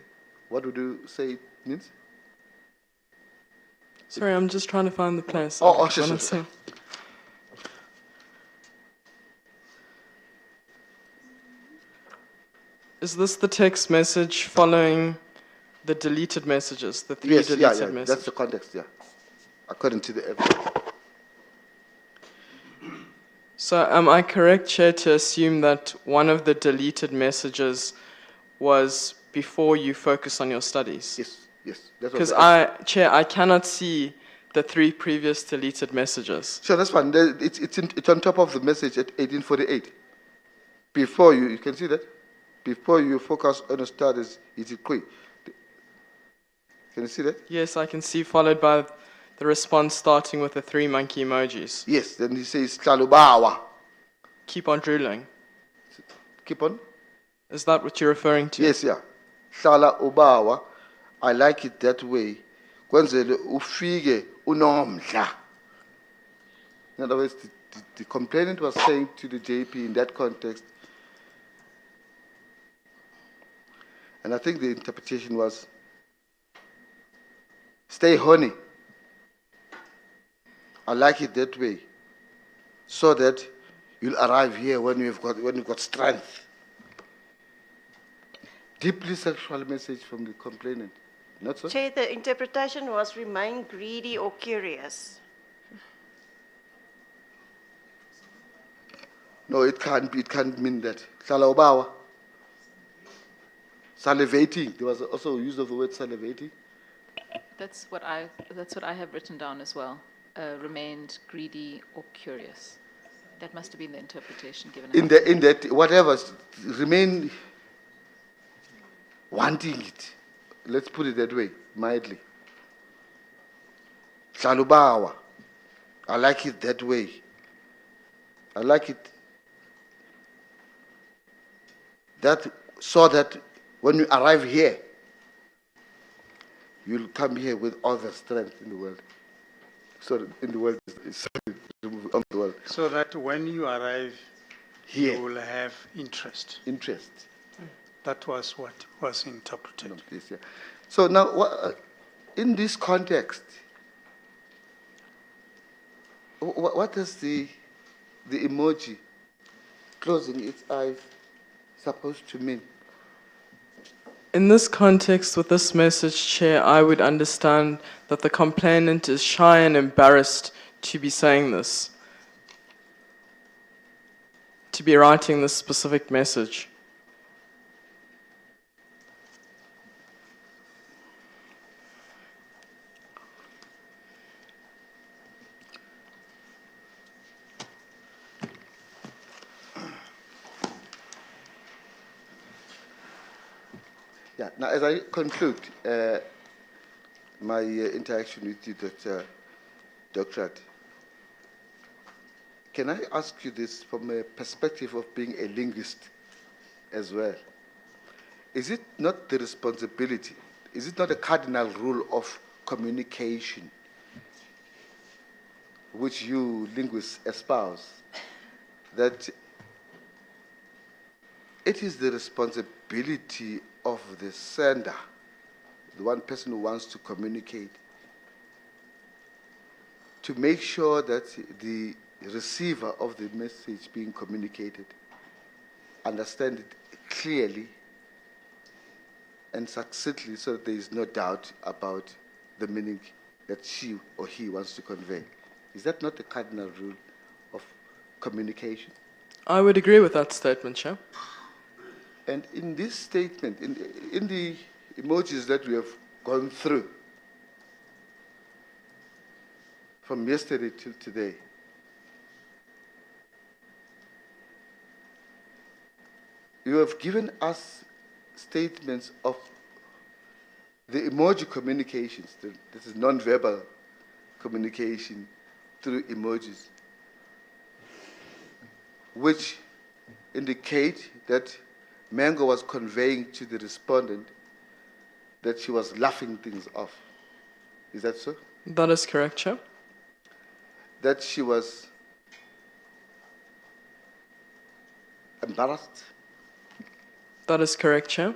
what would you say it means? Sorry, I'm just trying to find the place. Sure. Is this the text message following the deleted messages, the three deleted messages? That's the context, yeah, according to the evidence. So am I correct, Chair, to assume that one of the deleted messages was before you focus on your studies? Yes. Because Chair, I cannot see the three previous deleted messages. Sure, that's fine. It's on top of the message at 1848. Before you can see that? Before you focus on your studies, it's quick. Can you see that? Yes, I can see, followed by the response starting with the three monkey emojis. Yes, then he says, Tlalubawa. Keep on drilling. Keep on? Is that what you're referring to? Yes, yeah. Hlala ubawa. I like it that way. Kwenzele ufike unomdla. In other words, the complainant was saying to the JP in that context, and I think the interpretation was, stay horny. I like it that way, so that you'll arrive here when you've got strength. Deeply sexual message from the complainant, not so? Chair, the interpretation was remain greedy or curious. No, it can't mean that. Hlala ubawa. Salivating. There was also use of the word salivating. That's what I have written down as well. Remained greedy or curious. That must have been the interpretation given. In that whatever, remain wanting it. Let's put it that way, mildly. Shalubawa. I like it that way. I like it that, so that when you arrive here, you'll come here with all the strength in the world. So in the world, on the world. So that when you arrive, Here. you will have interest. Interest. That was what was interpreted. No, please, yeah. So now, in this context, what is the emoji closing its eyes supposed to mean? In this context, with this message, Chair, I would understand that the complainant is shy and embarrassed to be saying this, to be writing this specific message. Yeah. Now, as I conclude my interaction with you, Docrat, can I ask you this from a perspective of being a linguist as well? Is it not the responsibility, is it not a cardinal rule of communication which you linguists espouse, that it is the responsibility of the sender, the one person who wants to communicate, to make sure that the receiver of the message being communicated understand it clearly and succinctly, so that there is no doubt about the meaning that she or he wants to convey? Is that not the cardinal rule of communication? I would agree with that statement, Chair. And in this statement, in the emojis that we have gone through, from yesterday till today, you have given us statements of the emoji communications, this is non-verbal communication through emojis, which indicate that Mango was conveying to the respondent that she was laughing things off. Is that so? That is correct, Chair. That she was embarrassed. That is correct, Chair.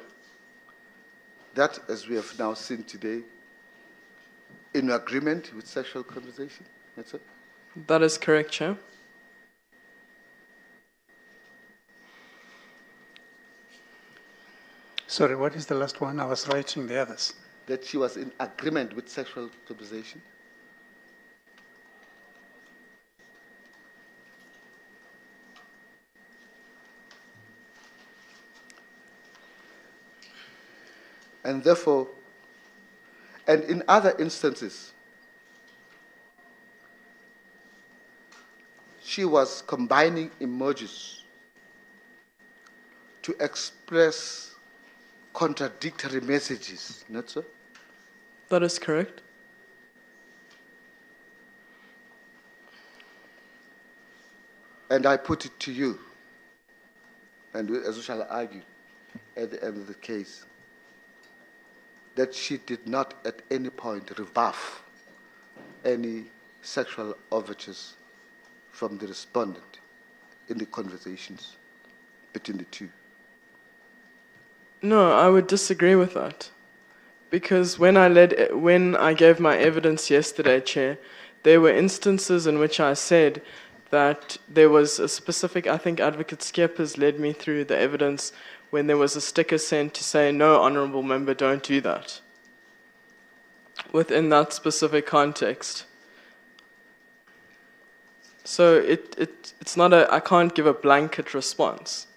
That, as we have now seen today, in agreement with sexual conversation. That's it? That is correct, Chair. Sorry, what is the last one? I was writing the others. That she was in agreement with sexual conversation. And therefore, and in other instances, she was combining emojis to express contradictory messages, not so? That is correct. And I put it to you, and as we shall argue at the end of the case, that she did not at any point rebuff any sexual overtures from the respondent in the conversations between the two. No, I would disagree with that. Because when I gave my evidence yesterday, Chair, there were instances in which I said that there was a specific, I think Advocate Skeppers led me through the evidence when there was a sticker sent to say, no, honourable member, don't do that. Within that specific context. So it's not I can't give a blanket response.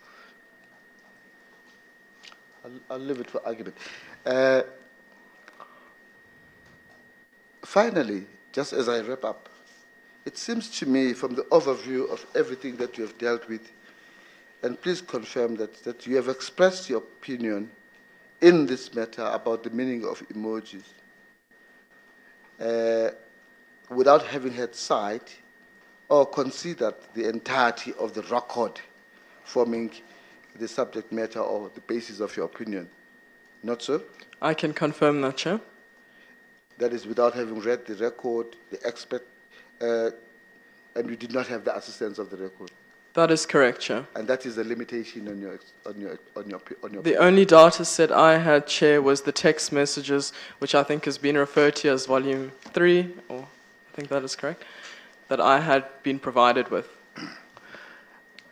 I'll leave it for argument. Finally, just as I wrap up, it seems to me from the overview of everything that you have dealt with, and please confirm that you have expressed your opinion in this matter about the meaning of emojis without having had sight or considered the entirety of the record forming the subject matter or the basis of your opinion. Not so? I can confirm that, Chair. That is without having read the record, the expert, and you did not have the assistance of the record. That is correct, Chair. And that is a limitation on your. The only data set I had, Chair, was the text messages, which I think has been referred to as Volume 3, or I think that is correct, that I had been provided with.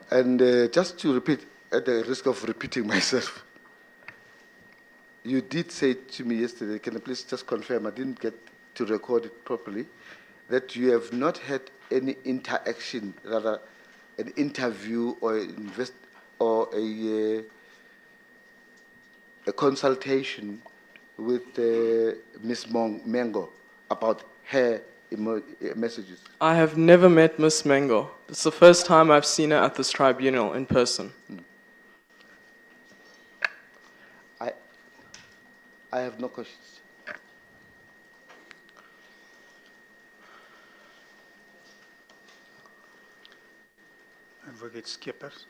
And just to repeat, at the risk of repeating myself, you did say to me yesterday, can I please just confirm, I didn't get to record it properly, that you have not had any interaction, rather an interview or a consultation with Ms. Mengo about her messages? I have never met Ms. Mengo. It's the first time I've seen her at this tribunal in person. I have no questions. Advocate Skippers.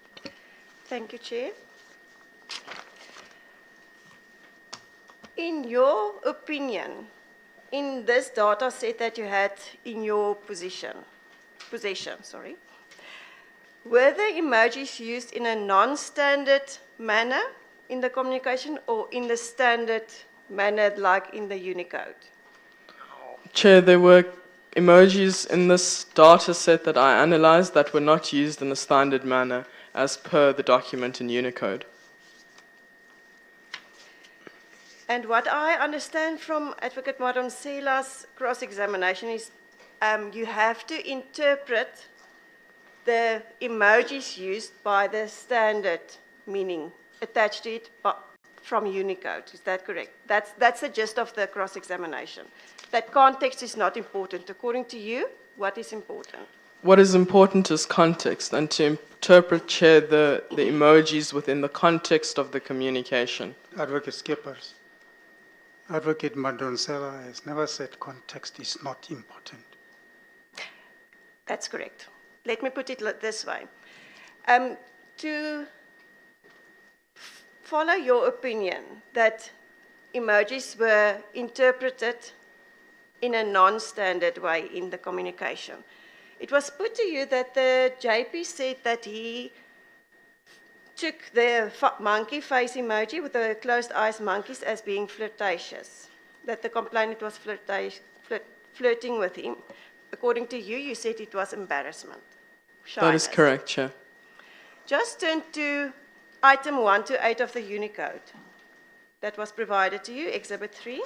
Thank you, Chair. In your opinion, in this data set that you had in your possession, were the emojis used in a non-standard manner in the communication or in the standard manner like in the Unicode? Chair, there were emojis in this data set that I analyzed that were not used in the standard manner as per the document in Unicode. And what I understand from Advocate Madonsela's cross-examination is you have to interpret the emojis used by the standard meaning attached to it from Unicode. Is that correct? That's the gist of the cross-examination. That context is not important. According to you, what is important? What is important is context, and to interpret, Chair, the emojis within the context of the communication. Advocate Skippers. Advocate Madonsela has never said context is not important. That's correct. Let me put it this way. To follow your opinion that emojis were interpreted in a non-standard way in the communication, it was put to you that the JP said that he took the monkey face emoji with the closed eyes monkeys as being flirtatious, that the complainant was flirting with him. According to you, you said it was embarrassment. Shyness. That is correct, Chair. Just turn to item 128 of the Unicode that was provided to you, Exhibit 3.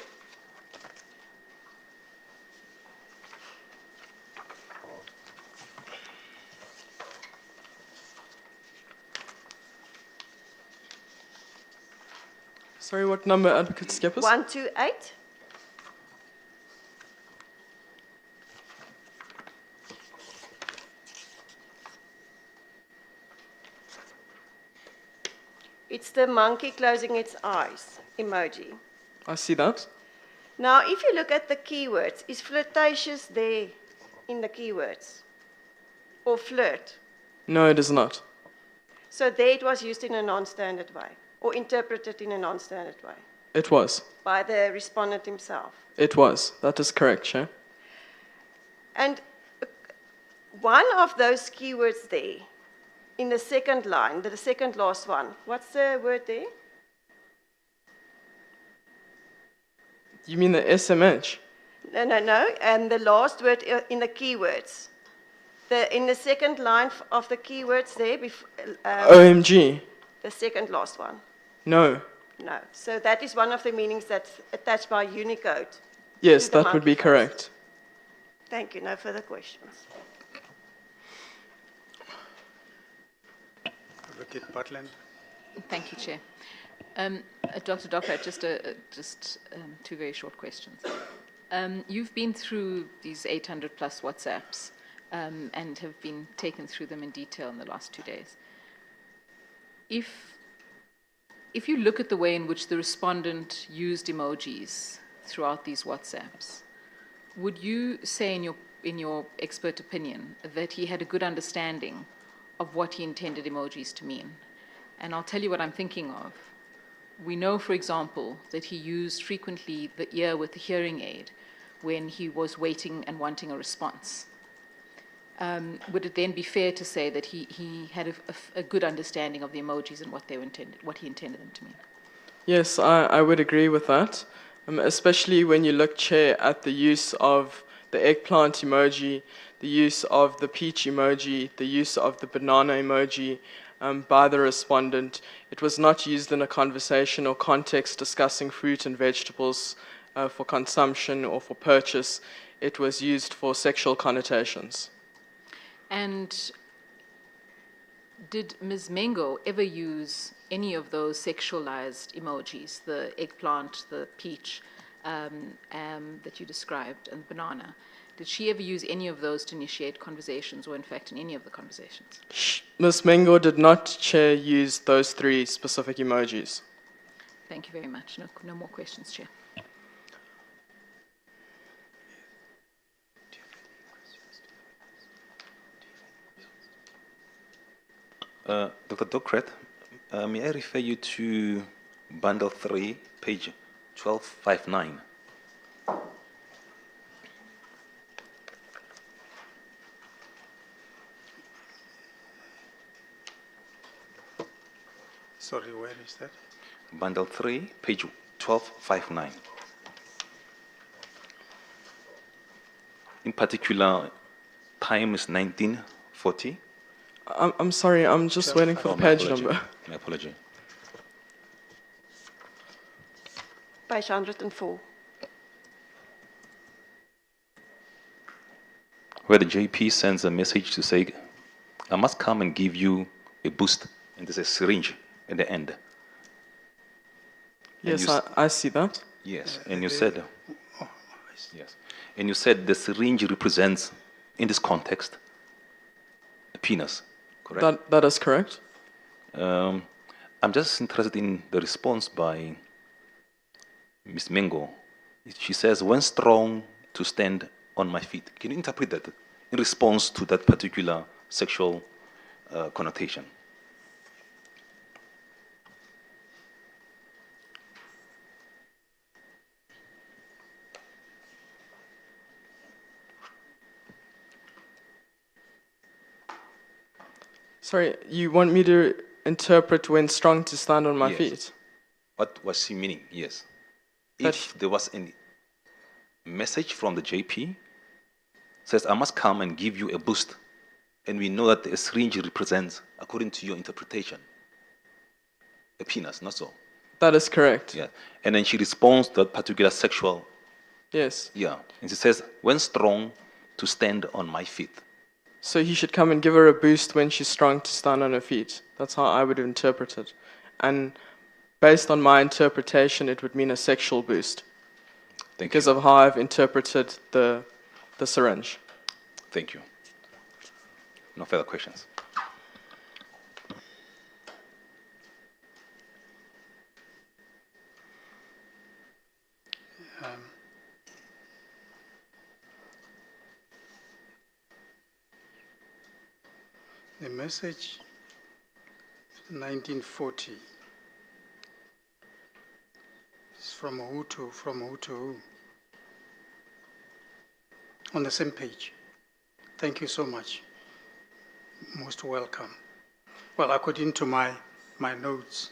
Sorry, what number, Advocate Skippers? 128. It's the monkey closing its eyes emoji. I see that. Now, if you look at the keywords, is flirtatious there in the keywords? Or flirt? No, it is not. So there it was used in a non-standard way, or interpreted in a non-standard way? It was. By the respondent himself? It was. That is correct, Chair. And one of those keywords there, in the second line, the second last one, what's the word there? You mean the SMH? No. And the last word in the keywords. In the second line of the keywords there, OMG? The second last one. No. No. So that is one of the meanings that's attached by Unicode. Yes, that would be correct. Thank you. No further questions. Advocate Butland. Thank you, Chair. Dr. Docrat, just two very short questions. You've been through these 800 plus WhatsApps and have been taken through them in detail in the last 2 days. If you look at the way in which the respondent used emojis throughout these WhatsApps, would you say in your expert opinion that he had a good understanding of what he intended emojis to mean? And I'll tell you what I'm thinking of. We know, for example, that he used frequently the ear with the hearing aid when he was waiting and wanting a response. Would it then be fair to say that he had a good understanding of the emojis and what they were intended, what he intended them to mean? Yes, I would agree with that, especially when you look, Chair, at the use of the eggplant emoji, the use of the peach emoji, the use of the banana emoji by the respondent. It was not used in a conversation or context discussing fruit and vegetables for consumption or for purchase. It was used for sexual connotations. And did Ms. Mengo ever use any of those sexualized emojis, the eggplant, the peach that you described, and banana? Did she ever use any of those to initiate conversations, or in fact in any of the conversations? Ms. Mengo did not, Chair, use those 3 specific emojis. Thank you very much. No more questions, Chair. Dr. Docrat, may I refer you to bundle 3, page 1259. Sorry, where is that? Bundle 3, page 1259. In particular, time is 1940. I'm sorry, I'm just waiting for the page number. My apology. Page 104. Where the JP sends a message to say, I must come and give you a boost, and there's a syringe at the end. Yes, I see that. Yes, and you said, yes, and you said the syringe represents, in this context, a penis, correct? That is correct. I'm just interested in the response by Ms. Mengo. She says, when strong to stand on my feet. Can you interpret that in response to that particular sexual connotation? Sorry, you want me to interpret when strong to stand on my feet? What was she meaning? Yes. If there was any message from the JP, says, I must come and give you a boost. And we know that a syringe represents, according to your interpretation, a penis, not so? That is correct. Yeah. And then she responds to that particular sexual. Yes. Yeah. And she says, when strong to stand on my feet. So he should come and give her a boost when she's strong to stand on her feet. That's how I would interpret it. And based on my interpretation, it would mean a sexual boost. Because of how I've interpreted the syringe. Thank you. No further questions. The message, 1940, is from who to who? On the same page. Thank you so much. Most welcome. Well, according to my notes,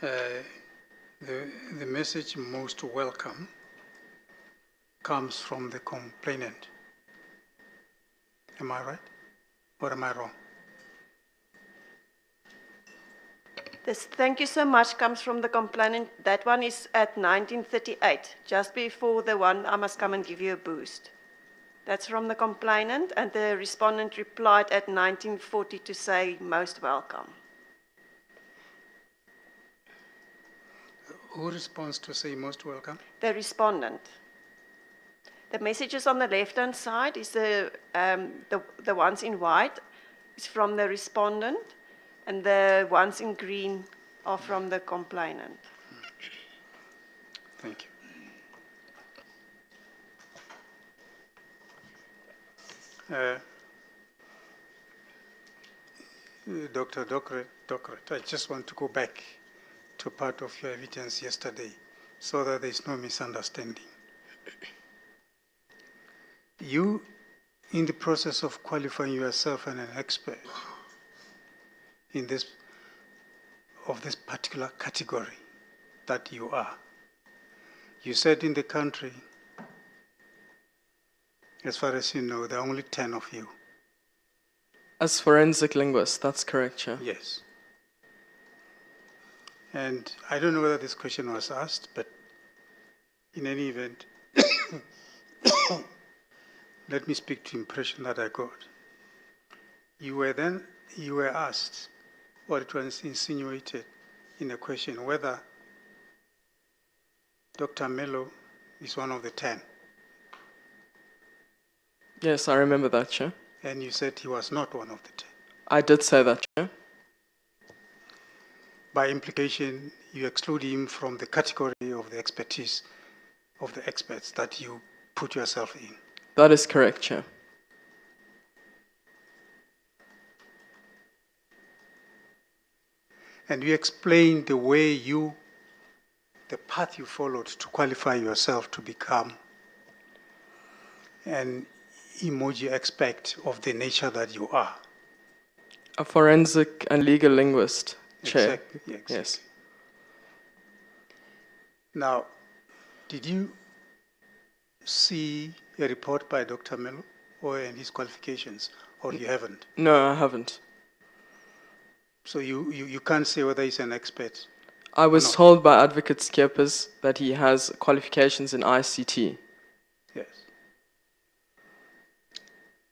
the message most welcome comes from the complainant. Am I right? Or am I wrong? This thank you so much comes from the complainant. That one is at 1938, just before the one, I must come and give you a boost. That's from the complainant, and the respondent replied at 1940 to say, most welcome. Who responds to say most welcome? The respondent. The messages on the left-hand side is the ones in white is from the respondent, and the ones in green are from the complainant. Thank you. Dr. Docrat, I just want to go back to part of your evidence yesterday. so that there's no misunderstanding. You, in the process of qualifying yourself as an expert in this particular category that you are, you said in the country, as far as you know, there are only 10 of you. As forensic linguist, that's correct, Chair. Yes. And I don't know whether this question was asked, but in any event, let me speak to the impression that I got. You were asked, or it was insinuated in a question, whether Dr. Mello is one of the 10. Yes, I remember that, Chair. And you said he was not one of the 10. I did say that, Chair. By implication, you exclude him from the category of the expertise of the experts that you put yourself in. That is correct, Chair. And you explained the way the path you followed to qualify yourself to become an emoji expert of the nature that you are. A forensic and legal linguist, Chair. Exactly. Yes. Now, did you see a report by Dr. Mello or in his qualifications, or you haven't? No, I haven't. So you can't say whether he's an expert. I was told by Advocate Skeppers that he has qualifications in ICT. Yes.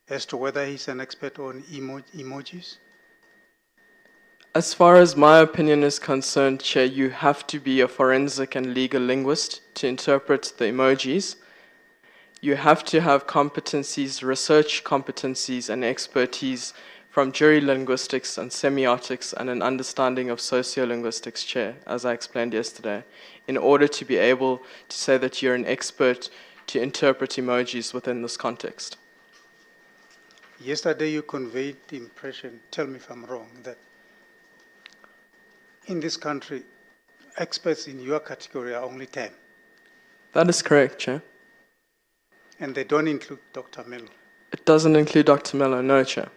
As to whether he's an expert on emojis? As far as my opinion is concerned, Chair, you have to be a forensic and legal linguist to interpret the emojis. You have to have competencies, research competencies and expertise from jury linguistics and semiotics and an understanding of sociolinguistics, Chair, as I explained yesterday, in order to be able to say that you're an expert to interpret emojis within this context. Yesterday you conveyed the impression, tell me if I'm wrong, that in this country, experts in your category are only 10. That is correct, Chair. And they don't include Dr. Mello. It doesn't include Dr. Mello, no, Chair.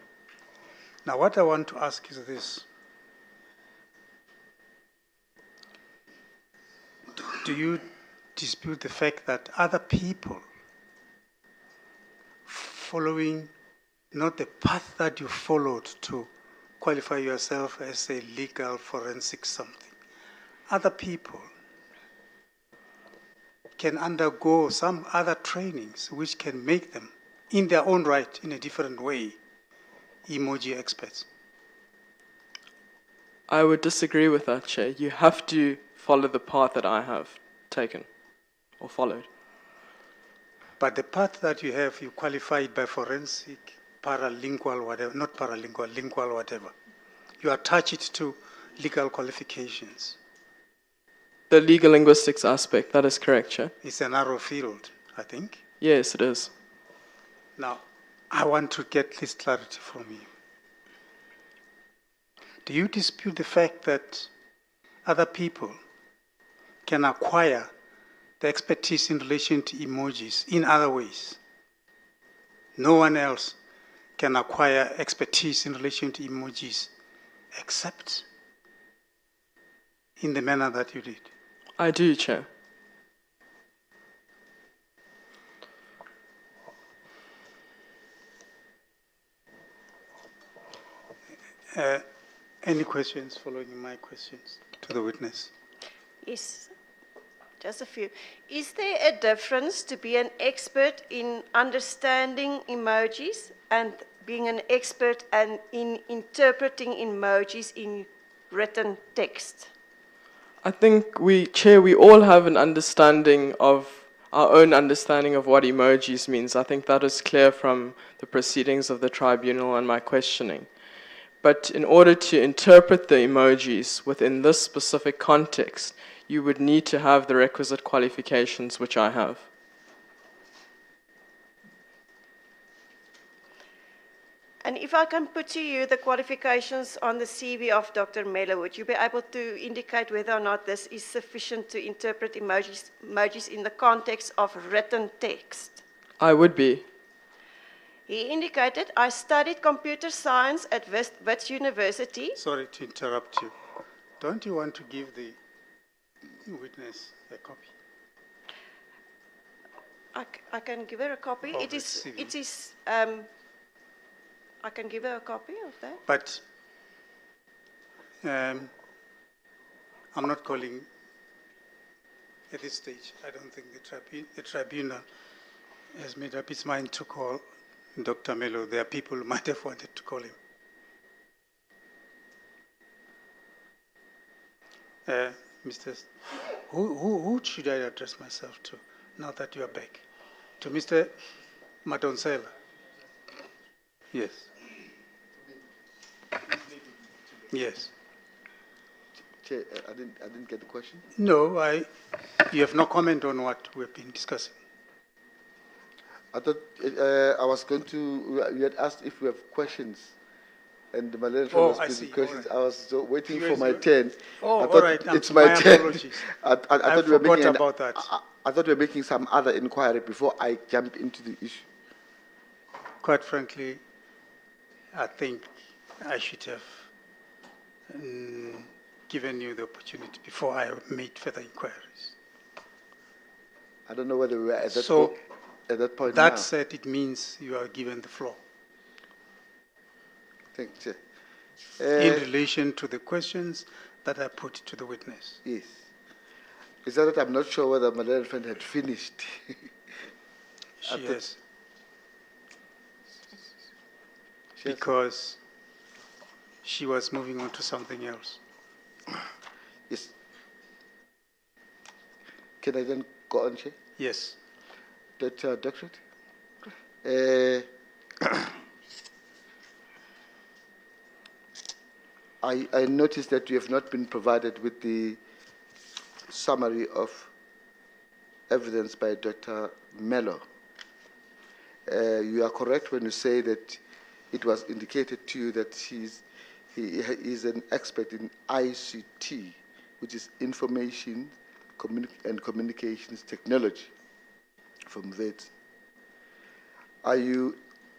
Now, what I want to ask is this. Do you dispute the fact that other people following not the path that you followed to qualify yourself as a legal forensic something, other people can undergo some other trainings which can make them, in their own right, in a different way, emoji experts? I would disagree with that, Chair. You have to follow the path that I have taken or followed. But the path that you have, you qualified by forensic, paralingual, whatever, not paralingual, lingual, whatever. You attach it to legal qualifications. The legal linguistics aspect, that is correct, Chair. It's a narrow field, I think. Yes, it is. Now, I want to get this clarity from you. Do you dispute the fact that other people can acquire the expertise in relation to emojis in other ways? No one else can acquire expertise in relation to emojis except in the manner that you did. I do, Chair. Any questions following my questions to the witness? Yes, just a few. Is there a difference to be an expert in understanding emojis and being an expert and in interpreting emojis in written text? I think Chair, we all have an understanding of our own understanding of what emojis means. I think that is clear from the proceedings of the tribunal and my questioning. But in order to interpret the emojis within this specific context, you would need to have the requisite qualifications, which I have. And if I can put to you the qualifications on the CV of Dr. Mello, would you be able to indicate whether or not this is sufficient to interpret emojis in the context of written text? I would be. He indicated, I studied computer science at Wits University. Sorry to interrupt you. Don't you want to give the witness a copy? I can give her a copy. Of It the is, CV. it is, I can give her a copy of that. But I'm not calling at this stage. I don't think the tribunal has made up its mind to call Dr. Mello. There are people who might have wanted to call him. Who should I address myself to now that you are back? To Mr. Madonsela? Yes. Yes. Chair, I didn't get the question. No, you have no comment on what we've been discussing. I thought I was going to. You had asked if we have questions, and the Malayan was I busy see. questions. All right. I was waiting for Yes, my you- turn. Oh, I all thought right. it's My my turn. apologies. I thought we were forgot making about that. I thought we were making some other inquiry before I jumped into the issue. Quite frankly, I think I should have given you the opportunity before I made further inquiries. I don't know whether we were at that So, at that point That now. said, it means you are given the floor. Thank you, In Chair. relation to the questions that I put to the witness. Yes. Is that I'm not sure whether my little friend had finished. She thought- has, She has- because she was moving on to something else. Yes. Can I then go on, Chair? Yes. Docrat? I noticed that you have not been provided with the summary of evidence by Dr. Mello. You are correct when you say that it was indicated to you that he is an expert in ICT, which is Information and Communications Technology from Wits. Are you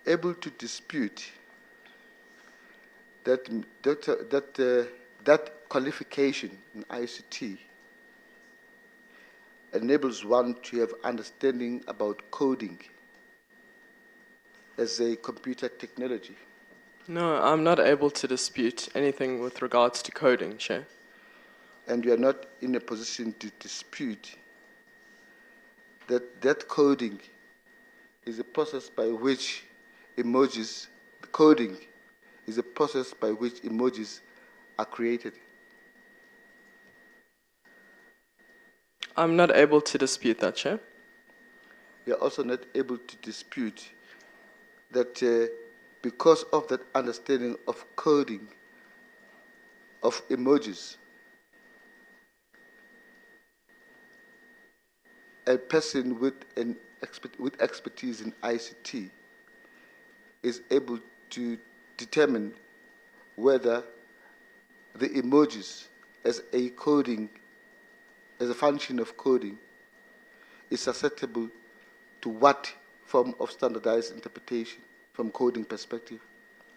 able to dispute that that qualification in ICT enables one to have understanding about coding as a computer technology? No, I'm not able to dispute anything with regards to coding, Chair. And you are not in a position to dispute that coding is a process by which coding is a process by which emojis are created. I'm not able to dispute that, Chair. We are also not able to dispute that because of that understanding of coding of emojis, a person with expertise in ICT is able to determine whether the emojis as a function of coding is susceptible to what form of standardized interpretation from coding perspective.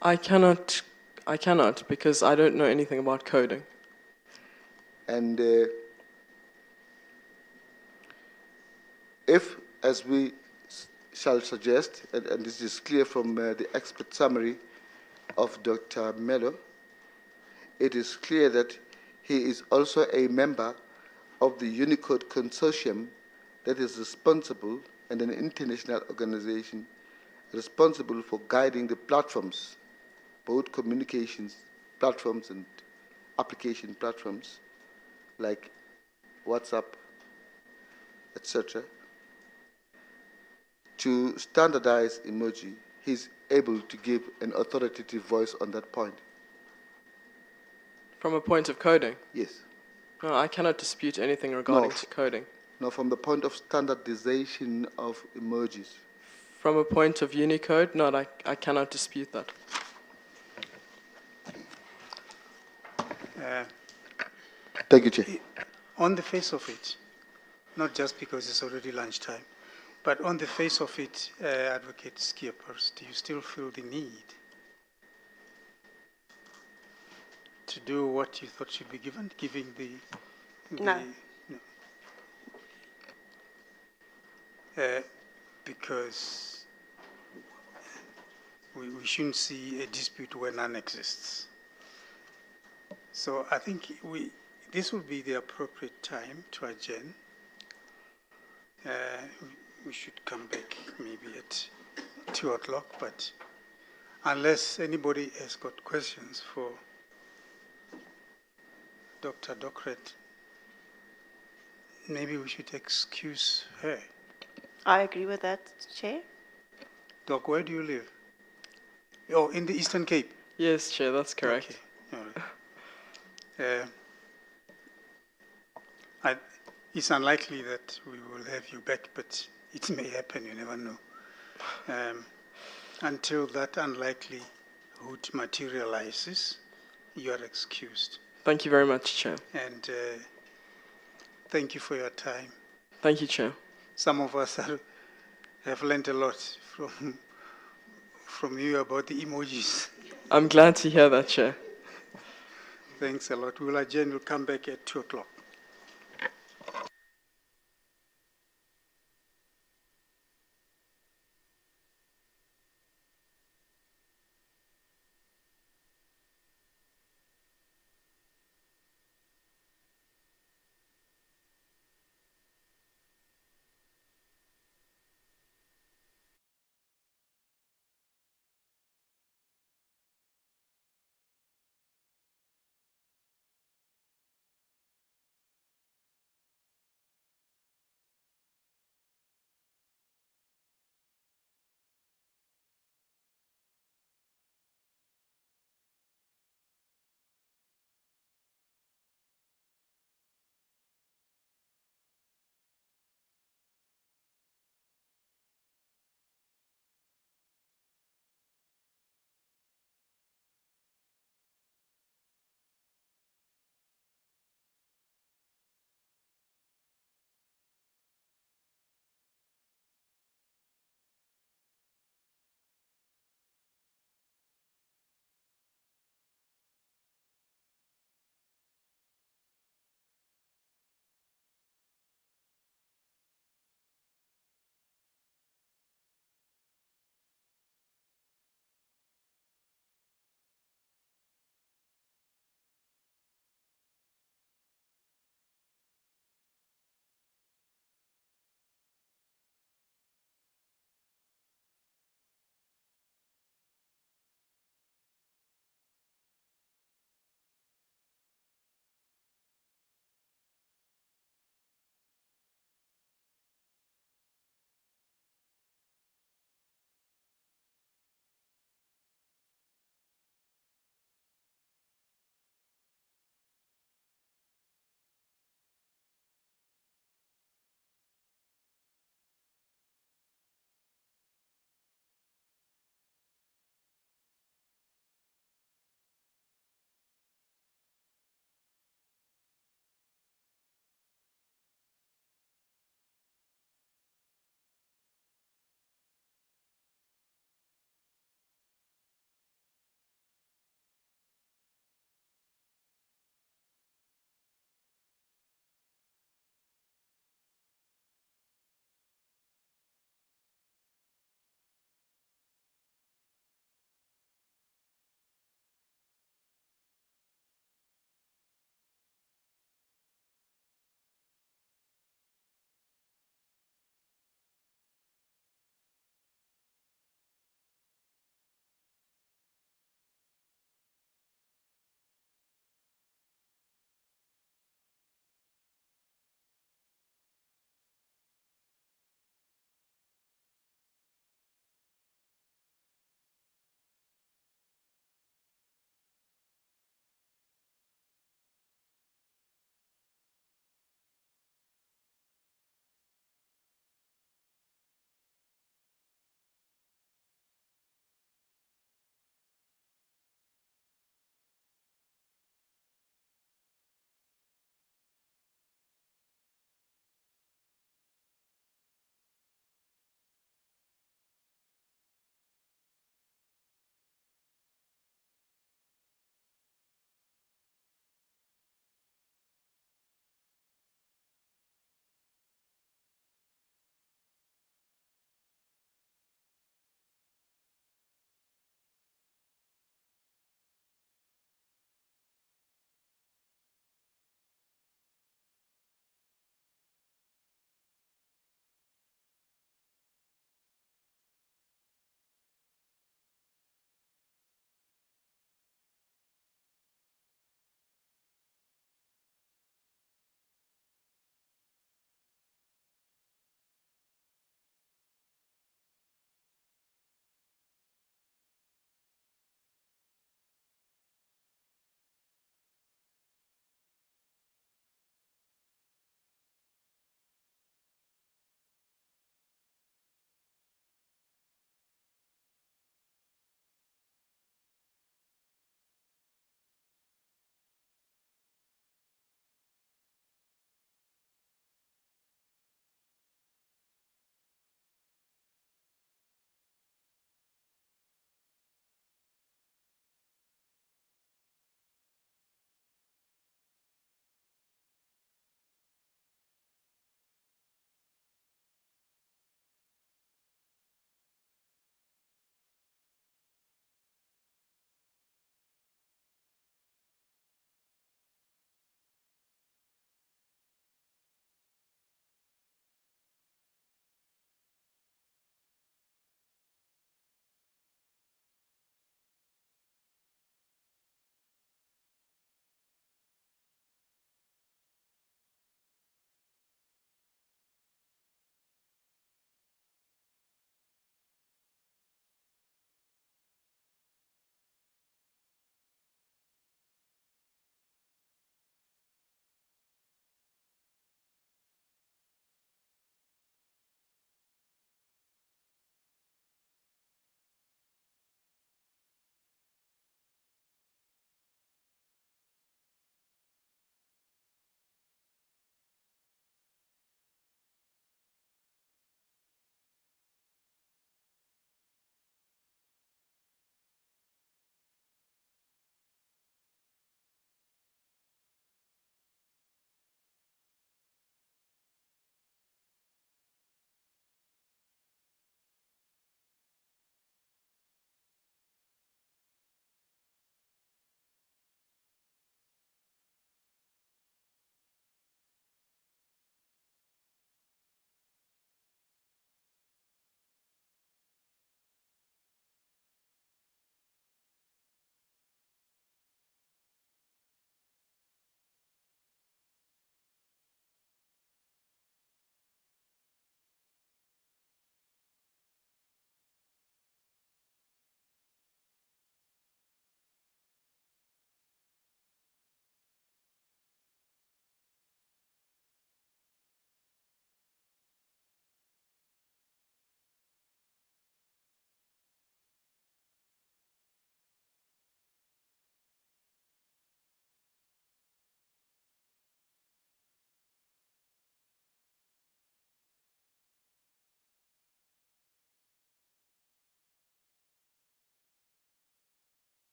I cannot because I don't know anything about coding. And if, as we shall suggest, and this is clear from the expert summary of Dr. Mello, it is clear that he is also a member of the Unicode Consortium that is responsible, and an international organization responsible for guiding the platforms, both communications platforms and application platforms like WhatsApp, etc., to standardize emoji. He's able to give an authoritative voice on that point. From a point of coding? Yes. No, I cannot dispute anything regarding No. to coding. Now, from the point of standardization of emojis. From a point of Unicode, no, I cannot dispute that. Thank you, Chair. On the face of it, not just because it's already lunchtime, but on the face of it, Advocate Skippers, do you still feel the need to do what you thought should be given, giving the No. because we shouldn't see a dispute where none exists. So I think this would be the appropriate time to adjourn. We should come back maybe at 2 o'clock, but unless anybody has got questions for Dr. Docrat, maybe we should excuse her. I agree with that, Chair. Doc, where do you live? Oh, in the Eastern Cape? Yes, Chair, that's correct. Okay. All right. It's unlikely that we will have you back, but it may happen, you never know. Until that unlikelihood materializes, you are excused. Thank you very much, Chair. And thank you for your time. Thank you, Chair. Some of us have learned a lot from you about the emojis. I'm glad to hear that, Chair. Thanks a lot. We'll adjourn. We'll come back at 2 o'clock.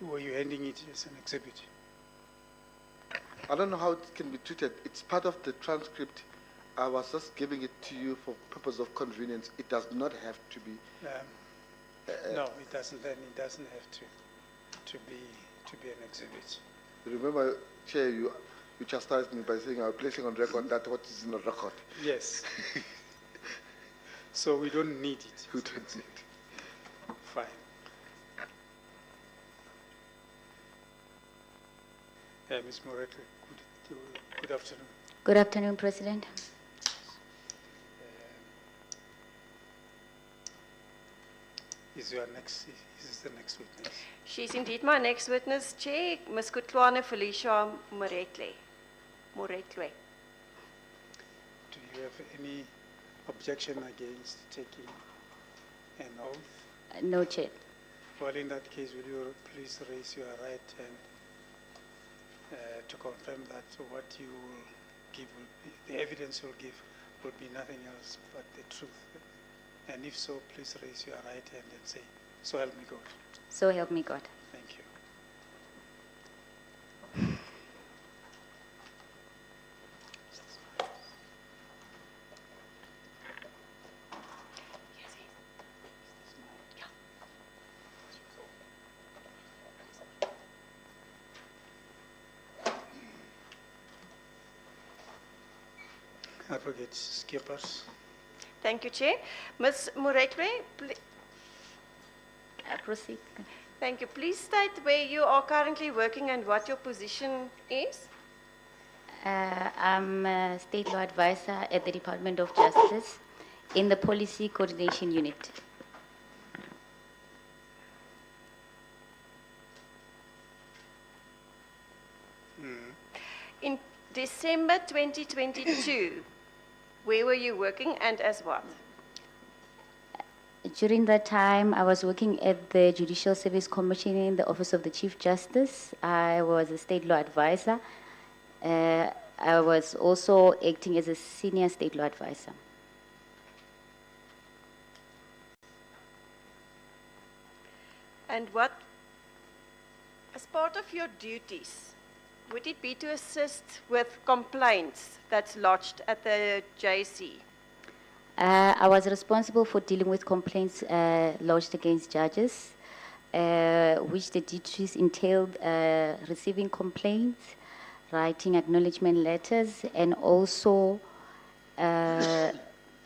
were you handing it as an exhibit? I don't know how it can be treated. It's part of the transcript. I was just giving it to you for purpose of convenience. It does not have to be. No, it doesn't. Then it doesn't have to be an exhibit. Remember, Chair, you chastised me by saying I'm placing on record that what is in the record. Yes. So we don't need it. We don't need it. Fine. Ms. Moretti, good afternoon. Good afternoon, President. Is this the next witness? She's indeed my next witness, Chair, Ms. Kutlwane Felicia Moretle. Do you have any objection against taking an oath? No, Chair. Well, in that case, will you please raise your right hand to confirm that what you will give, the evidence you'll give, will be nothing else but the truth. And if so, please raise your right hand and say, "So help me God." So help me God. Thank you. Advocate Skippers. Thank you, Chair. Ms. Moretle, Proceed. thank you. Please state where you are currently working and what your position is. I'm a state law advisor at the Department of Justice in the Policy Coordination Unit. In December 2022, where were you working and as what? During that time, I was working at the Judicial Service Commission in the Office of the Chief Justice. I was a state law advisor. I was also acting as a senior state law advisor. And what, as part of your duties, would it be to assist with complaints that's lodged at the JC? I was responsible for dealing with complaints lodged against judges, which the duties entailed receiving complaints, writing acknowledgement letters, and also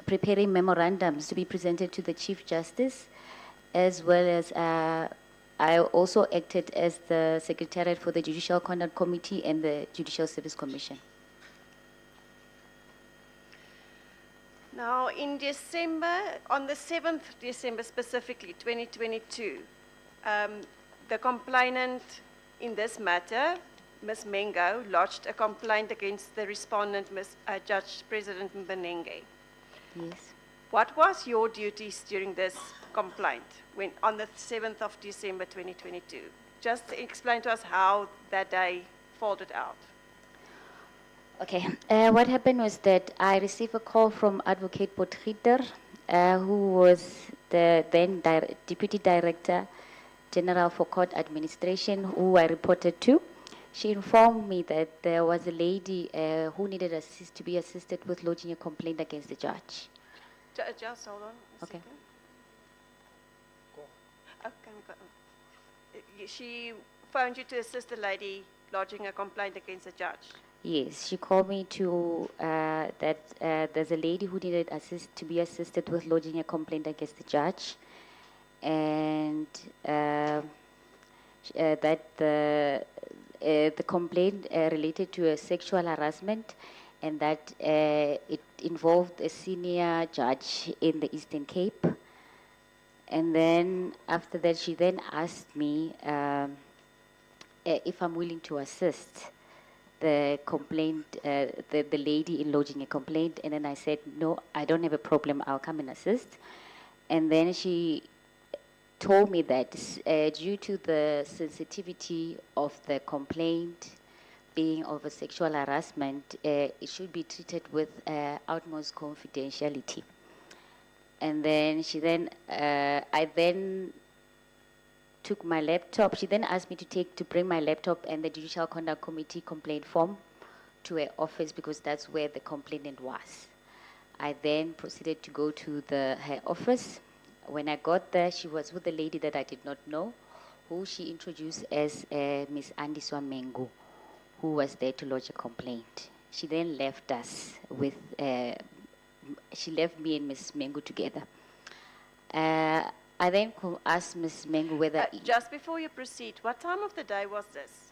preparing memorandums to be presented to the Chief Justice, as well as I also acted as the Secretariat for the Judicial Conduct Committee and the Judicial Service Commission. Now, in December, on the 7th December specifically, 2022, the complainant in this matter, Ms. Mengo, lodged a complaint against the respondent, Judge President Mbenenge. Yes. What was your duties during this complaint when, on the 7th of December 2022? Just explain to us how that day folded out. Okay, what happened was that I received a call from Advocate Potgieter, who was the then Deputy Director General for Court Administration, who I reported to. She informed me that there was a lady who needed to be assisted with lodging a complaint against the judge. Just hold on a Okay. second. Oh, can we go? She phoned you to assist the lady lodging a complaint against the judge. Yes, she called me to that there's a lady who needed to be assisted with lodging a complaint against the judge, and that the complaint related to a sexual harassment, and that it involved a senior judge in the Eastern Cape. And then after that, she then asked me if I'm willing to assist the complaint, the lady in lodging a complaint. And then I said, no, I don't have a problem, I'll come and assist. And then she told me that due to the sensitivity of the complaint being of a sexual harassment, it should be treated with utmost confidentiality. And then I then took my laptop. She then asked me to bring my laptop and the Judicial Conduct Committee complaint form to her office because that's where the complainant was. I then proceeded to go to her office. When I got there, she was with a lady that I did not know, who she introduced as Miss Andiswa Mengu, who was there to lodge a complaint. She then left us with, she left me and Miss Mengu together. I then asked Miss Mengu whether... Just before you proceed, what time of the day was this?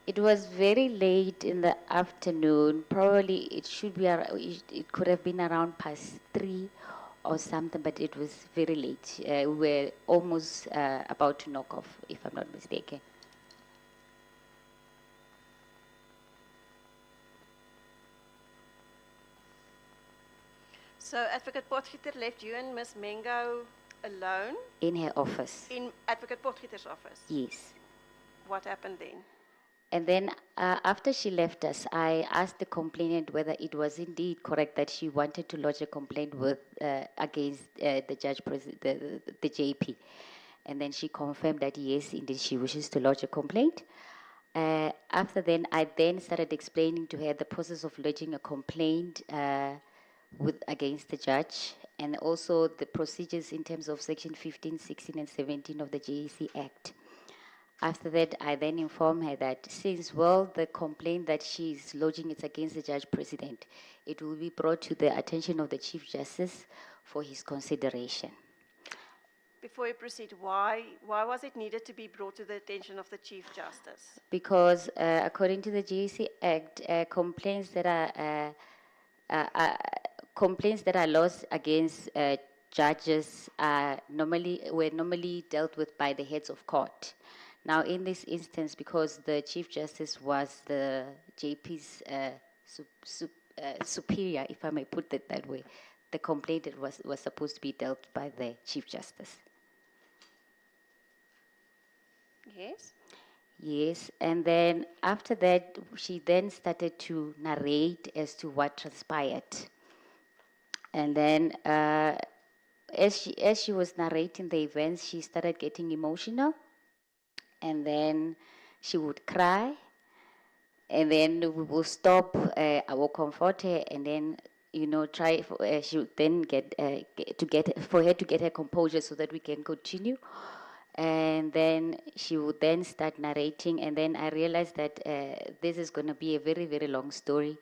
It was very late in the afternoon. Probably it could have been around past 3 or something, but it was very late. We were almost about to knock off, if I'm not mistaken. So Advocate Potgieter left you and Ms. Mengo alone? In her office. In Advocate Potgieter's office? Yes. What happened then? And then after she left us, I asked the complainant whether it was indeed correct that she wanted to lodge a complaint with against the judge, the JP. And then she confirmed that yes, indeed, she wishes to lodge a complaint. After then, I then started explaining to her the process of lodging a complaint against the judge, and also the procedures in terms of Section 15, 16, and 17 of the JEC Act. After that, I then informed her that since, the complaint that she is lodging is against the judge president, it will be brought to the attention of the Chief Justice for his consideration. Before you proceed, why was it needed to be brought to the attention of the Chief Justice? Because according to the JEC Act, complaints that are lodged against judges were normally dealt with by the heads of court. Now, in this instance, because the Chief Justice was the JP's superior, if I may put it that way, the complaint was supposed to be dealt by the Chief Justice. Yes? Yes, and then after that, she then started to narrate as to what transpired. And then as she was narrating the events, she started getting emotional. And then she would cry, and then we will stop. I will comfort her, and then try. She would then get for her to get her composure so that we can continue. And then she would then start narrating, and then I realized that this is going to be a very, very long story,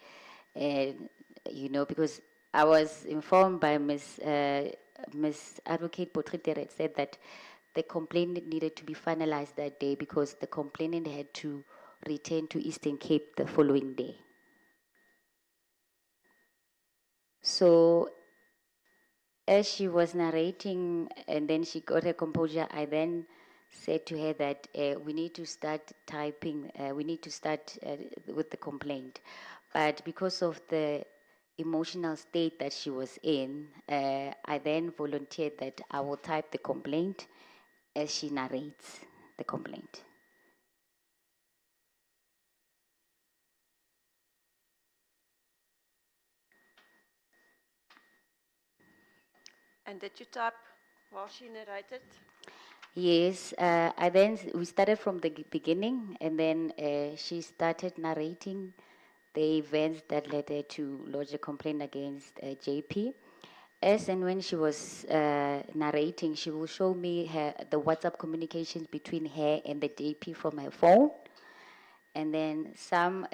and because I was informed by Miss Advocate Potgieter had said that the complaint needed to be finalized that day because the complainant had to return to Eastern Cape the following day. So as she was narrating and then she got her composure, I then said to her that we need to start typing, we need to start with the complaint. But because of the emotional state that she was in, I then volunteered that I will type the complaint as she narrates the complaint. And did you type while she narrated? Yes, we started from the beginning, and then she started narrating the events that led her to lodge a complaint against JP. As and when she was narrating, she will show me the WhatsApp communications between her and the JP from her phone. And then some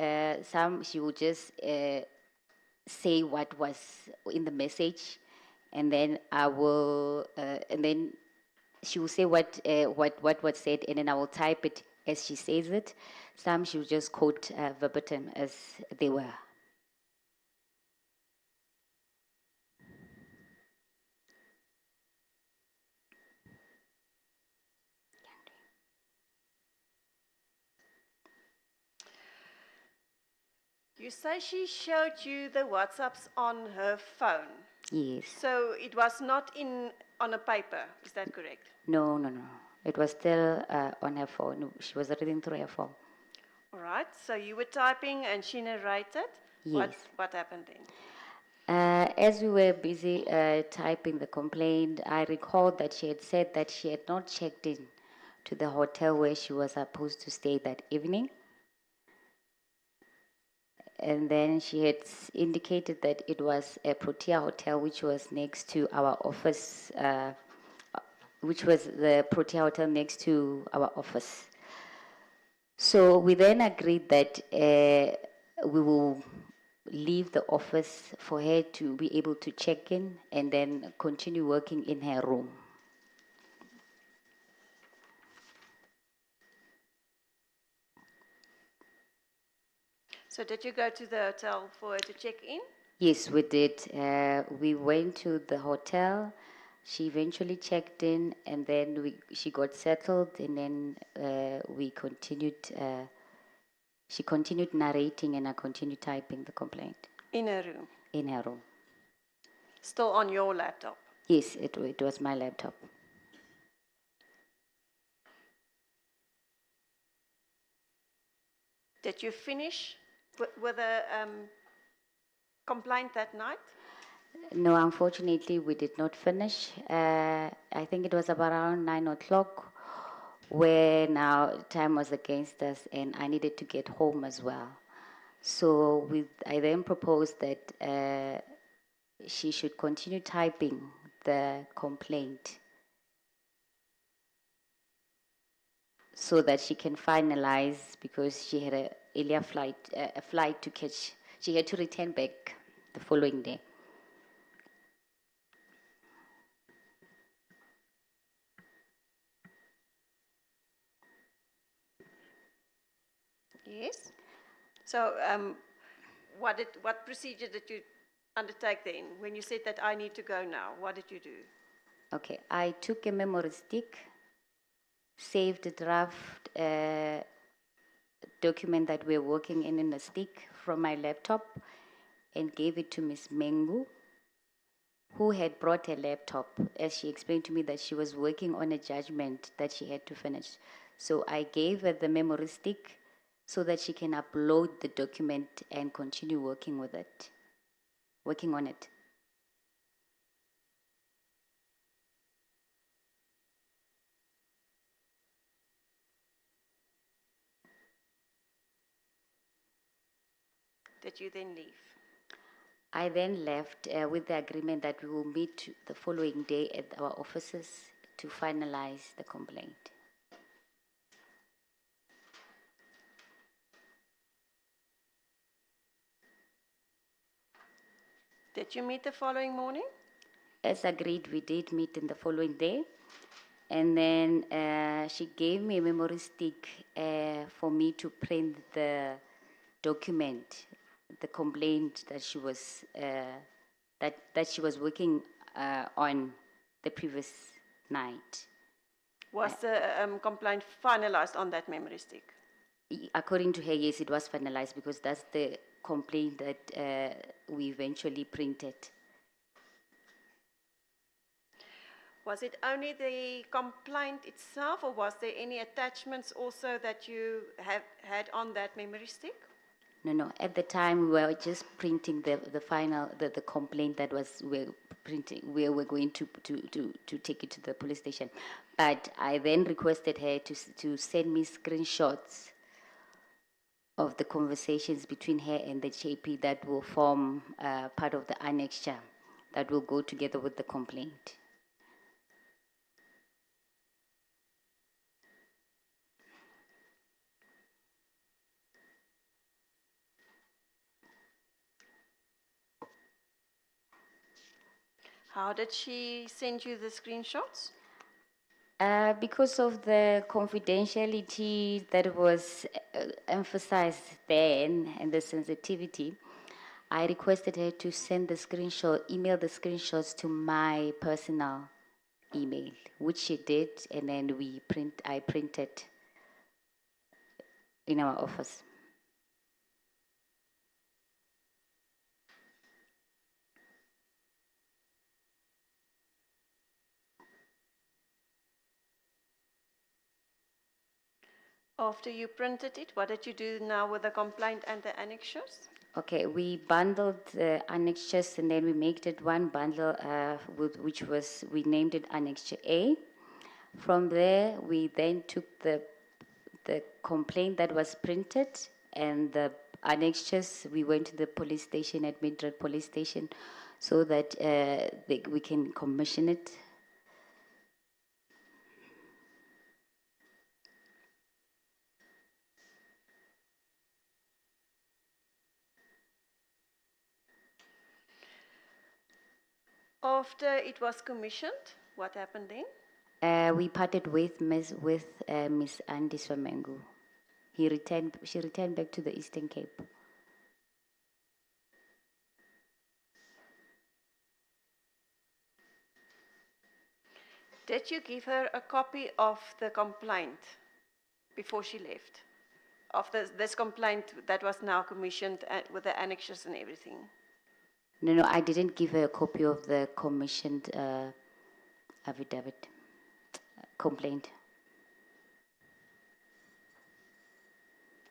she will just say what was in the message, and then I will, and then she will say what was said, and then I will type it as she says it. Some she will just quote verbatim as they were. You say she showed you the WhatsApps on her phone. Yes. So it was not on a paper, is that correct? No. It was still on her phone. She was reading through her phone. All right. So you were typing and she narrated? Yes. What happened then? As we were busy typing the complaint, I recalled that she had said that she had not checked in to the hotel where she was supposed to stay that evening. And then she had indicated that it was a Protea hotel, which was next to our office, which was the Protea hotel next to our office. So we then agreed that we will leave the office for her to be able to check in and then continue working in her room. So did you go to the hotel for her to check in? Yes, we did. We went to the hotel. She eventually checked in, and then she got settled, and then we continued. She continued narrating, and I continued typing the complaint In her room? in her room. Still on your laptop? Yes, it was my laptop. Did you finish with the complaint that night? No, unfortunately, we did not finish. I think it was about around 9 o'clock, where now time was against us, and I needed to get home as well. So I then proposed that she should continue typing the complaint so that she can finalize, because she had an earlier a flight to catch. She had to return back the following day. Yes. So what procedure did you undertake then? When you said that I need to go now, what did you do? Okay, I took a memory stick, saved a draft document that we're working in a stick from my laptop, and gave it to Miss Mengu, who had brought a laptop, as she explained to me that she was working on a judgment that she had to finish. So I gave her the memory stick so that she can upload the document and continue working on it. Did you then leave? I then left with the agreement that we will meet the following day at our offices to finalize the complaint. Did you meet the following morning? As agreed, we did meet in the following day. And then she gave me a memory stick for me to print the document, the complaint that she was that she was working on the previous night. Was the complaint finalized on that memory stick? According to her, yes, it was finalized, because that's the complaint that we eventually printed. Was it only the complaint itself, or was there any attachments also that you had on that memory stick? No. At the time, we were just printing the final complaint that we're printing. We were going to take it to the police station, but I then requested her to send me screenshots of the conversations between her and the JP that will form part of the annexure that will go together with the complaint. How did she send you the screenshots? Because of the confidentiality that was emphasized then and the sensitivity, I requested her to send email the screenshots to my personal email, which she did, and then I printed in our office. After you printed it, what did you do now with the complaint and the annexures? Okay, we bundled the annexures, and then we made it one bundle, we named it Annexure A. From there, we then took the complaint that was printed and the annexures. We went to the police station at Midrand Police Station so that we can commission it. After it was commissioned, what happened then? We parted with Miss Andy Swamengu. She returned back to the Eastern Cape. Did you give her a copy of the complaint before she left? Of this complaint that was now commissioned with the annexures and everything? No, I didn't give her a copy of the commissioned affidavit complaint.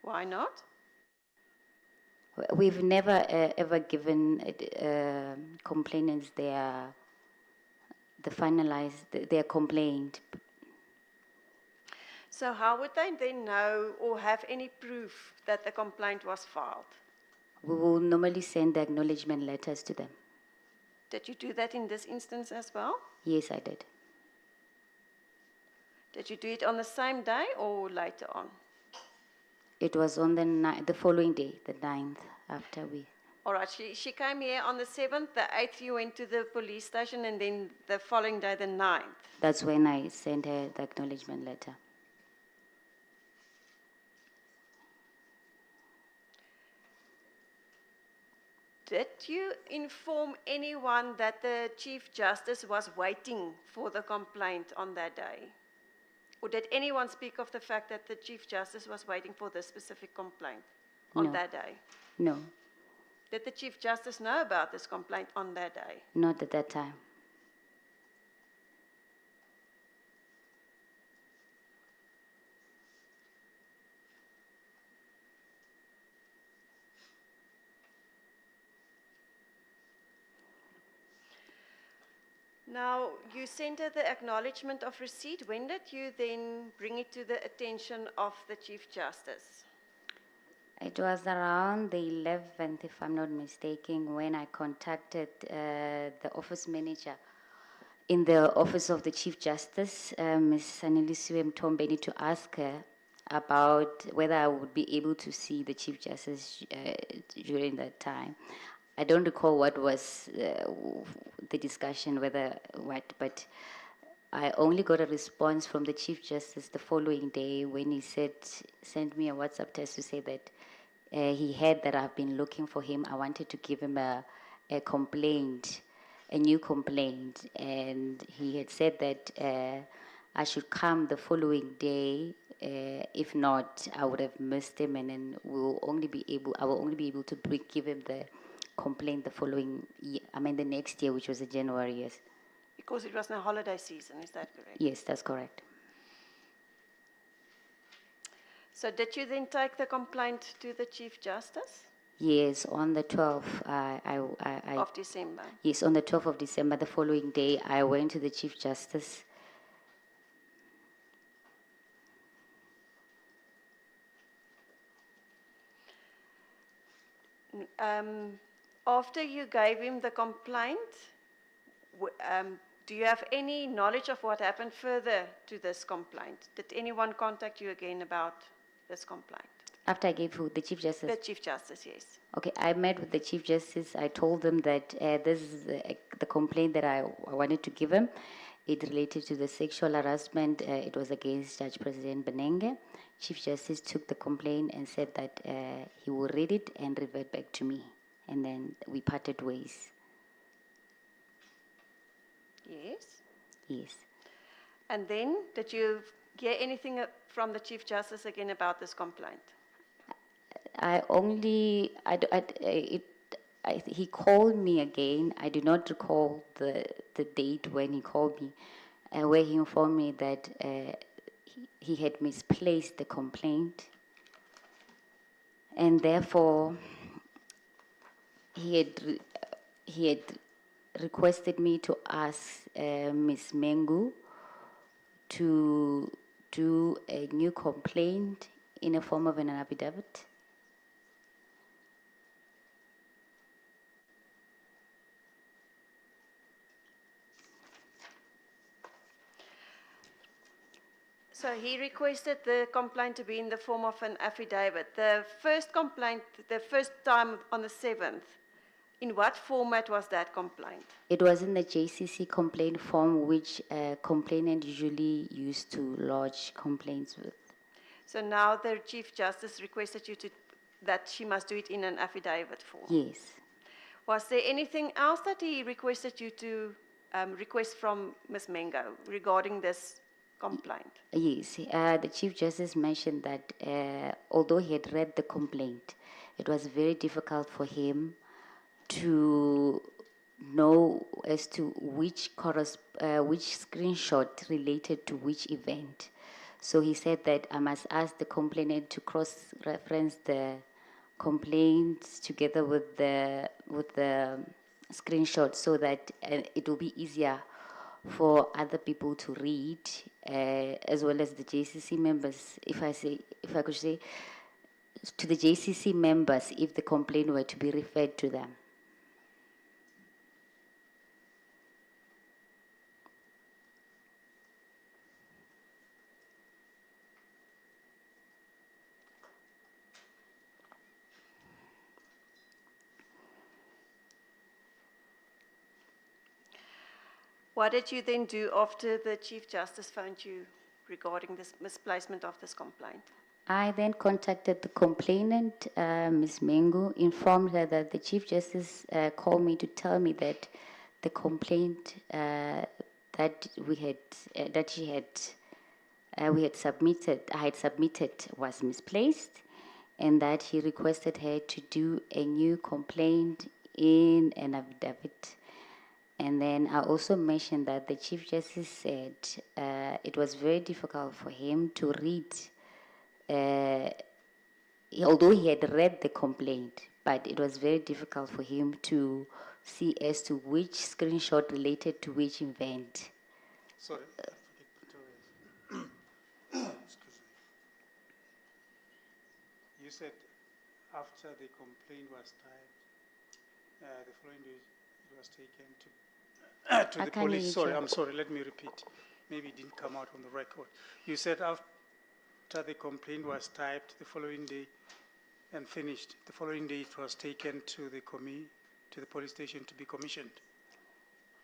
Why not? We've never ever given complainants their complaint. So how would they then know or have any proof that the complaint was filed? We will normally send the acknowledgement letters to them. Did you do that in this instance as well? Yes, I did. Did you do it on the same day or later on? It was on the following day, the 9th, after we... All right, she came here on the 7th, the 8th you went to the police station, and then the following day, the 9th. That's when I sent her the acknowledgement letter. Did you inform anyone that the Chief Justice was waiting for the complaint on that day? Or did anyone speak of the fact that the Chief Justice was waiting for this specific complaint on that day? No. Did the Chief Justice know about this complaint on that day? Not at that time. Now, you sent her the acknowledgement of receipt. When did you then bring it to the attention of the Chief Justice? It was around the 11th, if I'm not mistaken, when I contacted the office manager in the office of the Chief Justice, Ms. Sanelisiwe Mtombeni, to ask her about whether I would be able to see the Chief Justice during that time. I don't recall what was the discussion, but I only got a response from the Chief Justice the following day when he sent me a WhatsApp text to say that he heard that I've been looking for him. I wanted to give him a complaint, a new complaint, and he had said that I should come the following day. If not, I would have missed him, and then I will only be able to give him the complaint the following year, the next year, which was in January, yes. Because it was now holiday season, is that correct? Yes, that's correct. So did you then take the complaint to the Chief Justice? Yes, on the 12th of December? Yes, on the 12th of December, the following day, I went to the Chief Justice. After you gave him the complaint, do you have any knowledge of what happened further to this complaint? Did anyone contact you again about this complaint? After I gave who? The Chief Justice? The Chief Justice, yes. Okay, I met with the Chief Justice. I told them that this is the complaint that I wanted to give him. It related to the sexual harassment. It was against Judge President Mbenenge. Chief Justice took the complaint and said that he will read it and revert back to me. And then we parted ways. Yes? Yes. And then, did you hear anything from the Chief Justice again about this complaint? He called me again. I do not recall the date when he called me, where he informed me that he had misplaced the complaint, and therefore he had requested me to ask Ms. Mengu to do a new complaint in a form of an affidavit. So he requested the complaint to be in the form of an affidavit. The first complaint, the first time on the 7th, in what format was that complaint? It was in the JCC complaint form, which a complainant usually used to lodge complaints with. So now the Chief Justice requested you to, that she must do it in an affidavit form. Yes. Was there anything else that he requested you to request from Ms. Mengo regarding this complaint? Yes, the Chief Justice mentioned that although he had read the complaint, it was very difficult for him to know as to which screenshot related to which event. So he said that I must ask the complainant to cross-reference the complaints together with the screenshot so that it will be easier for other people to read, as well as the JCC members. If I could say, to the JCC members, if the complaint were to be referred to them. What did you then do after the Chief Justice phoned you regarding this misplacement of this complaint? I then contacted the complainant, Ms. Mengu, informed her that the Chief Justice called me to tell me that the complaint that I had submitted was misplaced, and that he requested her to do a new complaint in an affidavit. And then I also mentioned that the Chief Justice said it was very difficult for him to read, although he had read the complaint, but it was very difficult for him to see as to which screenshot related to which event. Sorry, excuse me. You said after the complaint was typed, the following day it was taken to the police. Sorry, I'm sorry, let me repeat. Maybe it didn't come out on the record. You said after the complaint was typed the following day and finished, the following day it was taken to the police station to be commissioned.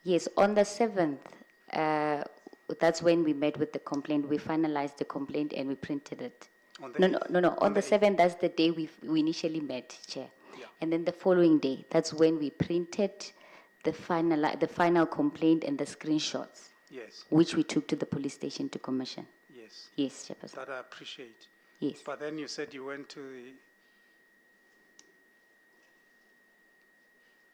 Yes, on the 7th, that's when we met with the complaint. We finalized the complaint and we printed it. No. On the 7th, that's the day we initially met, Chair. Yeah. And then the following day, that's when we printed the final complaint and the screenshots. Yes. Which we took to the police station to commission. Yes. Yes, Chairperson. That I appreciate. Yes. But then you said you went to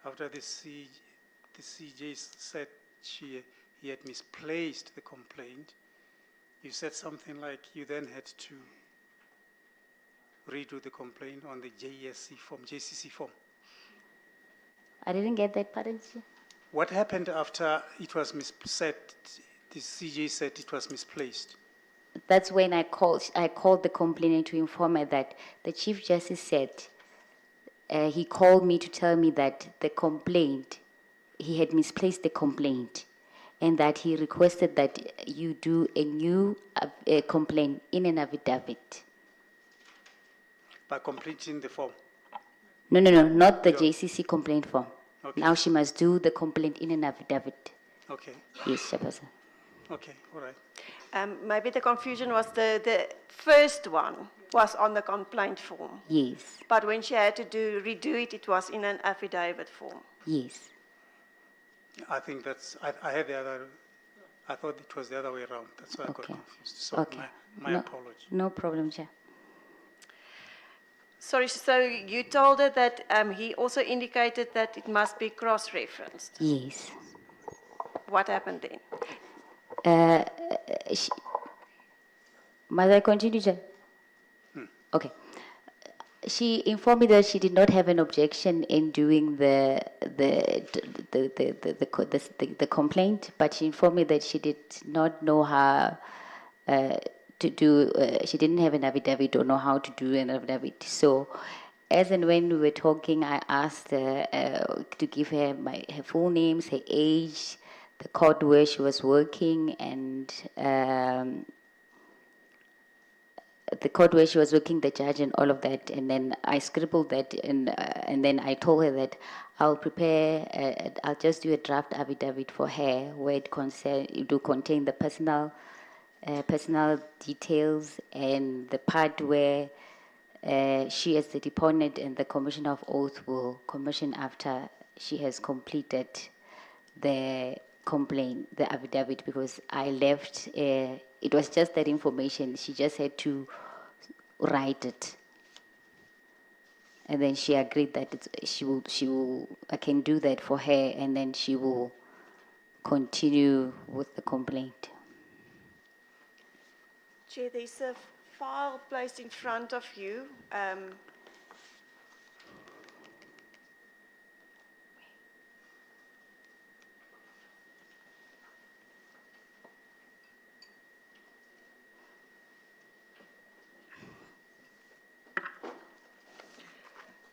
after the CJ said he had misplaced the complaint, you said something like you then had to redo the complaint on the JCC form. I didn't get that part. What happened after it was said, the CJ said it was misplaced? That's when I called the complainant to inform her that the Chief Justice said, he called me to tell me that the complaint, he had misplaced the complaint, and that he requested that you do a new complaint in an affidavit. By completing the form? No, not the JCC complaint form. Okay. Now she must do the complaint in an affidavit. Okay. Yes, Chairperson. Okay, all right. Maybe the confusion was the first one was on the complaint form. Yes. But when she had to redo it, it was in an affidavit form. Yes. I think I had the other, I thought it was the other way around. That's why I got confused. So my apology. No problem, Chair. Sorry, so you told her that he also indicated that it must be cross-referenced. Yes. What happened then? Must I continue, Chair? Okay. She informed me that she did not have an objection in doing the complaint, but she informed me that she did not know how to do. She didn't have an affidavit or know how to do an affidavit. So, as and when we were talking, I asked her to give her her full names, her age, the court where she was working, and the court where she was working, the judge, and all of that. And then I scribbled that, and then I told her that I'll prepare, I'll just do a draft affidavit for her where it will contain the personal details and the part where she as the deponent and the commissioner of oath will commission after she has completed the complaint, the affidavit, because I left, it was just that information. She just had to write it. And then she agreed that I can do that for her, and then she will continue with the complaint. Chair, there's a file placed in front of you.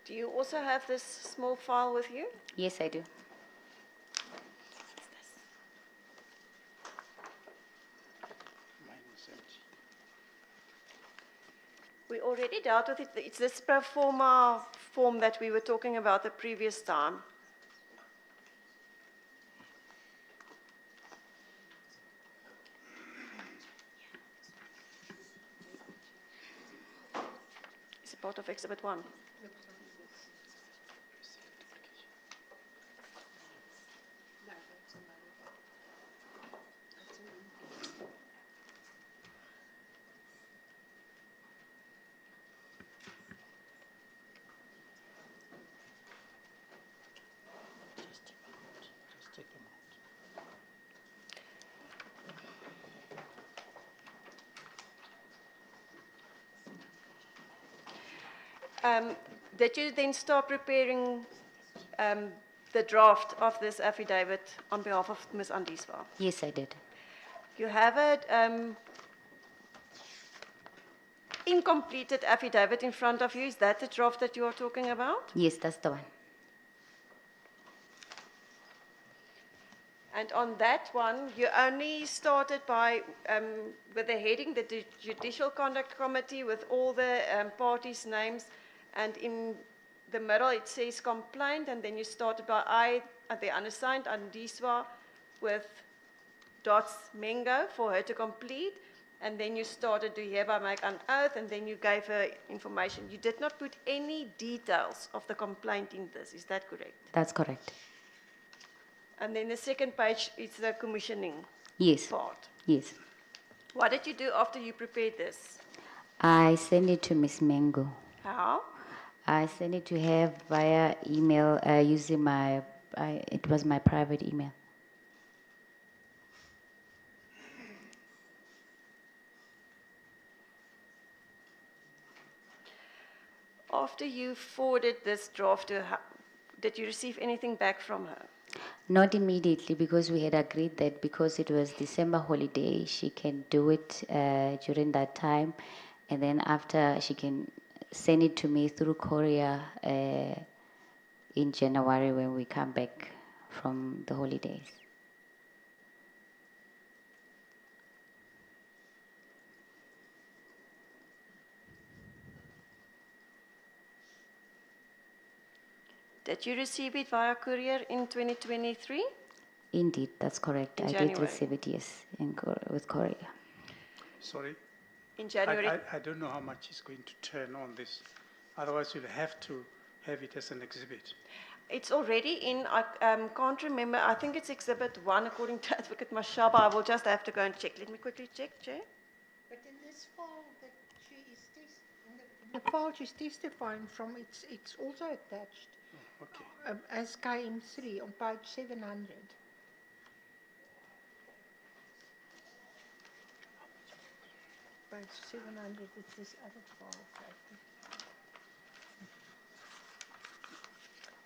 Do you also have this small file with you? Yes, I do. We already dealt with it. It's this pro forma form that we were talking about the previous time. It's a part of Exhibit 1. Did you then start preparing the draft of this affidavit on behalf of Ms. Andiswa? Yes, I did. You have an incompleted affidavit in front of you. Is that the draft that you are talking about? Yes, that's the one. And on that one, you only started by, with the heading, the Judicial Conduct Committee with all the parties' names, and in the middle it says complaint, and then you started by I, the unassigned, Andiswa, with dots Mengo for her to complete, and then you started to hereby make an oath, and then you gave her information. You did not put any details of the complaint in this, is that correct? That's correct. And then the second page is the commissioning Yes. part. Yes. What did you do after you prepared this? I sent it to Ms. Mengo. How? I sent it to her via email using it was my private email. After you forwarded this draft to her, did you receive anything back from her? Not immediately, because we had agreed that because it was December holiday, she can do it during that time, and then after she can send it to me through courier in January when we come back from the holidays. Did you receive it via courier in 2023? Indeed, that's correct. In I January. did receive it, yes, with courier. Sorry? In January? I don't know how much is going to turn on this. Otherwise, you'll have to have it as an exhibit. It's already in, I can't remember, I think it's Exhibit 1 according to Advocate Mashaba. I will just have to go and check. Let me quickly check, Chair. But in this file that she is in the file she's testifying from, it's also attached. Okay. As KM3 on page 700. Page 700 is this other file. I think.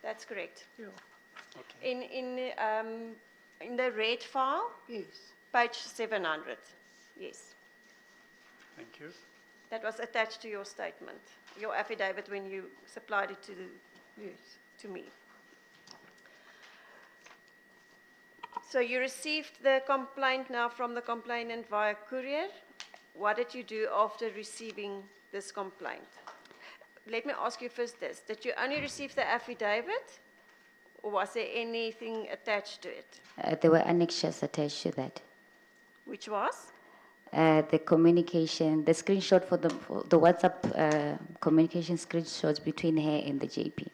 That's correct. Yeah. In the red file, Yes. page 700. Yes. Thank you. That was attached to your statement, your affidavit when you supplied it to me. So you received the complaint now from the complainant via courier. What did you do after receiving this complaint? Let me ask you first this. Did you only receive the affidavit, or was there anything attached to it? There were annexures attached to that. Which was? The communication, the screenshot for the WhatsApp communication screenshots between her and the JP.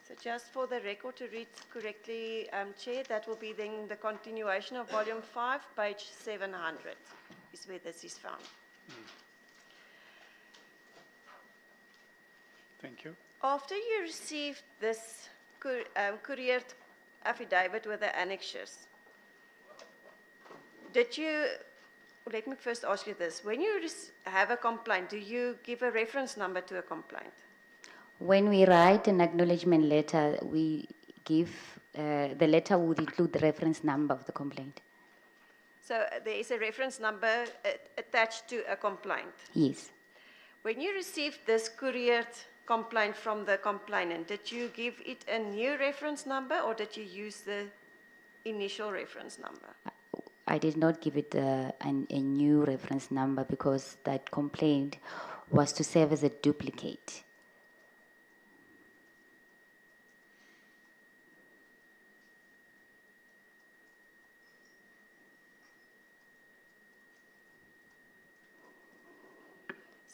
So just for the record to read correctly, Chair, that will be then the continuation of Volume 5, page 700, is where this is found. Thank you. After you received this couriered affidavit with the annexures, did you, let me first ask you this, when you have a complaint, do you give a reference number to a complaint? When we write an acknowledgement letter, we give, the letter would include the reference number of the complaint. So there is a reference number attached to a complaint. Yes. When you received this couriered complaint from the complainant, did you give it a new reference number or did you use the initial reference number? I did not give it a new reference number because that complaint was to serve as a duplicate.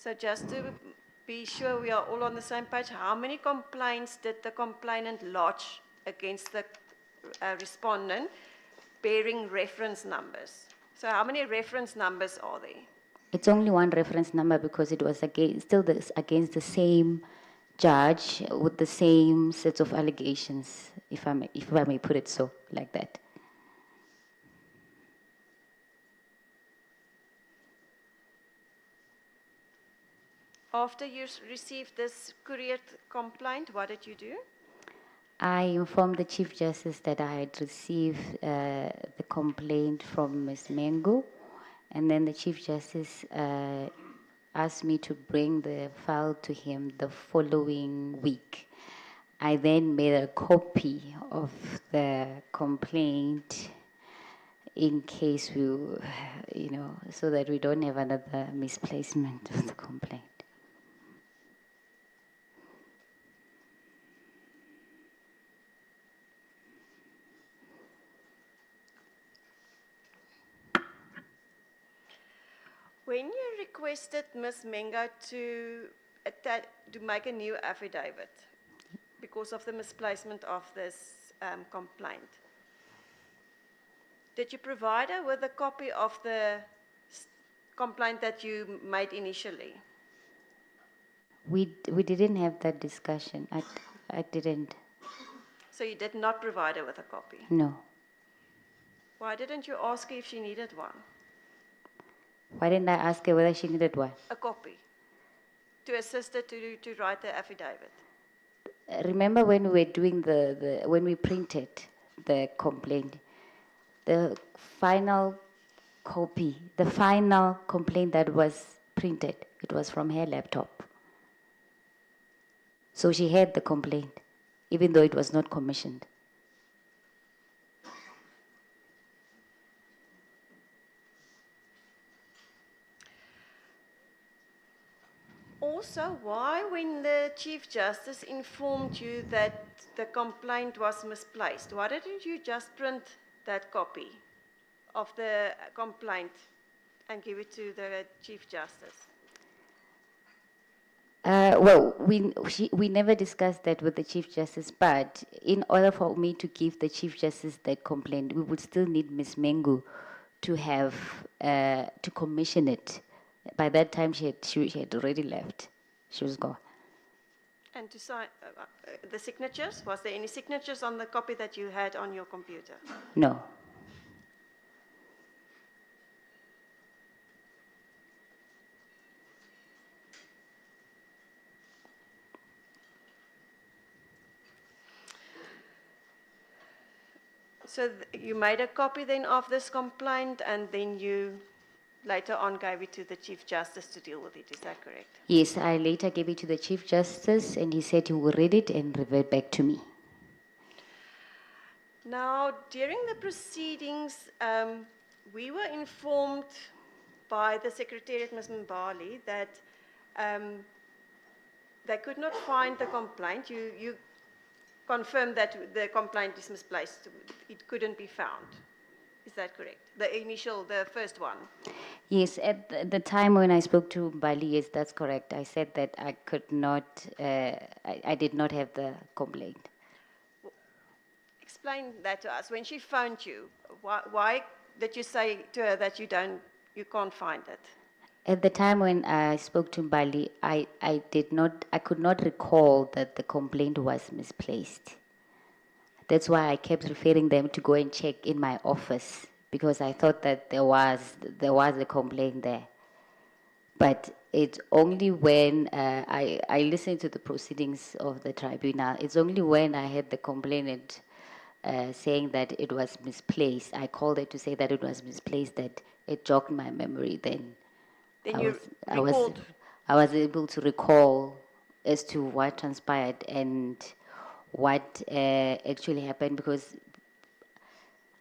So just to be sure we are all on the same page, how many complaints did the complainant lodge against the respondent bearing reference numbers? So how many reference numbers are there? It's only one reference number because it was against the same judge with the same set of allegations, if I may put it so, like that. After you received this couriered complaint, what did you do? I informed the Chief Justice that I had received the complaint from Ms. Mengo, and then the Chief Justice asked me to bring the file to him the following week. I then made a copy of the complaint in case we, so that we don't have another misplacement of the complaint. When you requested Ms. Mengo to make a new affidavit because of the misplacement of this complaint, did you provide her with a copy of the complaint that you made initially? We didn't have that discussion. I didn't. So you did not provide her with a copy? No. Why didn't you ask her if she needed one? Why didn't I ask her whether she needed one? A copy to assist her to write the affidavit. Remember when we were doing when we printed the complaint, the final copy, the final complaint that was printed, it was from her laptop. So she had the complaint, even though it was not commissioned. Also, why, when the Chief Justice informed you that the complaint was misplaced, why didn't you just print that copy of the complaint and give it to the Chief Justice? Well, we never discussed that with the Chief Justice, but in order for me to give the Chief Justice that complaint, we would still need Ms. Mengu to have, to commission it. By that time, she had already left. She was gone. And to sign the signatures, was there any signatures on the copy that you had on your computer? No. So you made a copy then of this complaint, and then you later on gave it to the Chief Justice to deal with it, is that correct? Yes, I later gave it to the Chief Justice, and he said he will read it and revert back to me. Now, during the proceedings, we were informed by the Secretariat, Ms. Mbali, that they could not find the complaint. You confirmed that the complaint is misplaced. It couldn't be found. Is that correct? The first one? Yes, at the time when I spoke to Bali, yes, that's correct. I said that I could not, I did not have the complaint. Explain that to us. When she phoned you, why did you say to her that you can't find it? At the time when I spoke to Bali, I could not recall that the complaint was misplaced. That's why I kept referring them to go and check in my office, because I thought that there was a complaint there. But it's only when I listened to the proceedings of the tribunal, it's only when I had the complainant saying that it was misplaced, I called her to say that it was misplaced, that it jogged my memory then. I was able to recall as to what transpired and what actually happened, because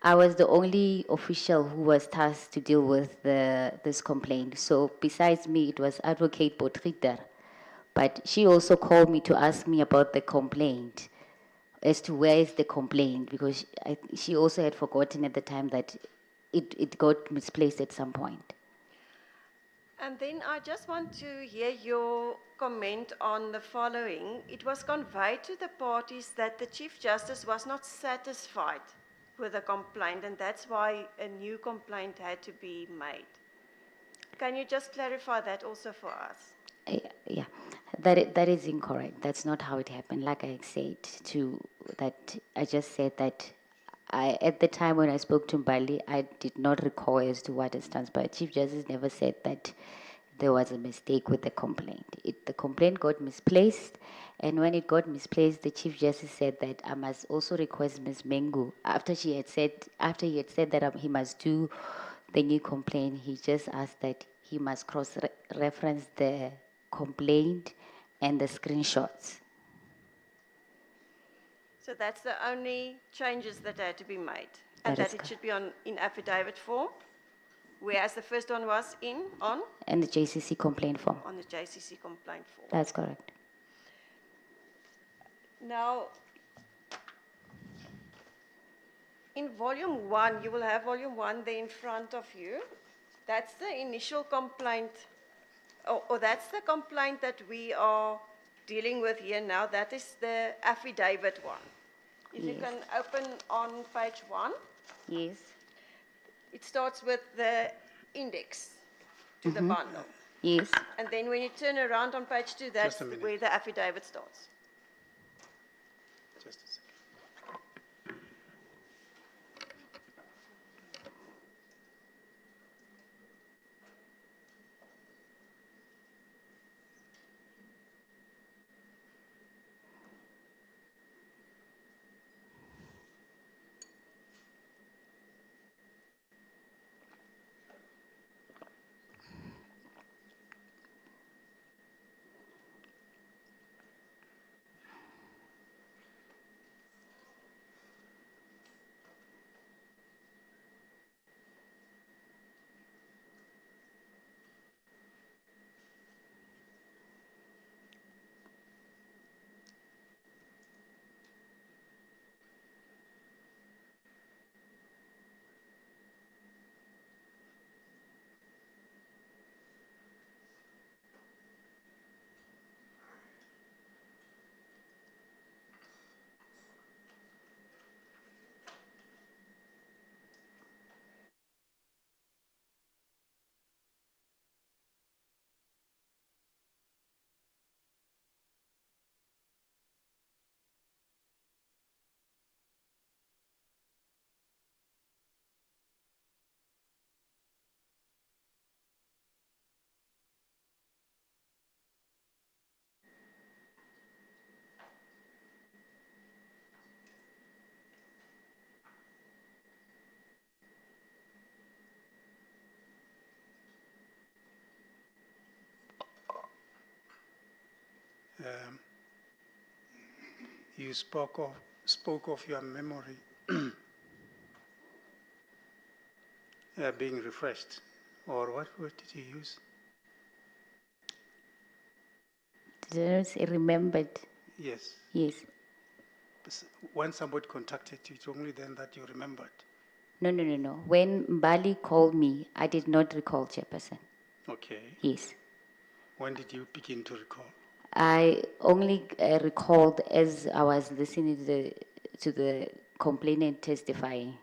I was the only official who was tasked to deal with this complaint. So besides me, it was Advocate Botriter. But she also called me to ask me about the complaint, as to where is the complaint, because she also had forgotten at the time that it got misplaced at some point. And then I just want to hear your comment on the following. It was conveyed to the parties that the Chief Justice was not satisfied with the complaint, and that's why a new complaint had to be made. Can you just clarify that also for us? Yeah, that is incorrect. That's not how it happened. Like I said, I just said that at the time when I spoke to Mbali, I did not recall as to what has transpired. Chief Justice never said that there was a mistake with the complaint. The complaint got misplaced, and when it got misplaced, the Chief Justice said that I must also request Ms. Mengu, after he had said that he must do the new complaint, he just asked that he must cross-reference the complaint and the screenshots. So that's the only changes that had to be made, and that it should be in affidavit form, whereas the first one was on? And the JCC complaint form. On the JCC complaint form. That's correct. Now, in volume 1, you will have volume 1 there in front of you. That's the initial complaint, or that's the complaint that we are dealing with here now. That is the affidavit one. If you can open on page 1. Yes. It starts with the index to the bundle. Yes. And then when you turn around on page 2, that's where the affidavit starts. Just a second. you spoke of your memory being refreshed, or what word did you use? Just remembered. Yes. Yes. When somebody contacted you, it's only then that you remembered. No. When Mbali called me, I did not recall, Chairperson. Okay. Yes. When did you begin to recall? I only recalled as I was listening to the complainant testifying.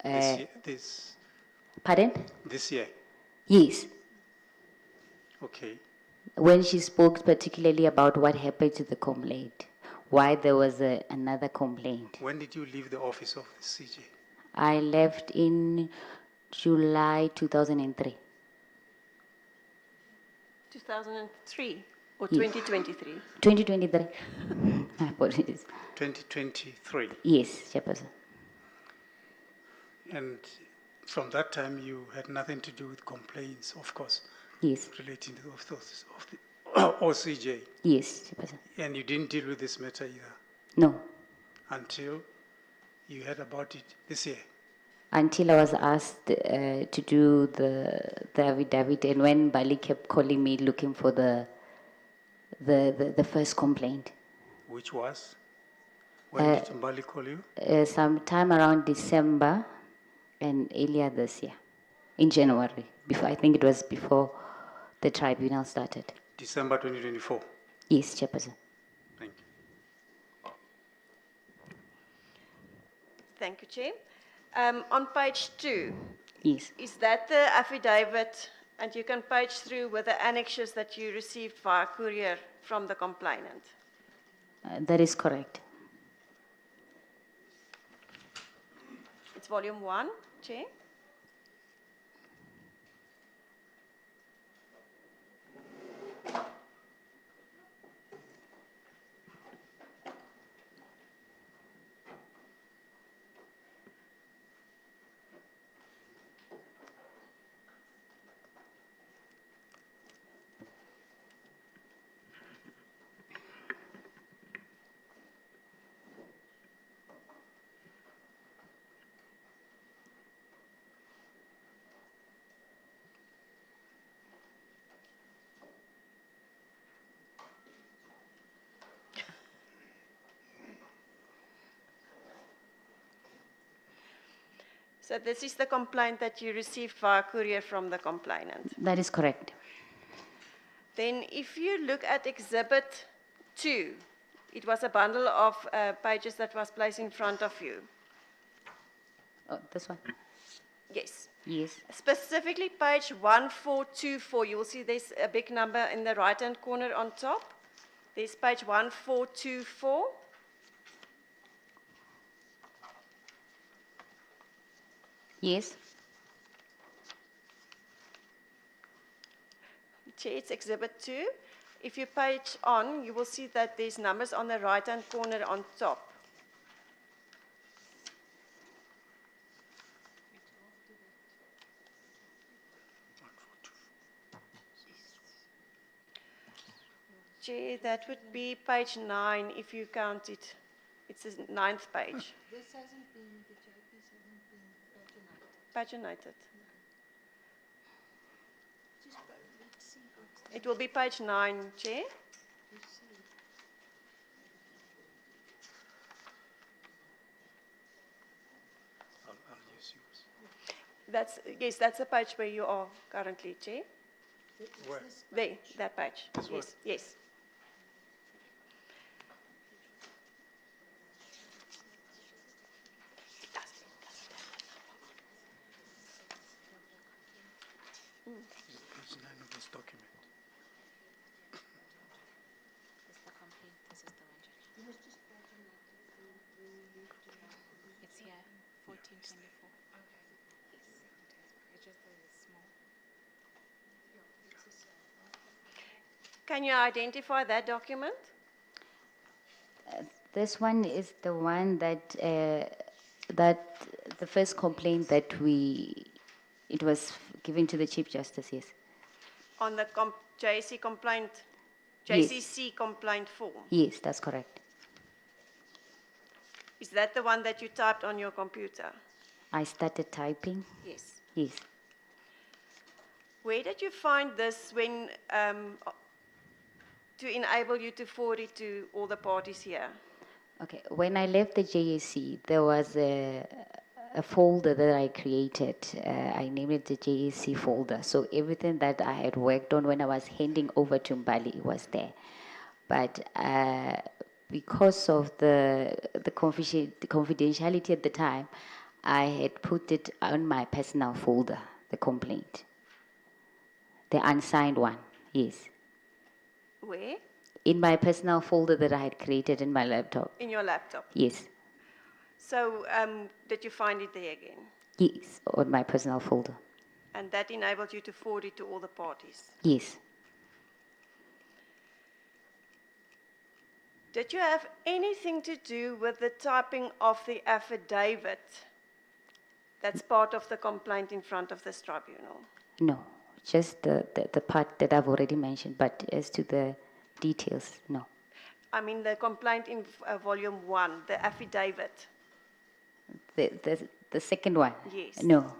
Pardon? Pardon? This year? Yes. Okay. When she spoke particularly about what happened to the complaint, why there was another complaint. When did you leave the office of the CJ? I left in July 2003. 2003 or Yes. 2023? 2023. My apologies. 2023. Yes, Chairperson. And from that time, you had nothing to do with complaints, of course. Yes. Relating to the office of the OCJ. Yes, Chairperson. And you didn't deal with this matter either? No. Until you heard about it this year? Until I was asked to do the affidavit, and when Bali kept calling me looking for the first complaint. Which was? When did Mbali call you? Sometime around December and earlier this year, in January. I think it was before the tribunal started. December 2024? Yes, Chairperson. Thank you. Thank you, Chair. On page 2, Yes. is that the affidavit, and you can page through with the annexes that you received via courier from the complainant? That is correct. It's volume 1, Chair. So this is the complaint that you received via courier from the complainant. That is correct. Then if you look at Exhibit 2, it was a bundle of pages that was placed in front of you. Oh, this one? Yes. Yes. Specifically page 1424, you will see there's a big number in the right-hand corner on top. There's page 1424. Yes. Chair, it's Exhibit 2. If you page on, you will see that there's numbers on the right-hand corner on top. Chair, that would be page 9 if you count it. It's the 9th page. This hasn't been, the JPs haven't been paginated. Paginated. Just let's see what It will be page 9, Chair. you see. I'll use yours. Yes, that's the page where you are currently, Chair. Where? There, that page. This one? Yes, yes. This is page 9 of this document. It's here, 1424. It's just small. Can you identify that document? This one is the one that the first complaint that it was given to the Chief Justice, yes. On the JSC complaint JCC complaint form. Yes, that's correct. Is that the one that you typed on your computer? I started typing. Yes. Yes. Where did you find this when, to enable you to forward it to all the parties here? Okay, when I left the JSC, there was a folder that I created. I named it the JSC folder. So everything that I had worked on when I was handing over to Mbali was there. But because of the confidentiality at the time, I had put it on my personal folder, the complaint. The unsigned one, yes. Where? In my personal folder that I had created in my laptop. In your laptop? Yes. So did you find it there again? Yes, on my personal folder. And that enabled you to forward it to all the parties? Yes. Did you have anything to do with the typing of the affidavit that's part of the complaint in front of this tribunal? No, just the part that I've already mentioned, but as to the details, no. I mean the complaint in volume 1, the affidavit. The second one? Yes. No.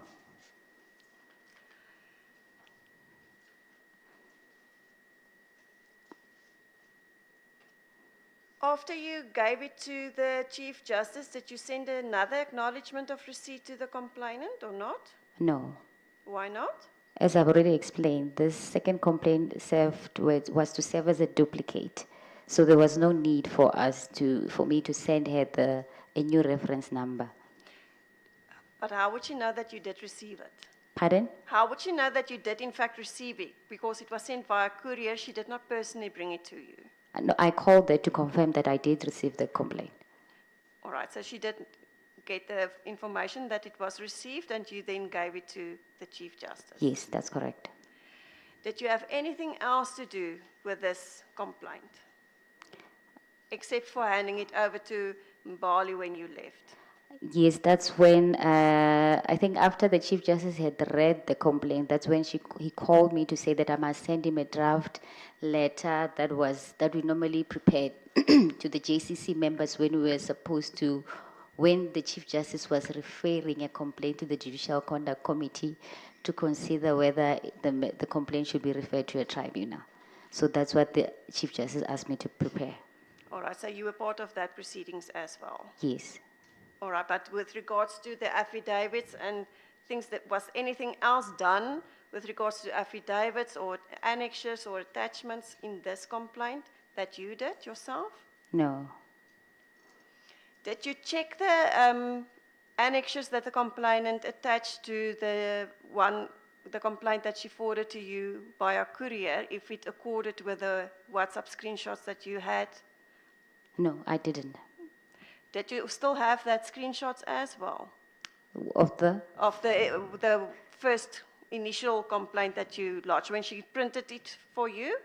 After you gave it to the Chief Justice, did you send another acknowledgement of receipt to the complainant or not? No. Why not? As I've already explained, this second complaint was to serve as a duplicate. So there was no need for me to send her a new reference number. But how would you know that you did receive it? Pardon? How would you know that you did in fact receive it? Because it was sent via courier, she did not personally bring it to you. No, I called her to confirm that I did receive the complaint. All right, so she did get the information that it was received and you then gave it to the Chief Justice? Yes, that's correct. Did you have anything else to do with this complaint? Except for handing it over to Mbali when you left? Yes, that's when, I think after the Chief Justice had read the complaint, that's when he called me to say that I must send him a draft letter that we normally prepared to the JCC members when we were supposed to, when the Chief Justice was referring a complaint to the Judicial Conduct Committee to consider whether the complaint should be referred to a tribunal. So that's what the Chief Justice asked me to prepare. All right, so you were part of that proceedings as well? Yes. All right, but with regards to the affidavits and things, was anything else done with regards to affidavits or annexures or attachments in this complaint that you did yourself? No. Did you check the annexures that the complainant attached to the complaint that she forwarded to you via courier, if it accorded with the WhatsApp screenshots that you had? No, I didn't. Did you still have that screenshots as well? Of the? Of the first initial complaint that you lodged, when she printed it for you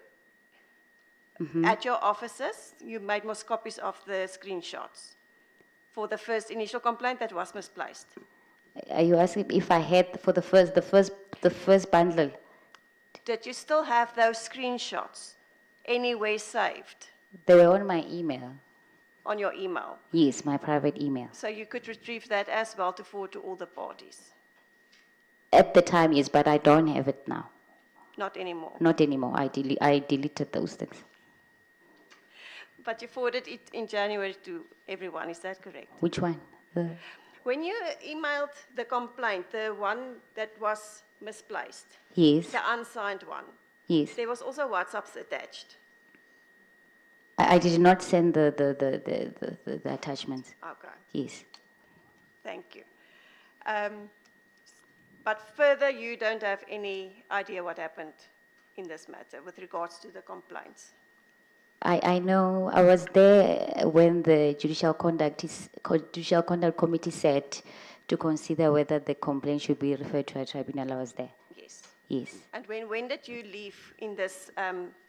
at your offices, you made most copies of the screenshots for the first initial complaint that was misplaced. Are you asking if I had for the first bundle? Did you still have those screenshots anywhere saved? They were on my email. On your email? Yes, my private email. So you could retrieve that as well to forward to all the parties? At the time, yes, but I don't have it now. Not anymore? Not anymore. I deleted those things. But you forwarded it in January to everyone, is that correct? Which one? When you emailed the complaint, the one that was misplaced? Yes. The unsigned one? Yes. There was also WhatsApps attached? I did not send the attachments. Okay. Yes. Thank you. But further, you don't have any idea what happened in this matter with regards to the complaints? I know I was there when the Judicial Conduct Committee said to consider whether the complaint should be referred to a tribunal. I was there. Yes. Yes. And when did you leave in this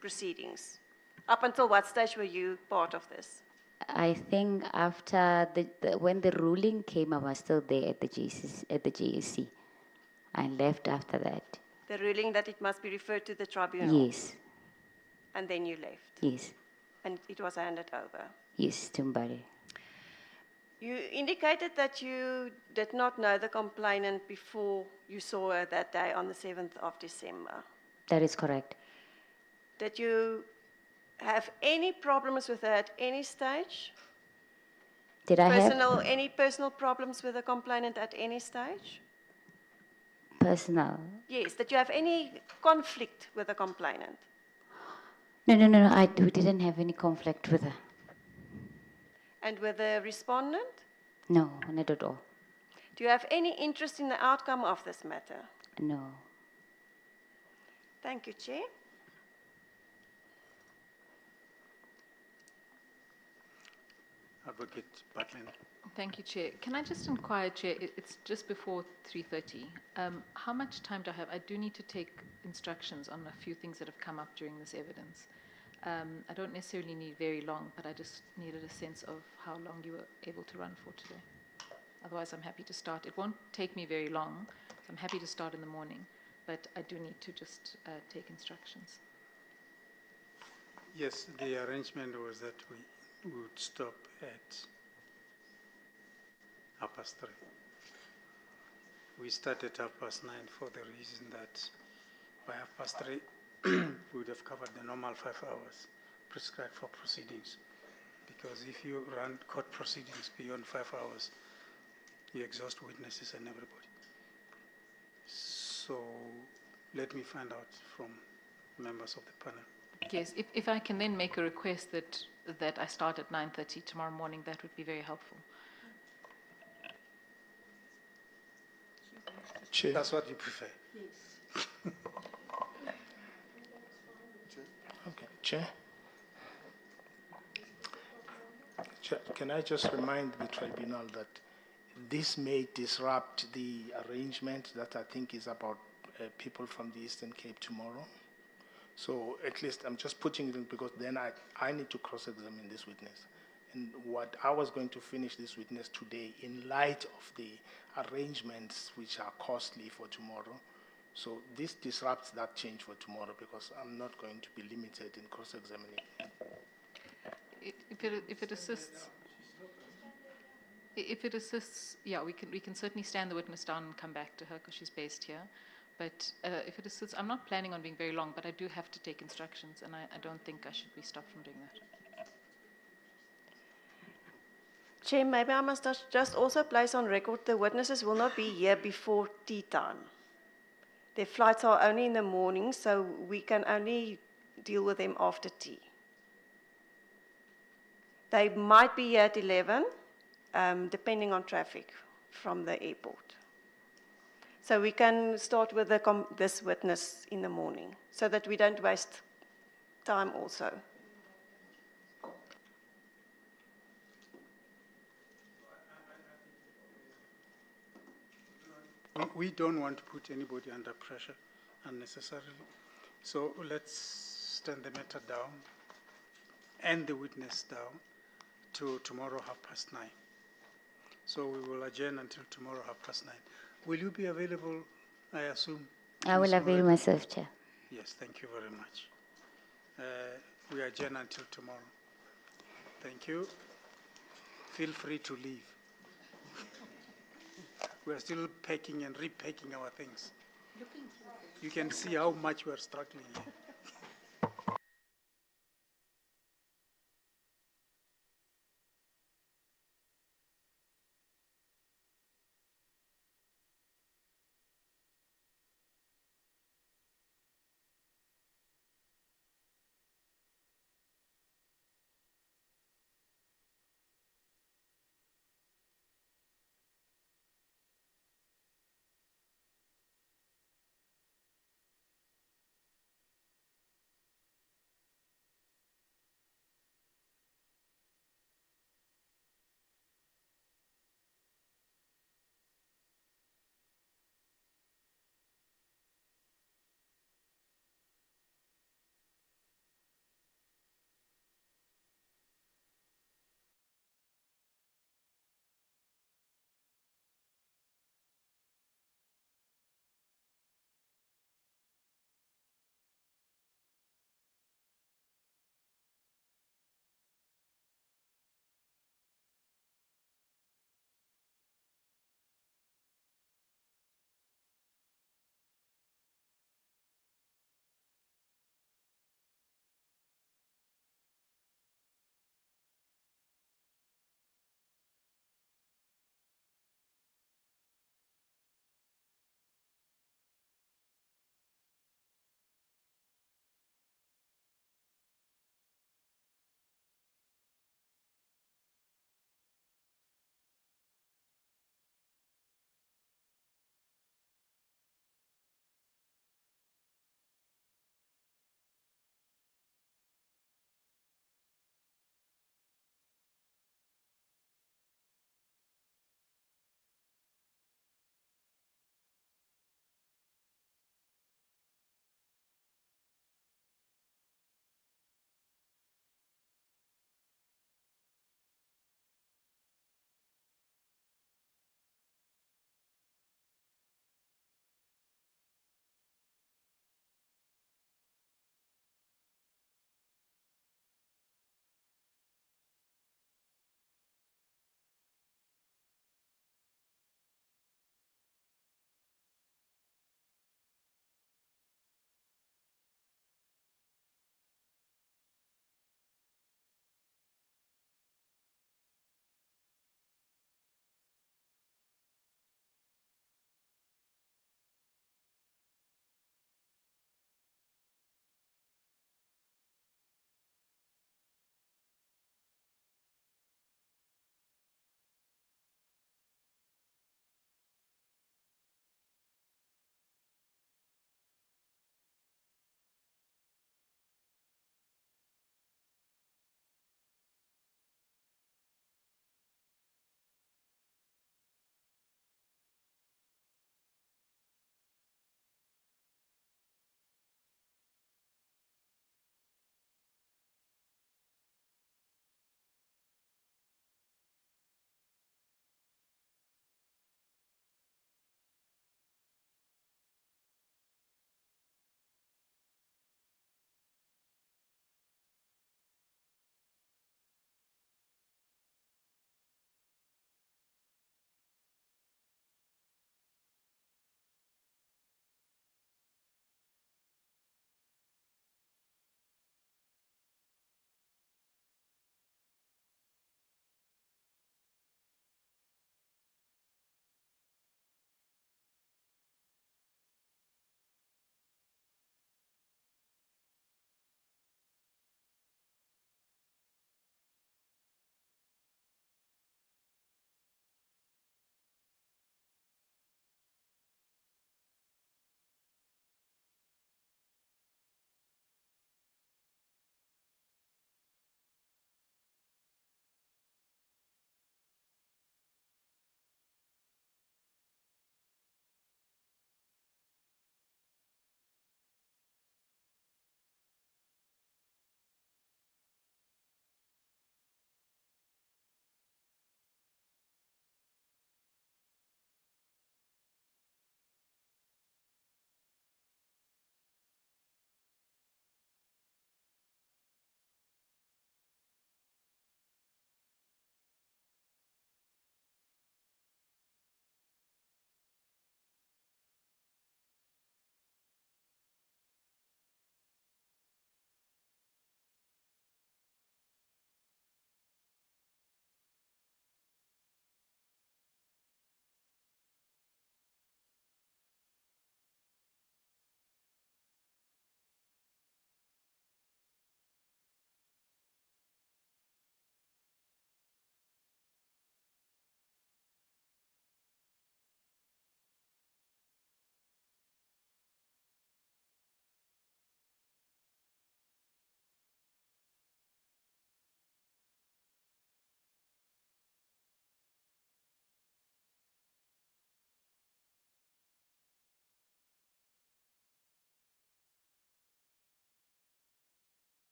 proceedings? Up until what stage were you part of this? I think after when the ruling came, I was still there at the JSC. I left after that. The ruling that it must be referred to the tribunal? Yes. and then you left. Yes. And it was handed over. Yes, to Mbari. You indicated that you did not know the complainant before you saw her that day on the 7th of December. That is correct. Did you have any problems with her at any stage? Did I have Any personal problems with the complainant at any stage? personal? Yes. Did you have any conflict with the complainant? No. We didn't have any conflict with her. And with the respondent? No, not at all. Do you have any interest in the outcome of this matter? No. Thank you, Chair. Advocate Butlin. Thank you, Chair. Can I just inquire, Chair, it's just before 3:30. How much time do I have? I do need to take instructions on a few things that have come up during this evidence. I don't necessarily need very long, but I just needed a sense of how long you were able to run for today. Otherwise, I'm happy to start. It won't take me very long, so I'm happy to start in the morning, but I do need to just take instructions. Yes, the arrangement was that we would stop at 3:30. We started 9:30 for the reason that by 3:30 we would have covered the normal 5 hours prescribed for proceedings. Because if you run court proceedings beyond 5 hours, you exhaust witnesses and everybody. So let me find out from members of the panel. Yes, if I can then make a request that I start at 9:30 tomorrow morning, that would be very helpful. Chair. That's what you prefer. Okay, Chair. Chair, can I just remind the tribunal that this may disrupt the arrangement that I think is about people from the Eastern Cape tomorrow? So at least I'm just putting it in because then I need to cross-examine this witness. And what I was going to finish this witness today in light of the arrangements which are costly for tomorrow. So this disrupts that change for tomorrow because I'm not going to be limited in cross-examining. If it assists, yeah, we can certainly stand the witness down and come back to her because she's based here. But if it assists, I'm not planning on being very long, but I do have to take instructions, and I don't think I should be stopped from doing that. Chair, maybe I must just also place on record the witnesses will not be here before tea time. Their flights are only in the morning, so we can only deal with them after tea. They might be here at 11, depending on traffic from the airport. So we can start with this witness in the morning, so that we don't waste time also. We don't want to put anybody under pressure unnecessarily. So let's stand the matter down and the witness down to tomorrow 9:30. So we will adjourn until tomorrow 9:30. Will you be available, I assume? I will avail myself, Chair. Yes, thank you very much. We adjourn until tomorrow. Thank you. Feel free to leave. We are still packing and repacking our things. You can see how much we are struggling here.